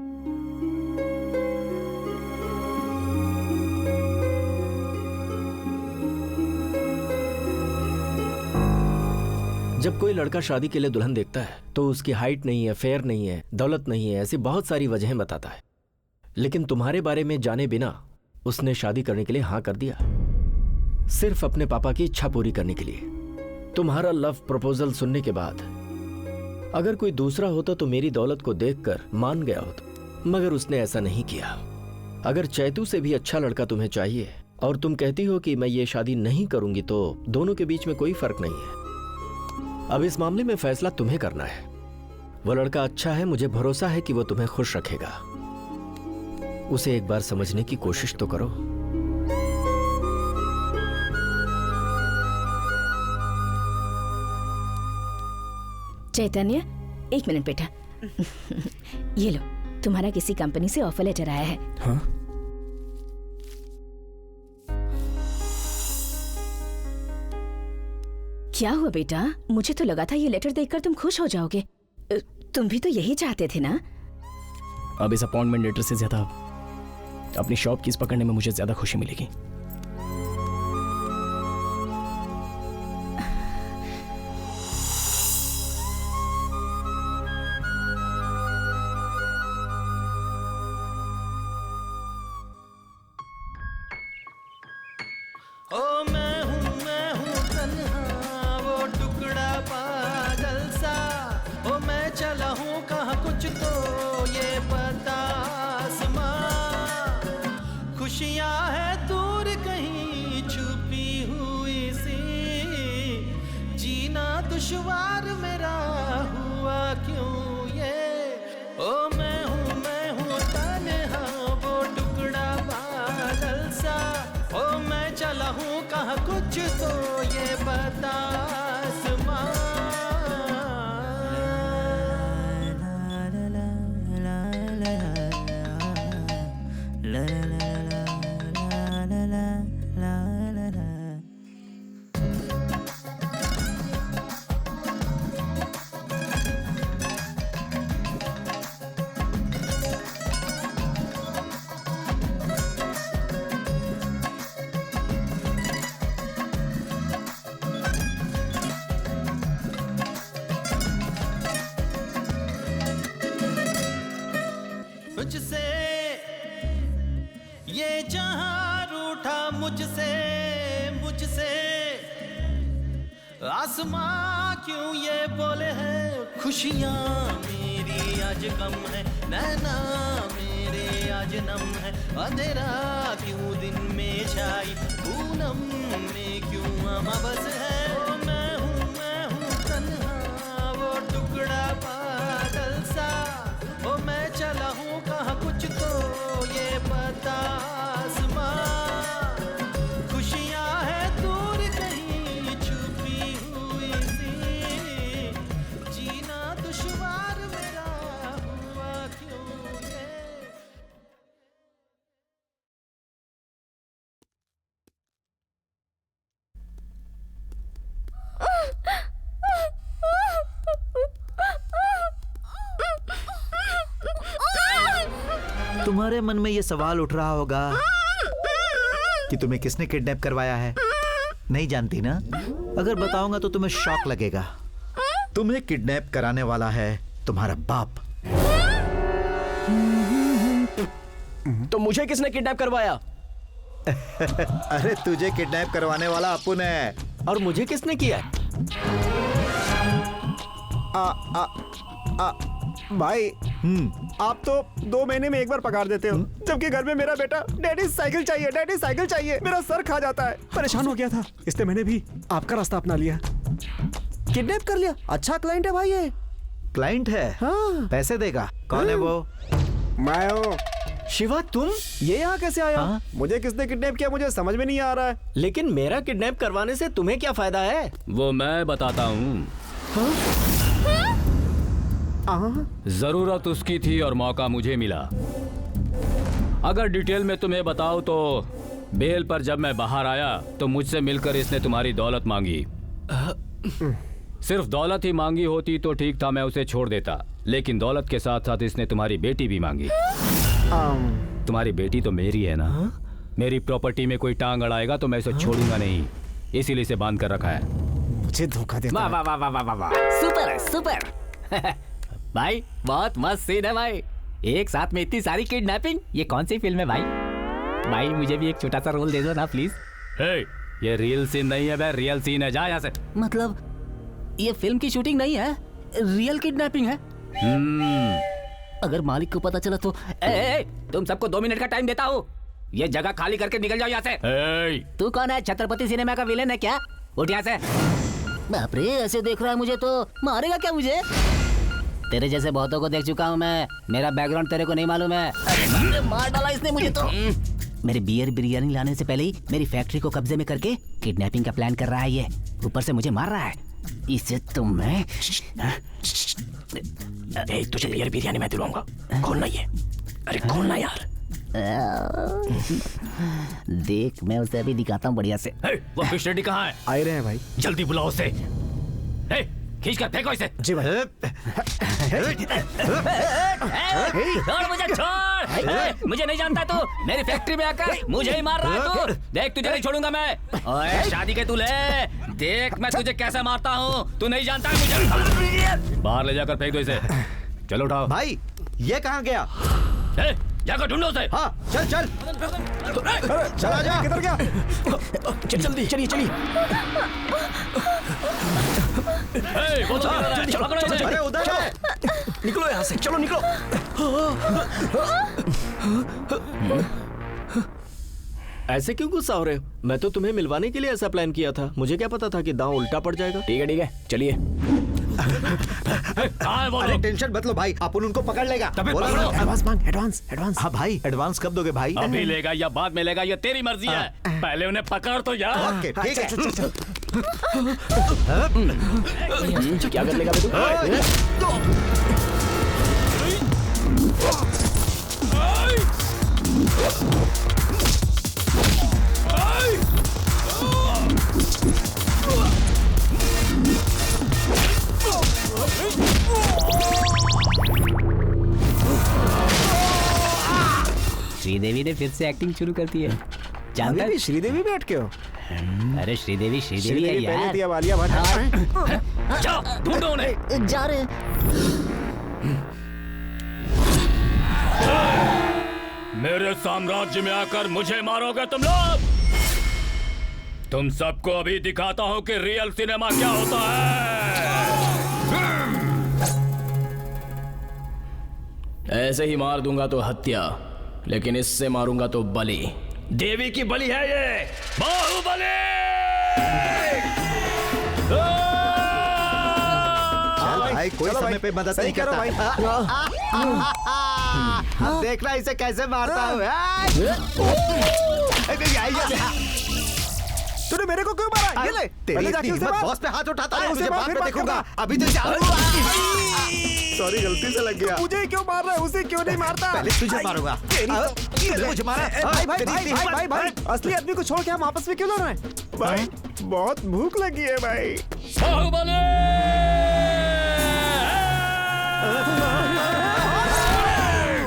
जब कोई लड़का शादी के लिए दुल्हन देखता है तो उसकी हाइट नहीं है, फेयर नहीं है, दौलत नहीं है, ऐसी बहुत सारी वजहें बताता है। लेकिन तुम्हारे बारे में जाने बिना उसने शादी करने के लिए हाँ कर दिया, सिर्फ अपने पापा की इच्छा पूरी करने के लिए। तुम्हारा लव प्रपोजल सुनने के बाद अगर कोई दूसरा होता तो मेरी दौलत को देखकर मान गया होता, मगर उसने ऐसा नहीं किया। अगर चैतू से भी अच्छा लड़का तुम्हें चाहिए और तुम कहती हो कि मैं ये शादी नहीं करूंगी, तो दोनों के बीच में कोई फर्क नहीं है। अब इस मामले में फैसला तुम्हें करना है। वो लड़का अच्छा है, मुझे भरोसा है कि वो तुम्हें खुश रखेगा। उसे एक बार समझने की कोशिश तो करो। चैतन्य, 1 मिनट बेटा। ये लो, तुम्हारा किसी कंपनी से ऑफर लेटर आया है। हाँ? क्या हुआ बेटा? मुझे तो लगा था ये लेटर देखकर तुम खुश हो जाओगे। तुम भी तो यही चाहते थे ना? अब इस अपॉइंटमेंट लेटर से ज्यादा अपनी शॉप कीज पकड़ने में मुझे ज्यादा खुशी मिलेगी। ओ मैं हूँ तन्हा वो टुकड़ा पागल सा। ओ मैं चला हूँ कहाँ कुछ तो ये पता आसमां। खुशियाँ है दूर कहीं छुपी हुई सी। जीना दुश्वार मेरा हुआ क्यों ये। ओ मैं हूँ तन्हा वो टुकड़ा पागल सा। ओ मैं चला हूँ कहाँ कुछ तो ये बता आसमां। मुझसे ये जहां रूठा मुझसे आसमां क्यों ये बोले हैं। खुशियां मेरी आज कम है नैना मेरे आज नम है। अंधेरा क्यों दिन में छाई पूनम में क्यों अमावस है। ओ मैं हूँ तन्हा वो टुकड़ा पागल सा। ओ मैं चला हूँ कहाँ कुछ तो ये पता आसमां। खुशियाँ है दूर कहीं छुपी हुई सी। जीना दुश्वार मेरा हुआ क्यों ये। तुम्हारे मन में ये सवाल उठ रहा होगा कि तुम्हें किसने किडनैप करवाया है। नहीं जानती ना? अगर बताऊंगा तो तुम्हें शॉक लगेगा। तुम्हें किडनैप कराने वाला है तुम्हारा बाप। तो मुझे किसने किडनैप करवाया? अरे तुझे किडनैप करवाने वाला अपुन है। और मुझे किसने किया? भाई आप तो 2 महीने में एक बार पगार देते हो, जबकि घर में मेरा बेटा डैडी साइकिल चाहिए मेरा सर खा जाता है। परेशान हो गया था, इसलिए मैंने भी आपका रास्ता अपना लिया। किडनैप कर लिया। अच्छा क्लाइंट है भाई। ये क्लाइंट है? हाँ। पैसे देगा? कौन है वो? मैं हूँ। शिवा तुम ये यहाँ कैसे आया? हाँ? मुझे किसने किडनैप किया मुझे समझ में नहीं आ रहा है। लेकिन मेरा किडनैप करवाने से तुम्हें क्या फायदा है? वो मैं बताता हूँ। जरूरत उसकी थी और मौका मुझे मिला। अगर डिटेल में तुम्हें बताऊं तो बेल पर जब मैं बाहर आया तो मुझसे मिलकर इसने तुम्हारी दौलत मांगी। सिर्फ दौलत ही मांगी होती तो ठीक था, मैं उसे छोड़ देता। लेकिन दौलत के साथ साथ इसने तुम्हारी बेटी भी मांगी। तुम्हारी बेटी तो मेरी है ना? मेरी प्रॉपर्टी में कोई टांग अड़ाएगा तो मैं इसे छोड़ूंगा नहीं, इसीलिए इसे बांध कर रखा है। मुझे धोखा देता वाह वाह वाह वाह वाह, सुपर सुपर। भाई बहुत मस्त सीन है भाई। एक साथ में इतनी सारी किडनैपिंग, ये कौन सी फिल्म है भाई? भाई मुझे भी एक छोटा सा रोल दे दो ना प्लीज। ये रियल सीन नहीं है भाई, रियल सीन है। जा यहाँ से। मतलब ये फिल्म की शूटिंग नहीं है, रियल किडनैपिंग है। अगर मालिक को पता चला तो तुम सबको 2 मिनट का टाइम देता हूँ, ये जगह खाली करके निकल जाओ यहाँ से। तू कौन है? छत्रपति सिनेमा का विलेन है क्या? उठ यहाँ से। बाप रे, ऐसे देख रहा है मुझे तो मारेगा क्या मुझे? तेरे जैसे बहुतों को देख चुका हूँ मैं, मेरा बैकग्राउंड तेरे को नहीं मालूम है। अरे मार डाला इसने मुझे तो। मेरे बियर बिरयानी लाने से पहले ही मेरी फैक्ट्री को कब्जे में करके किडनैपिंग का प्लान कर रहा है ये, ऊपर से मुझे मार रहा है। इसे तो मैं तुझे बियर बिरयानी मैं दिलवाऊंगा। खोलना ये। अरे खोलना यार। देख मैं उसे अभी दिखाता हूँ बढ़िया से। वो फिश रेडी कहाँ है? आ रहे हैं भाई। जल्दी बुलाओ उसे। खींच कर फेंको इसे। जी भाई। छोड़ मुझे, छोड़। मुझे नहीं जानता तू। मेरी फैक्ट्री में आकर मुझे ही मार रहा है तू। देख तुझे नहीं छोड़ूंगा मैं। ओए शादी के तू ले, देख मैं तुझे कैसे मारता हूँ। तू नहीं जानता है मुझे। बाहर ले जाकर फेंक दो इसे। चलो उठाओ। भाई ये कहाँ गया? जाकर ढूंढो उसे। हाँ चल चल चला जा। किधर गया? जल्दी चलिए चलिए। अरे उधर है। निकलो यहाँ से, चलो निकलो। ऐसे क्यों गुस्सा हो रहे हो? मैं तो तुम्हें मिलवाने के लिए ऐसा प्लान किया था। मुझे क्या पता था कि दांव उल्टा पड़ जाएगा। ठीक है चलिए। अरे टेंशन मत लो भाई, अपन उनको पकड़ लेगा। एडवांस मांग, एडवांस एडवांस। हाँ भाई एडवांस कब दोगे भाई? अभी लेगा या बाद में लेगा ये तेरी मर्जी है। पहले उन्हें पकड़ तो यार। ओके ठीक है। क्या कर लेगा तू? श्रीदेवी ने फिर से एक्टिंग शुरू कर दी है। जानता है? श्रीदेवी भी अटके हो? अरे श्रीदेवी है यार। पहले दिया वालिया भट्ट। जाओ ढूंढो उन्हें। जा रहे। मेरे साम्राज्य में आकर मुझे मारोगे तुम लोग? तुम सबको अभी दिखाता हूँ कि रियल सिनेमा क्या होता है। ऐसे ही मार दूंगा तो हत्या, लेकिन इससे मारूंगा तो बलि। देवी की बलि है ये, बाहुबली। भाई कोई समय पे मदद नहीं करता भाई। देखना इसे कैसे मारता हूँ। तूने मेरे को क्यों मारा? ये ले। तेरी हिम्मत बॉस पे हाथ उठाता है। तुझे बाद में देखूंगा। अभी तो सॉरी गलती से लग गया। मुझे क्यों मार रहा है? उसे क्यों नहीं मारता? पहले तुझे मारूंगा। मुझे मारा। भाई भाई भाई भाई भाई असली आदमी को छोड़ के हम आपस में क्यों लड़ रहे हैं? भाई बहुत भूख लगी है भाई।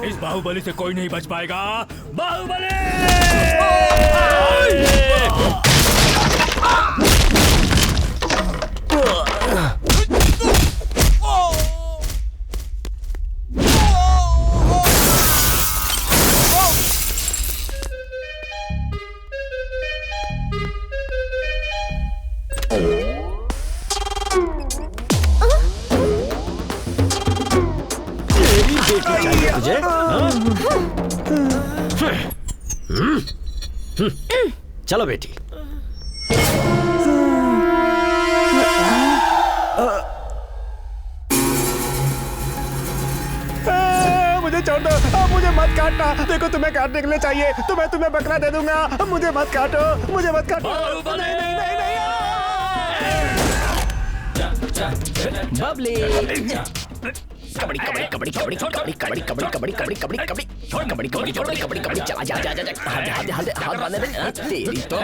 इस बाहुबली से कोई नहीं बच पाएगा। बाहुबली! तुझे? चलो बेटी। मुझे छोड़ दो, मुझे मत काटना। देखो तुम्हें काटने के लिए चाहिए तो मैं तुम्हें बकरा दे दूंगा। मुझे मत काटो, मुझे मत काटो। नहीं नहीं नहीं नहीं। बबली। कबड्डी कबड्डी कबड्डी कबड्डी कबड्डी कबड्डी कबड्डी कबड्डी कबड्डी कबड्डी कबड्डी छोड़ कबड्डी कबड्डी कबड्डी कबड्डी कबड्डी चला जा जा जा हाथ बांधे दे तेरी तो।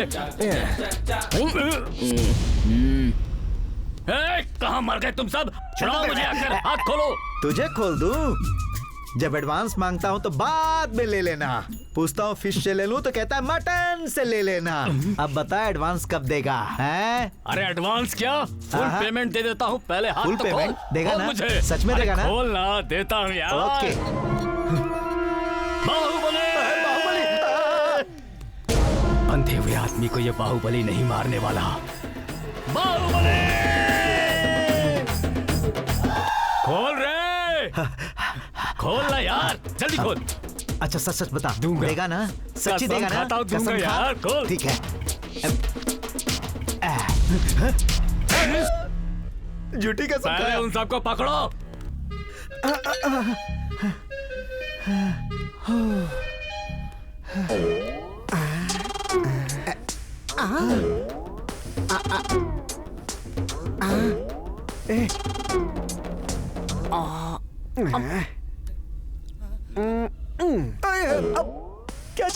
कहाँ मर गए तुम सब? छुड़ाओ मुझे आकर, हाथ खोलो। तुझे खोल दूं? जब एडवांस मांगता हूँ तो बाद में ले लेना। पूछता हूँ फिश से ले लूं तो कहता है मटन से ले लेना। अब बता एडवांस कब देगा? हैं? अरे एडवांस क्या, फुल पेमेंट दे देता हूँ। पहले हाथ फुल तो पेमेंट खोल। देगा खोल ना? मुझे। सच में देगा ना? खोल ना, देता हूँ यार। ओके। बाहुबली! अंधे हुए आदमी को ये बाहुबली नहीं मारने वाला। बाहुबली! खोल रे, खोल ना यार, जल्दी खोल। अच्छा सच सच बता, दूंगा। देगा ना? सच्ची कसम देगा ना? खाता हूँ, दूंगा कसम खा। यार, खोल। ठीक है। झूठी कसम पहले खा। उन सबको पकड़ो।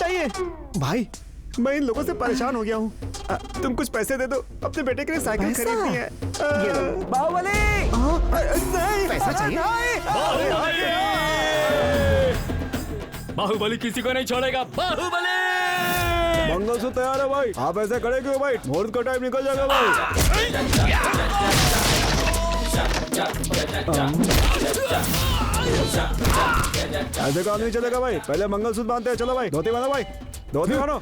चाहिए? भाई मैं इन लोगों से परेशान हो गया हूँ। तुम कुछ पैसे दे दो, अपने बेटे के लिए साइकिल खरीदनी है। बाहुबली नहीं, पैसा चाहिए। बाहुबली किसी को नहीं छोड़ेगा। बाहुबली मंगलसूत्र तैयार है भाई। आप ऐसे खड़े क्यों भाई? मुहूर्त का टाइम निकल जाएगा भाई। ऐसे काम नहीं चलेगा भाई, पहले मंगलसूत्र बांधते हैं। चलो भाई, धोती बांधो भाई, धोती बांधो।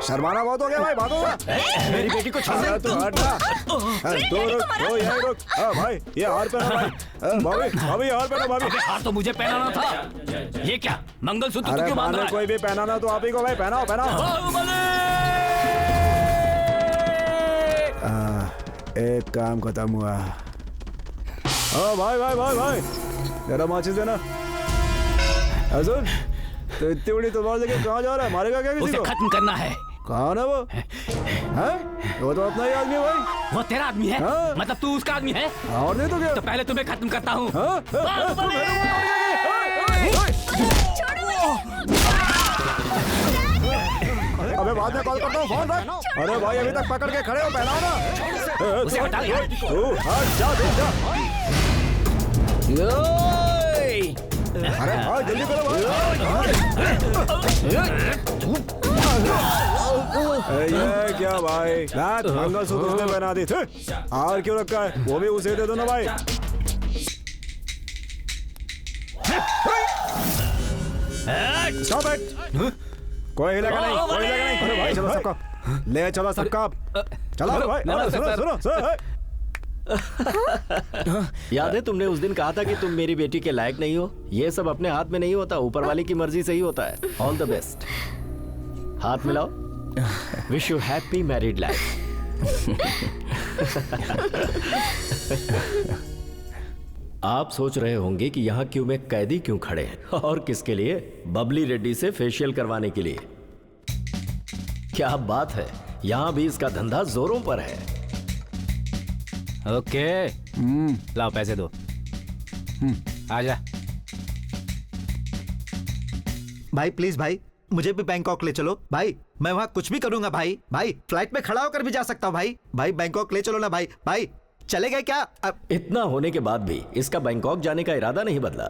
शर्माना बहुत हो गया भाई, बांधो ना। मेरी बेटी को छोड़ दे। तू हट ना। रुक, यही रुक। भाई ये हार पहना भाई। भाभी हार पहना भाभी। हार तो मुझे पहनाना था। ये क्या मंगलसूत्र अरे क्यों बांध रहा है? कोई भी पहनाना तो आप ही को भाई, पहनाओ पहनाओ। एक काम खत्म हुआ। भाई भाई भाई भाई तेरा माचिस देना। सुन, तो इतनी बड़ी तलवार लेके कहाँ जा रहा है? मारेगा क्या किसी को? खत्म करना है। कौन है वो? हैं? वो तो अपना ही आदमी है भाई। वो तेरा आदमी है? मतलब तू उसका आदमी है? और नहीं तो क्या? तो पहले तुम्हें खत्म करता हूँ। अबे बाद में कॉल करता हूँ, फोन रख। अरे भाई अभी तक पकड़ के खड़े हो, पहनाओ ना। उसे हटा ले। हट जा, देख जा। अरे भाई जल्दी करो भाई। ये क्या भाई? मंगलसूत्र उसने पहना दी थी। हार क्यों रखा है? वो भी उसे दे दो ना भाई। Stop it. कोई हिलेगा नहीं, कोई हिलेगा नहीं। अरे भाई चलो सबका, ले चलो सबका। चलो भाई, सुनो सुनो। याद है तुमने उस दिन कहा था कि तुम मेरी बेटी के लायक नहीं हो? ये सब अपने हाथ में नहीं होता, ऊपर वाले की मर्जी से ही होता है। All the best. हाथ मिलाओ। Wish you happy married life. आप सोच रहे होंगे कि यहाँ क्यों में कैदी क्यों खड़े हैं, और किसके लिए? बबली रेड्डी से फेशियल करवाने के लिए। क्या बात है, यहाँ भी इसका धंधा जोरों पर है। ओके लाओ पैसे दो। आजा भाई, प्लीज भाई, मुझे भी बैंकॉक ले चलो भाई। मैं वहाँ कुछ भी करूंगा भाई। भाई फ्लाइट में खड़ा होकर भी जा सकता हूँ भाई। भाई बैंकॉक ले चलो ना भाई। भाई चले गए क्या? इतना होने के बाद भी इसका बैंकॉक जाने का इरादा नहीं बदला।